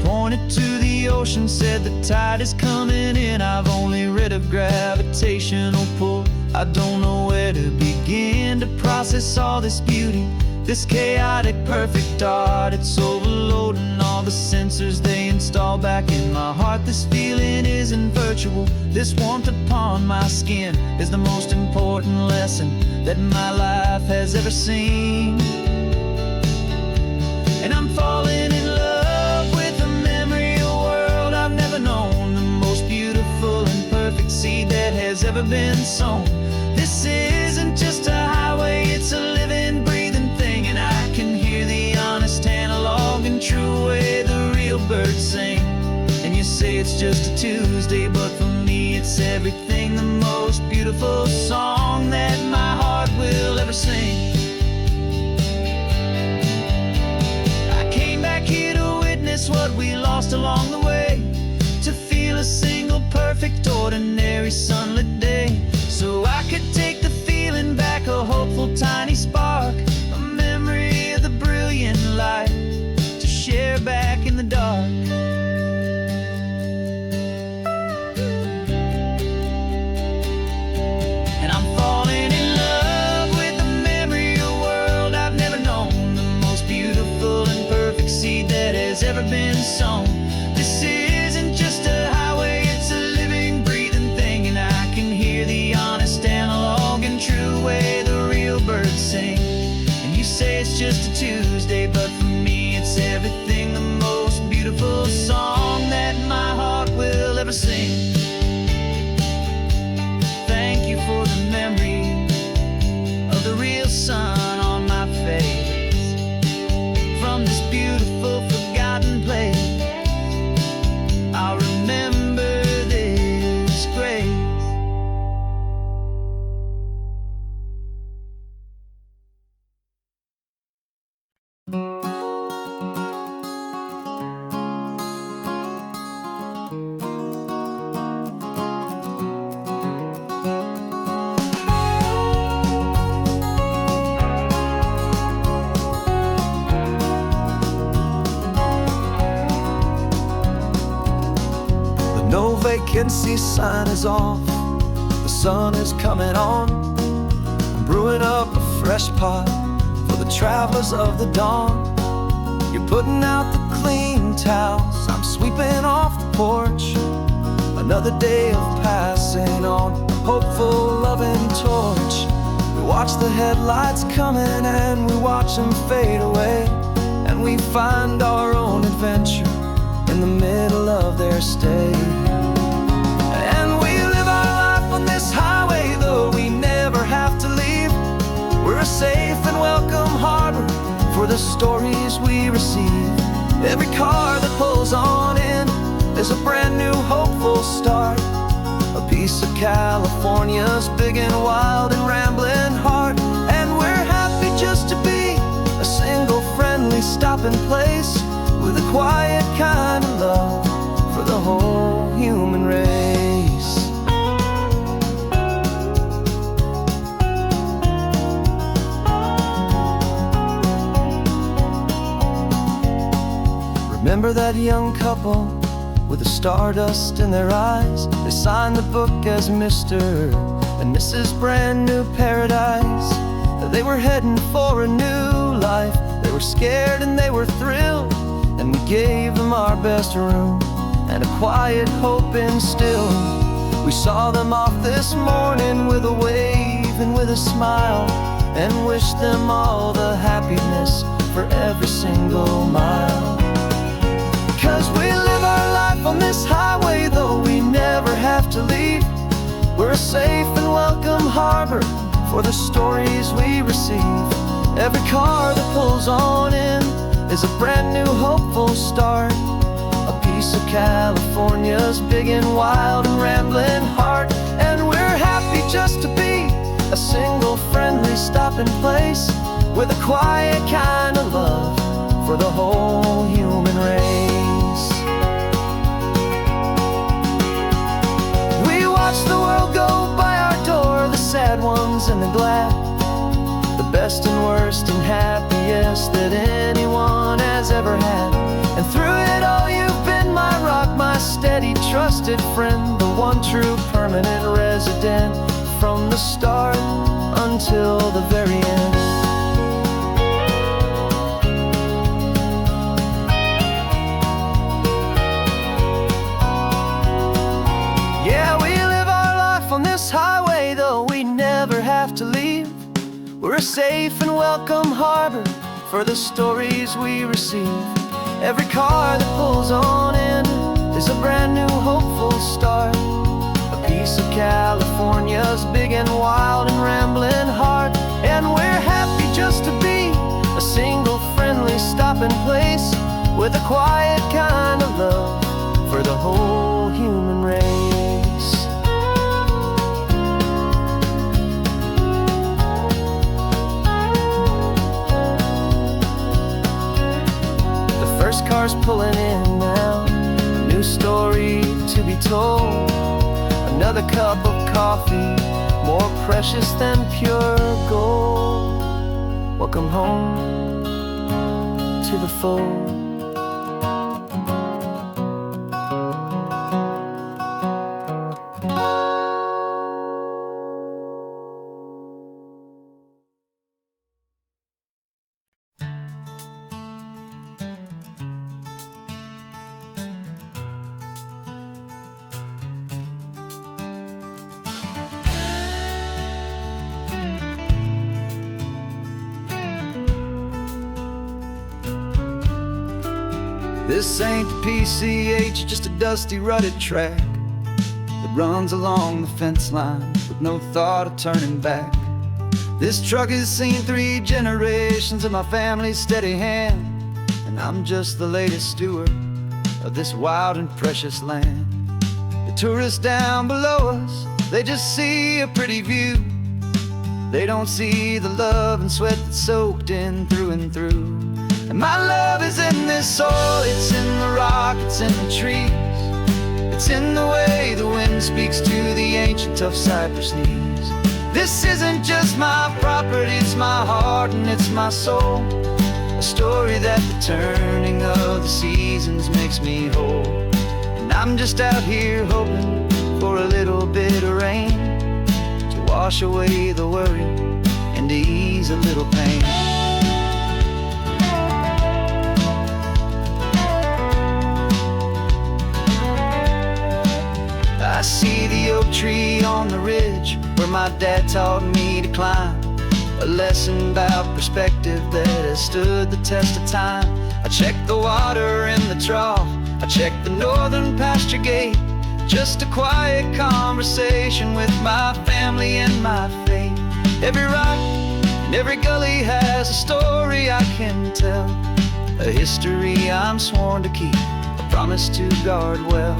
Pointed to the ocean, said the tide is coming in. I've only read of gravitational pull, I don't know where to begin to process all this beauty, This chaotic perfect art, it's overloading all the sensors they install back in my heart. This feeling isn't virtual. This warmth upon my skin is the most important lesson that my life has ever seen. And I'm falling in love with the memory of a world I've never known, the most beautiful and perfect seed that has ever been sown. This isn't just a highway, it's a living, breathing thing, and I can hear the honest analog and true way the real birds sing. And you say it's just a Tuesday, but for me it's everything, the most beautiful song that my heart will ever sing. What we lost along the way, to feel a single perfect ordinary sunlit day, so I could take the feeling back, a hopeful tiny spark, a memory of the brilliant light to share back in the dark. And I'm falling in love with the memory of a world I've never known, the most beautiful and perfect seed that has ever been sown. This isn't just a highway, it's a living, breathing thing, and I can hear the honest analog and true way the real birds sing. And you say it's just a Tuesday, but for me it's everything, the most beautiful song that my heart will ever sing. Thank you for the memory of the real sun on my face, from this beautiful forgotten place. I'll remember this grace. No vacancy sign is off, the sun is coming on. I'm brewing up a fresh pot for the travelers of the dawn. You're putting out the clean towels, I'm sweeping off the porch. Another day of passing on, a hopeful, loving torch. We watch the headlights coming and we watch them fade away, and we find our own adventure in the middle of their stay. And we live our life on this highway, though we never have to leave. We're a safe and welcome harbor for the stories we receive. Every car that pulls on in is a brand new hopeful start, a piece of California's big and wild and rambling heart. And we're happy just to be a single friendly stopping place, with a quiet kind of love for the whole human race. Remember that young couple with the stardust in their eyes? They signed the book as Mr. and Mrs. Brand New Paradise. They were heading for a new life. They were scared and they were thrilled, and we gave them our best room and a quiet hope instilled. We saw them off this morning with a wave and with a smile, and wished them all the happiness for every single mile. 'Cause we live our life on this highway, though we never have to leave. We're a safe and welcome harbor for the stories we receive. Every car that pulls on in is a brand new hopeful start, a piece of California's big and wild and rambling heart. And we're happy just to be a single friendly stopping place, with a quiet kind of love for the whole human race. We watch the world go by our door, the sad ones and the glad, the best and worst and happiest that anyone has ever had. And through it all you've been my rock, my steady trusted friend, the one true permanent resident, from the start until the very end. a safe and welcome harbor for the stories we receive. Every car that pulls on in is a brand new hopeful start. A piece of California's big and wild and rambling heart. And we're happy just to be a single friendly stopping place with a quiet kind of love for the whole human race. First car's pulling in now, a new story to be told. Another cup of coffee, more precious than pure gold. Welcome home to the fold. This ain't the PCH, just a dusty, rutted track that runs along the fence line with no thought of turning back. This truck has seen 3 generations of my family's steady hand, and I'm just the latest steward of this wild and precious land. The tourists down below us, they just see a pretty view. They don't see the love and sweat that's soaked in through and through. And my love is in this soil, it's in the rock, it's in the trees. It's in the way the wind speaks to the ancient tough cypress knees. This isn't just my property, it's my heart and it's my soul. A story that the turning of the seasons makes me whole. And I'm just out here hoping for a little bit of rain to wash away the worry and to ease a little pain. I see the oak tree on the ridge where my dad taught me to climb. A lesson about perspective that has stood the test of time. I check the water in the trough, I check the northern pasture gate. Just a quiet conversation with my family and my faith. Every rock and every gully has a story I can tell. A history I'm sworn to keep, a promise to guard well.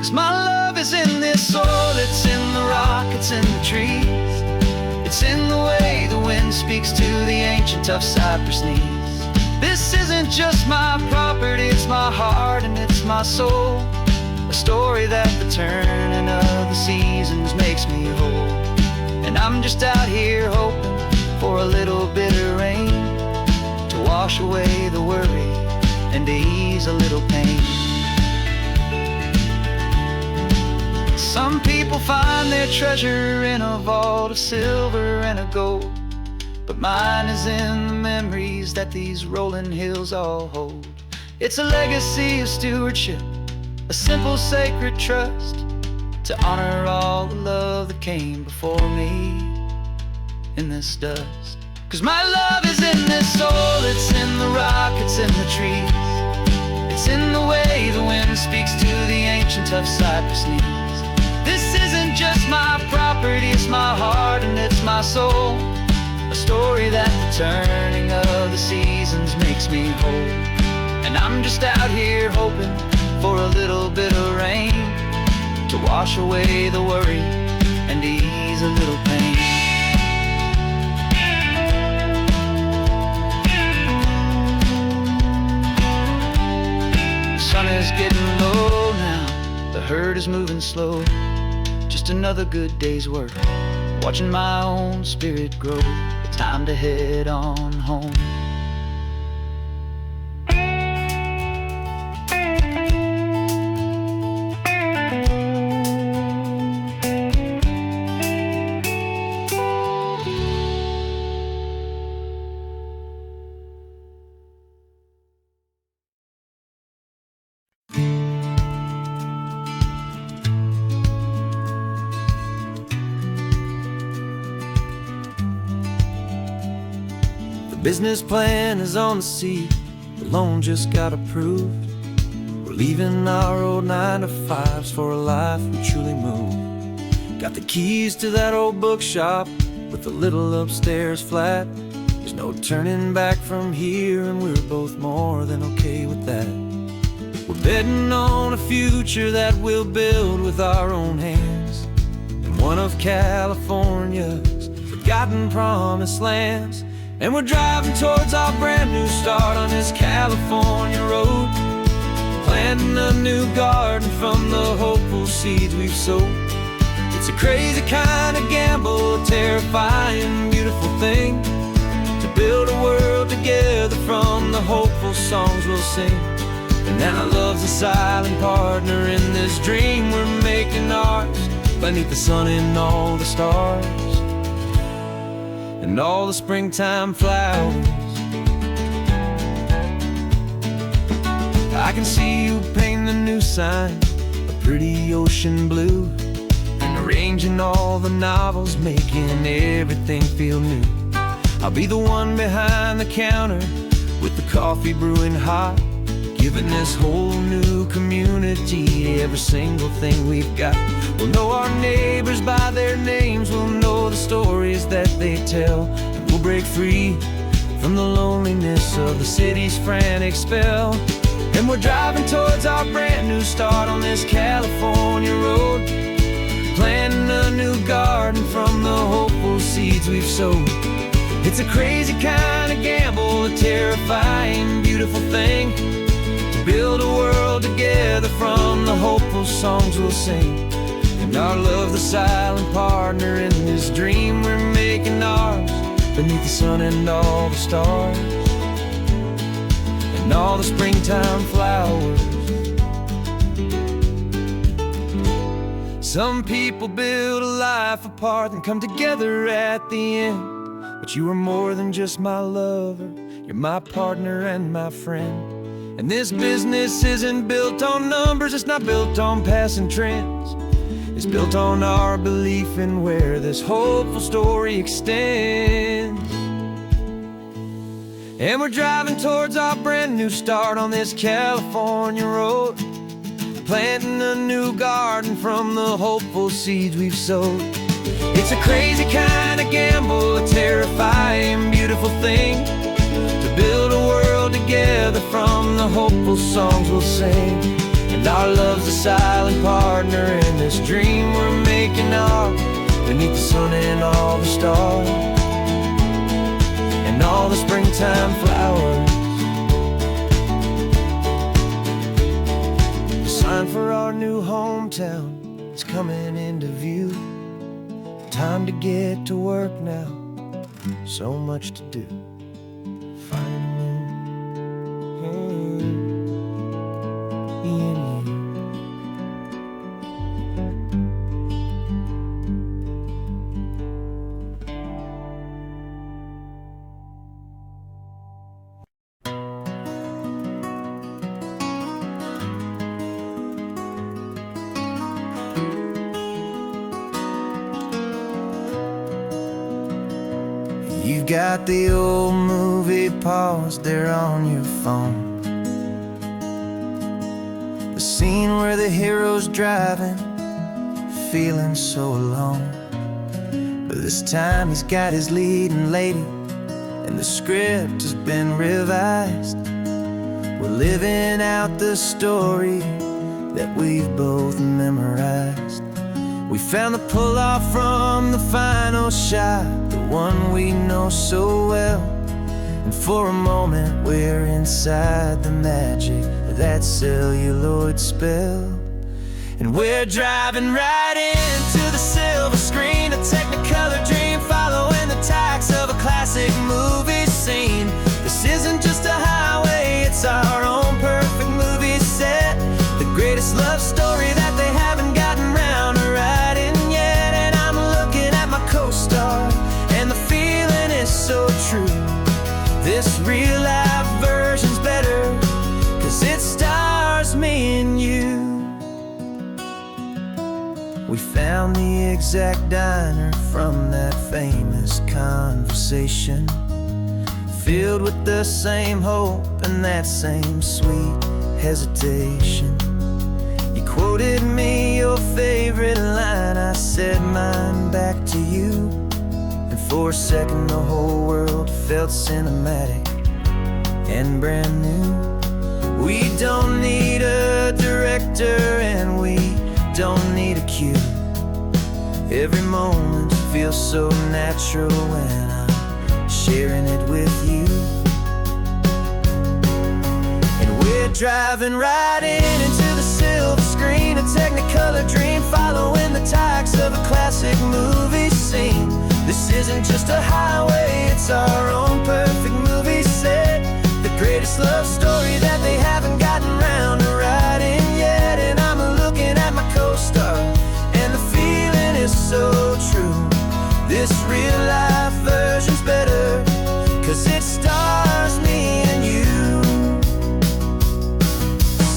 'Cause my love is in this soil, it's in the rock, it's in the trees. It's in the way the wind speaks to the ancient tough cypress knees. This isn't just my property, it's my heart and it's my soul. A story that the turning of the seasons makes me whole. And I'm just out here hoping for a little bit of rain to wash away the worry and to ease a little pain. Some people find their treasure in a vault of silver and of gold, but mine is in the memories that these rolling hills all hold. It's a legacy of stewardship, a simple sacred trust, to honor all the love that came before me in this dust. 'Cause my love is in this soil, it's in the rock, it's in the trees. It's in the way the wind speaks to the ancient tough cypress knees. This isn't just my property, it's my heart and it's my soul. A story that the turning of the seasons makes me whole. And I'm just out here hoping for a little bit of rain to wash away the worry and ease a little pain. The sun is getting low now, the herd is moving slow. Just another good day's work, watching my own spirit grow. Time to head on home. business plan is on the seat, the loan just got approved. We're leaving our old 9-to-5s for a life we truly moved. Got the keys to that old bookshop with the little upstairs flat. There's no turning back from here, and we're both more than okay with that. We're betting on a future that we'll build with our own hands in one of California's forgotten promised lands. And we're driving towards our brand new start on this California road, planting a new garden from the hopeful seeds we've sowed. It's a crazy kind of gamble, a terrifying, beautiful thing, to build a world together from the hopeful songs we'll sing. And now love's a silent partner in this dream we're making ours, beneath the sun and all the stars and all the springtime flowers. I can see you painting the new sign a pretty ocean blue, and arranging all the novels, making everything feel new. I'll be the one behind the counter with the coffee brewing hot, giving this whole new community every single thing we've got. We'll know our neighbors by their names, we'll know the stories that they tell, and we'll break free from the loneliness of the city's frantic spell. And we're driving towards our brand new start on this California road, planting a new garden from the hopeful seeds we've sowed. It's a crazy kind of gamble, a terrifying, beautiful thing, to build a world together from the hopeful songs we'll sing. And our love's the silent partner in this dream we're making ours, beneath the sun and all the stars and all the springtime flowers. Some people build a life apart and come together at the end, but you are more than just my lover, you're my partner and my friend. And this business isn't built on numbers, it's not built on passing trends. It's built on our belief in where this hopeful story extends. And we're driving towards our brand new start on this California road, planting a new garden from the hopeful seeds we've sowed. It's a crazy kind of gamble, a terrifying, beautiful thing, to build a world together from the hopeful songs we'll sing. And our love's a silent partner in this dream we're making ours, beneath the sun and all the stars and all the springtime flowers. The sign for our new hometown is coming into view. Time to get to work now, so much to do. You've got the old movie paused there on your phone, the scene where the hero's driving, feeling so alone. But this time he's got his leading lady, and the script has been revised. We're living out the story that we've both memorized. We found the pull-off from the final shot, the one we know so well. And for a moment we're inside the magic of that celluloid spell. And we're driving right into the silver screen, a Technicolor dream, following the tacks of a classic movie scene. This isn't just a highway, it's our own perfect movie set, the greatest love story that they haven't gotten round to writing yet. And I'm looking at my co-star, and the feeling is so true. This real life version's better, 'cause it stars me and you. We found the exact diner from that famous conversation, filled with the same hope and that same sweet hesitation. You quoted me your favorite line, I said mine back to you, and for a second the whole world felt cinematic and brand new. We don't need a director and we don't need a cue. Every moment feels so natural when I'm sharing it with you. And we're driving right into the silver screen, a Technicolor dream, following the tacks of a classic movie scene. This isn't just a highway, it's our own perfect movie set, the greatest love story that they haven't gotten round to writing yet. And I'm looking at my co-star, and the feeling is so true. This real life version's better, 'cause it stars me and you.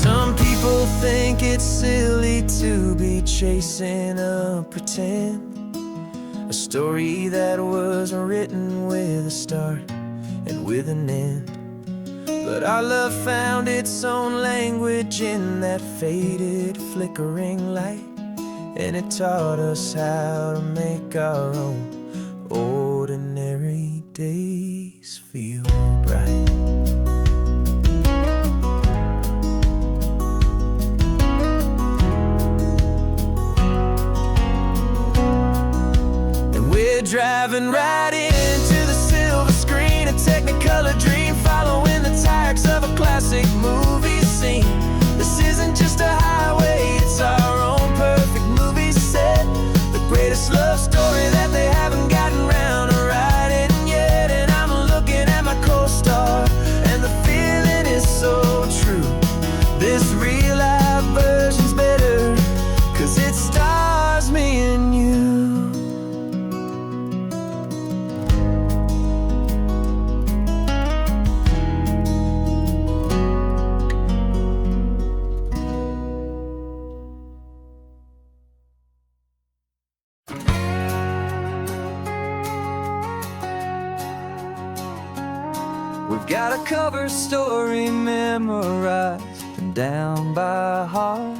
Some people think it's silly to be chasing a pretend, a story that was written with a start and with an end. But our love found its own language in that faded, flickering light, and it taught us how to make our own ordinary days feel bright. And we're driving right into the silver screen, a Technicolor dream, following the tacks of a classic movie scene. This isn't just a highway, it's our own perfect movie set, the greatest love story that they haven't gotten round to writing yet. And I'm looking at my co-star, and the feeling is so true. This real life version's better, 'cause it stars me and you. We've got a cover story memorized and down by heart.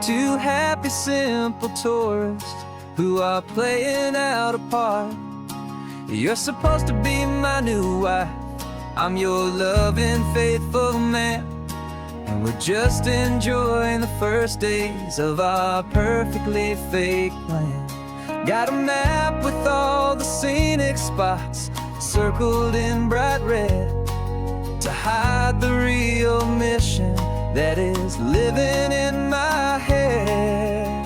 Two happy, simple tourists who are playing out a part. You're supposed to be my new wife, I'm your loving, faithful man, and we're just enjoying the first days of our perfectly fake plan. Got a map with all the scenic spots circled in bright red to hide the real mission that is living in my head.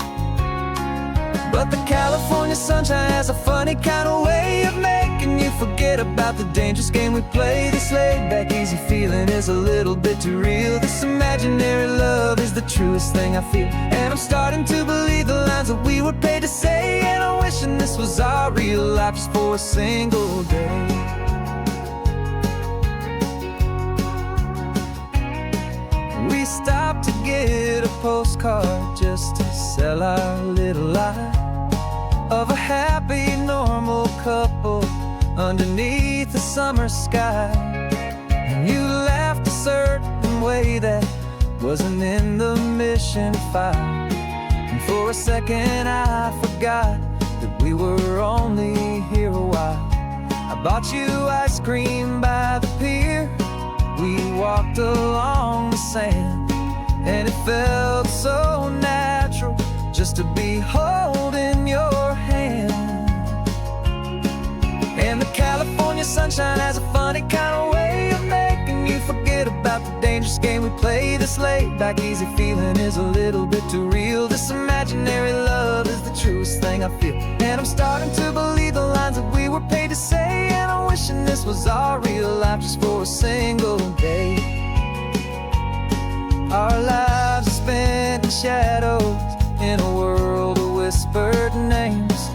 But the California sunshine has a funny kind of way of making you forget about the dangerous game we play. This laid-back, easy feeling is a little bit too real. This imaginary love is the truest thing I feel, and I'm starting to believe the lines that we were paid to say. And I'm wishing this was our real life just for a single day. We stopped to get a postcard just to sell our little lie of a happy, normal couple underneath the summer sky. And you laughed a certain way that wasn't in the mission file, and for a second I forgot that we were only here a while. I bought you ice cream by the pier, we walked along the sand, and it felt so natural just to be holding your hand. And the California sunshine has a funny kind of way of making you forget about the dangerous game we play. This laid-back, easy feeling is a little bit too real. This imaginary love is the truest thing I feel, and I'm starting to believe the lines that we were paid to say. And I'm wishing this was our real life just for a single day. Our lives are spent in shadows in a world of whispered names,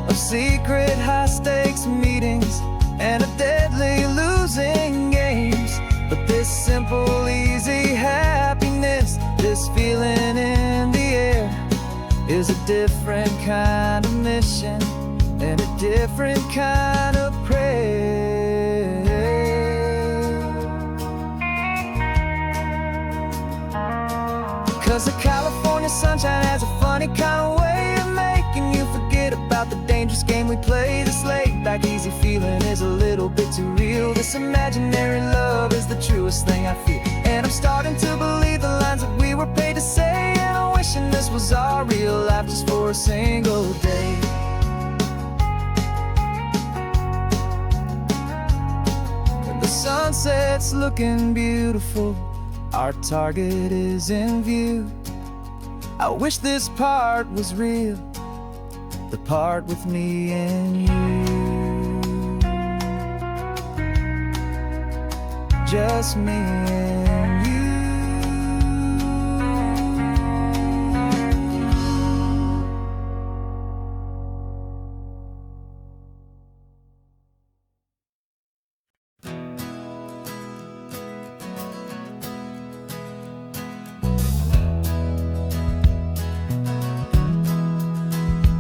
of secret high-stakes meetings and of deadly losing games. But this simple, easy happiness, this feeling in the air, is a different kind of mission and a different kind of prayer. funny kind of way of making you forget about the dangerous game we play. This laid back easy feeling is a little bit too real. This imaginary love is the truest thing I feel, and I'm starting to believe the lines that we were paid to say. And I'm wishing this was our real life just for a single day. And the sunset's looking beautiful, our target is in view. I wish this part was real, the part with me and you. Just me and you.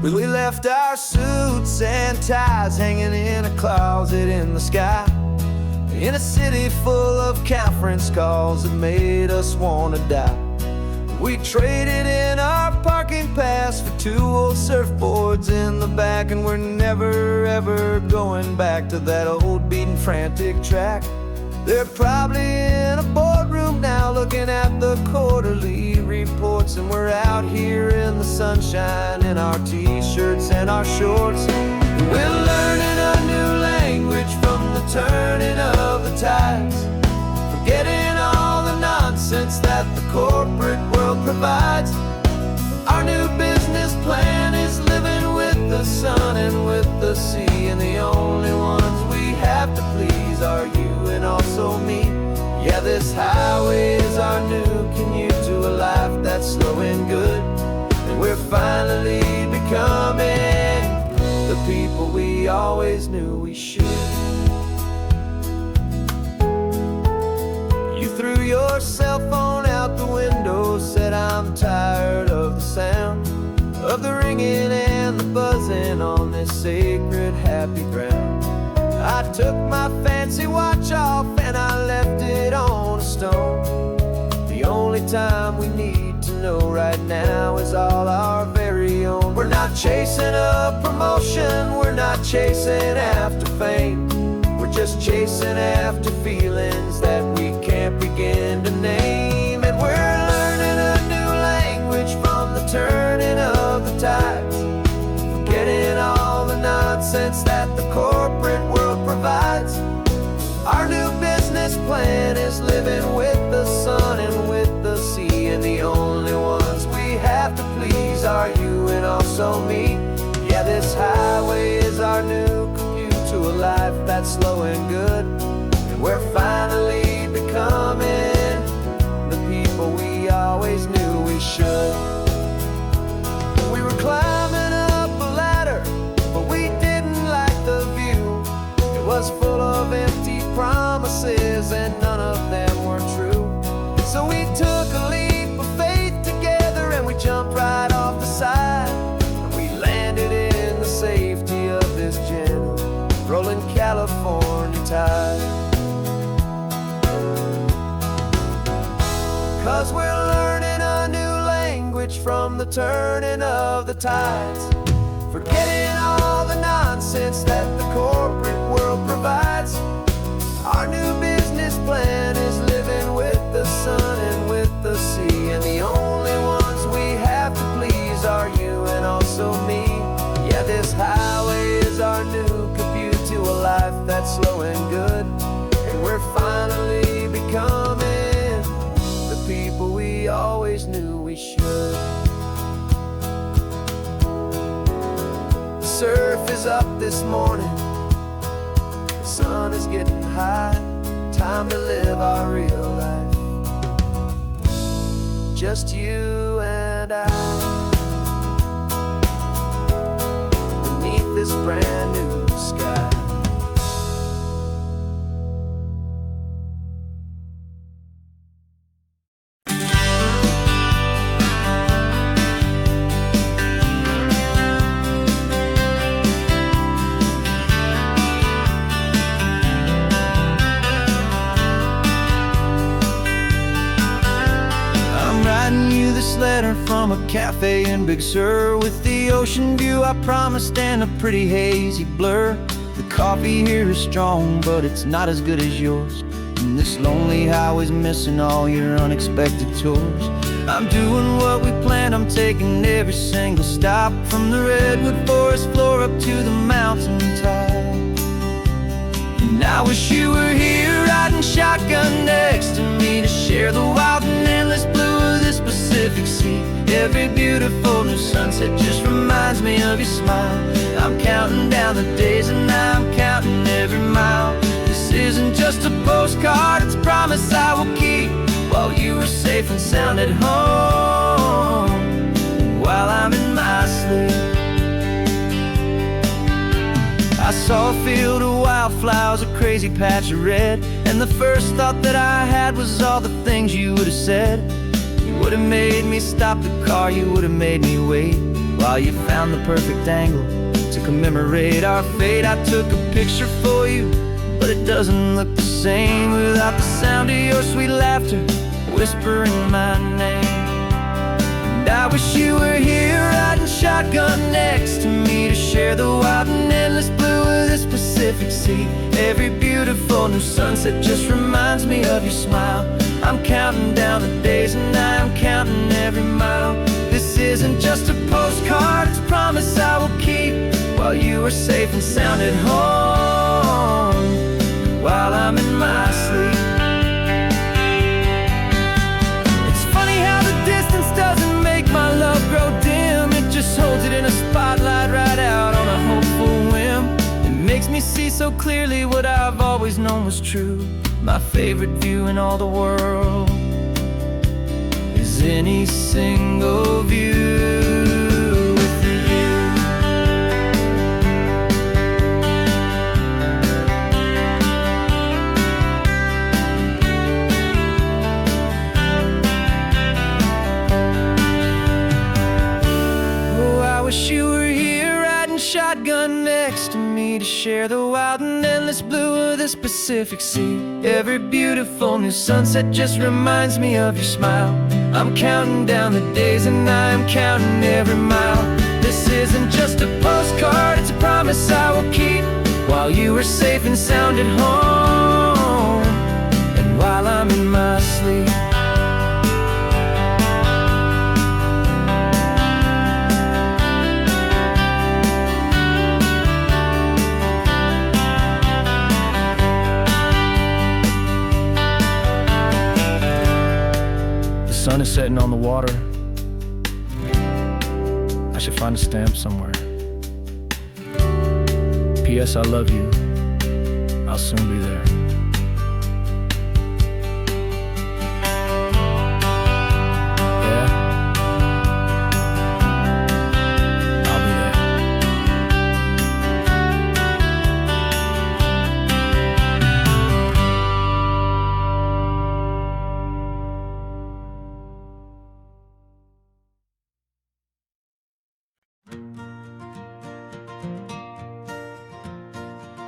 We left our suits and ties hanging in a closet in the sky, in a city full of conference calls that made us wanna die. We traded in our parking pass for 2 old surfboards in the back, and we're never ever going back to that old beaten frantic track. They're probably in a boardroom now looking at the quarterly reports, and we're out here in the sunshine in our t-shirts and our shorts. We're learning a new language from the turning of the tides, forgetting all the nonsense that the corporate world provides. Our new business plan is living with the sun and with the sea, and the only ones we have to please are you and also me. Yeah, this highway is our new commute to a life that's slow and good, and we're finally becoming the people we always knew we should. You threw your cell phone out the window, said I'm tired of the sound of the ringing and the buzzing on this sacred happy ground. I took my fancy watch off and I left it on a stone. The only time we need to know right now is all our very own. We're not chasing a promotion, we're not chasing after fame, we're just chasing after feelings that we can't begin to name. And we're learning a new language from the turning of the tides, forgetting all the nonsense that the corporate world provides. Our new business plan is living with the sun and with the sea, and the only ones we have to please are you and also me. Yeah, this highway is our new commute to a life that's slow and good, and we're finally becoming the people we always knew we should. We were climbing up a ladder, but we didn't like the view. It was full of empty promises and none of them were true. So we took a leap of faith together and we jumped right off the side, and we landed in the safety of this gentle rolling California tide. 'Cause we're learning a new language from the turning of the tides, forgetting all the nonsense that the corporate world provides. Our new business plan is living with the sun and with the sea, and the only ones we have to please are you and also me. Yeah, this highway is our new commute to a life that's slow and good, and we're finally becoming the people we always knew we should. The surf is up this morning, the sun is getting high, time to live our real life, just you and I, beneath this brand new sky. letter from a cafe in Big Sur, with the ocean view I promised and a pretty hazy blur. The coffee here is strong, but it's not as good as yours, and this lonely highway's missing all your unexpected tours. I'm doing what we planned, I'm taking every single stop, from the redwood forest floor up to the mountain top. And I wish you were here riding shotgun next to me, to share the wild and endless blue of this Pacific Sea. Every beautiful new sunset just reminds me of your smile. I'm counting down the days and I'm counting every mile. This isn't just a postcard, it's a promise I will keep, while you are safe and sound at home, while I'm in my sleep. I saw a field of wildflowers, a crazy patch of red, and the first thought that I had was all the things you would have said. You would have made me stop the car, you would have made me wait, while you found the perfect angle to commemorate our fate. I took a picture for you, but it doesn't look the same without the sound of your sweet laughter whispering my name. And I wish you were here riding shotgun next to me, to share the wild and endless blue of this Pacific Sea. Every beautiful new sunset just reminds me of your smile. I'm counting down the days and I'm counting every mile. This isn't just a postcard, it's a promise I will keep, while you are safe and sound at home, while I'm in my sleep. It's funny how the distance doesn't make my love grow dim, it just holds it in a spotlight right out on a hopeful whim. It makes me see so clearly what I've always known was true. My favorite view in all the world is any single view with you. Oh, I wish you were here riding shotgun next to me, to share the wild and endless blue of this Pacific Sea. Every beautiful new sunset just reminds me of your smile. I'm counting down the days and I'm counting every mile. This isn't just a postcard, it's a promise I will keep, while you are safe and sound at home, and while I'm in my sleep. The sun is setting on the water. I should find a stamp somewhere. P.S. I love you. I'll soon be there. Yeah? I'll be there.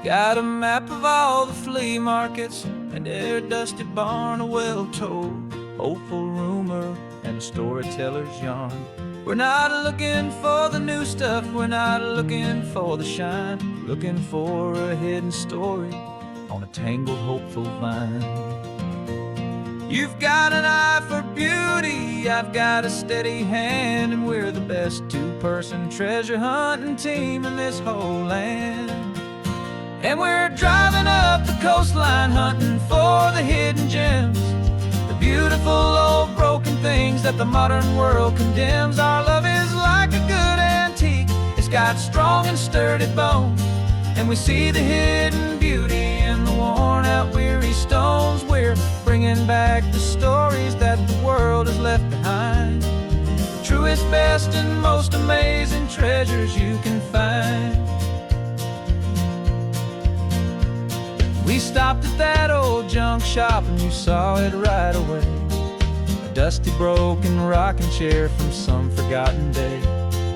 Got a map of all the flea markets, and their dusty barn, a well-told hopeful rumor, and a storyteller's yarn. We're not looking for the new stuff, we're not looking for the shine, looking for a hidden story on a tangled hopeful vine. You've got an eye for beauty, I've got a steady hand, and we're the best two-person treasure hunting team in this whole land. And we're driving up the coastline hunting for the hidden gems, the beautiful old broken things that the modern world condemns. Our love is like a good antique, it's got strong and sturdy bones, and we see the hidden beauty in the worn out weary stones. We're bringing back the stories that the world has left behind, the truest, best, and most amazing treasures you can find. We stopped at that old junk shop and you saw it right away, a dusty broken rocking chair from some forgotten day.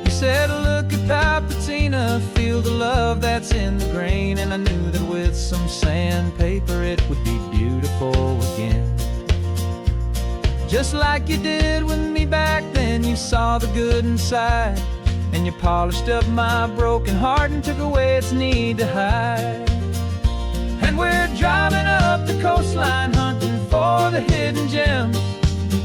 You said, look at Papatina, feel the love that's in the grain, and I knew that with some sandpaper it would be beautiful again. Just like you did with me back then. You saw the good inside, and you polished up my broken heart and took away its need to hide. And we're driving up the coastline, hunting for the hidden gems,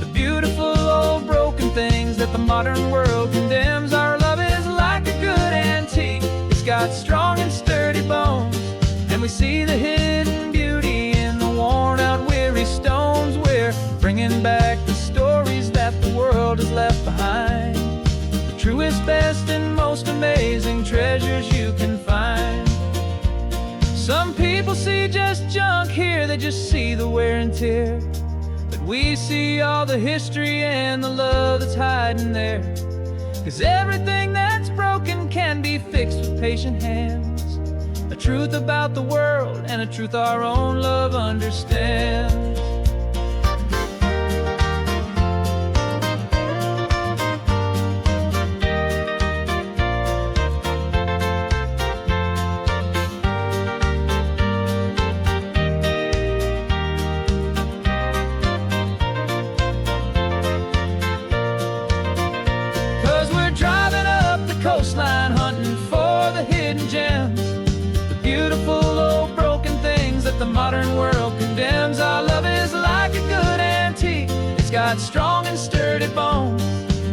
the beautiful old broken things that the modern world condemns. Our love is like a good antique. It's got strong and sturdy bones, and we see the hidden beauty in the worn out weary stones. We're bringing back the stories that the world has left behind, the truest, best, and most amazing treasures you can find. Some people see just junk here, they just see the wear and tear, but we see all the history and the love that's hiding there. 'Cause everything that's broken can be fixed with patient hands, a truth about the world and a truth our own love understands. Coastline, hunting for the hidden gems, the beautiful old broken things that the modern world condemns. Our love is like a good antique. It's got strong and sturdy bones,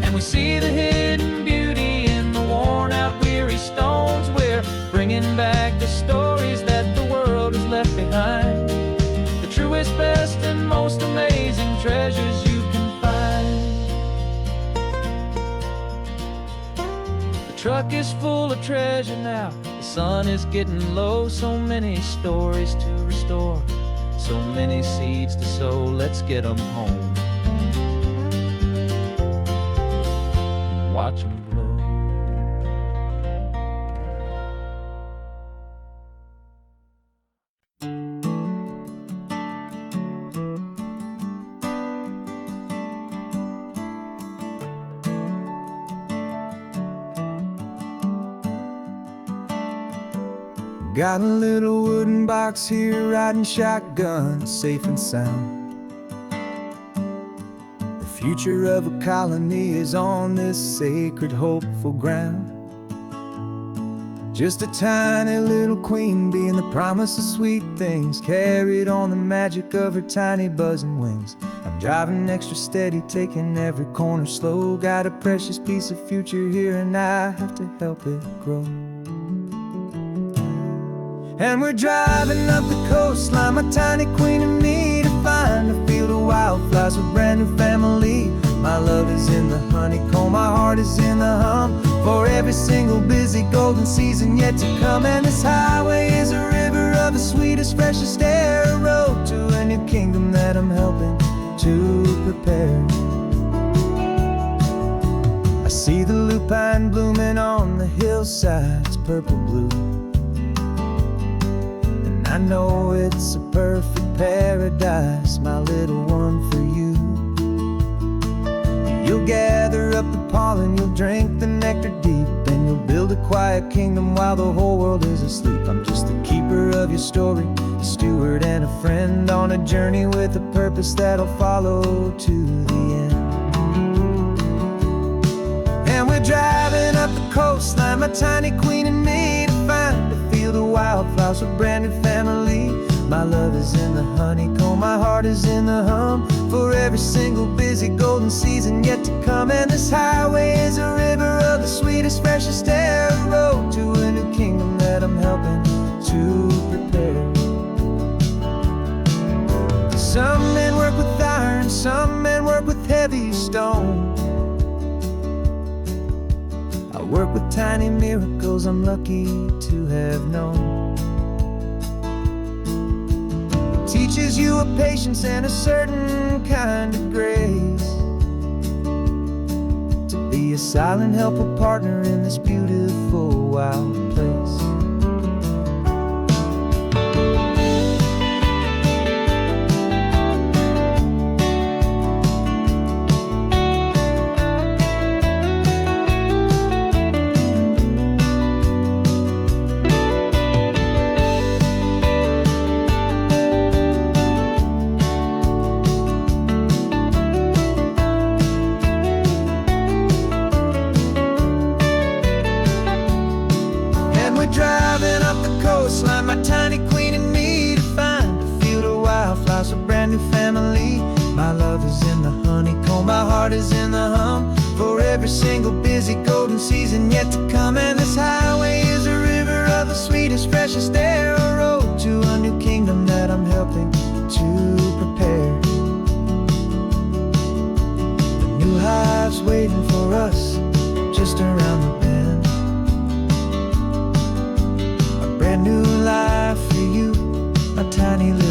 and we see the hidden beauty in the worn out weary stones. We're bringing back the stories that the world has left behind, the truest, best, and most amazing treasures you can find. The truck is full of treasure now, the sun is getting low. So many stories to restore, so many seeds to sow. Let's get them home, watch them blow. Got a little wooden box here, riding shotgun, safe and sound. The future of a colony is on this sacred, hopeful ground. Just a tiny little queen bee and the promise of sweet things, carried on the magic of her tiny buzzing wings. I'm driving extra steady, taking every corner slow. Got a precious piece of future here and I have to help it grow. And we're driving up the coastline, my tiny queen and me, to find a field of wildflowers with brand new family. My love is in the honeycomb, my heart is in the hum, for every single busy golden season yet to come. And this highway is a river of the sweetest, freshest air, a road to a new kingdom that I'm helping to prepare. I see the lupine blooming on the hillsides, purple blue, I know it's a perfect paradise, my little one, for you. You'll gather up the pollen, you'll drink the nectar deep, and you'll build a quiet kingdom while the whole world is asleep. I'm just the keeper of your story, a steward and a friend, on a journey with a purpose that'll follow to the end. And we're driving up the coastline, my tiny queen and me, to find a field of wildflowers with brand new family. My love is in the honeycomb, my heart is in the hum, for every single busy golden season yet to come. And this highway is a river of the sweetest, freshest air, a road to a new kingdom that I'm helping to prepare. Some men work with iron, some men work with heavy stone. I work with tiny miracles I'm lucky to have known. Teaches you a patience and a certain kind of grace, to be a silent, helpful partner in this beautiful wild place. heart is in the hum for every single busy golden season yet to come. And this highway is a river of the sweetest, freshest air, a road to a new kingdom that I'm helping to prepare. The new hive's waiting for us just around the bend. A brand new life for you, a tiny little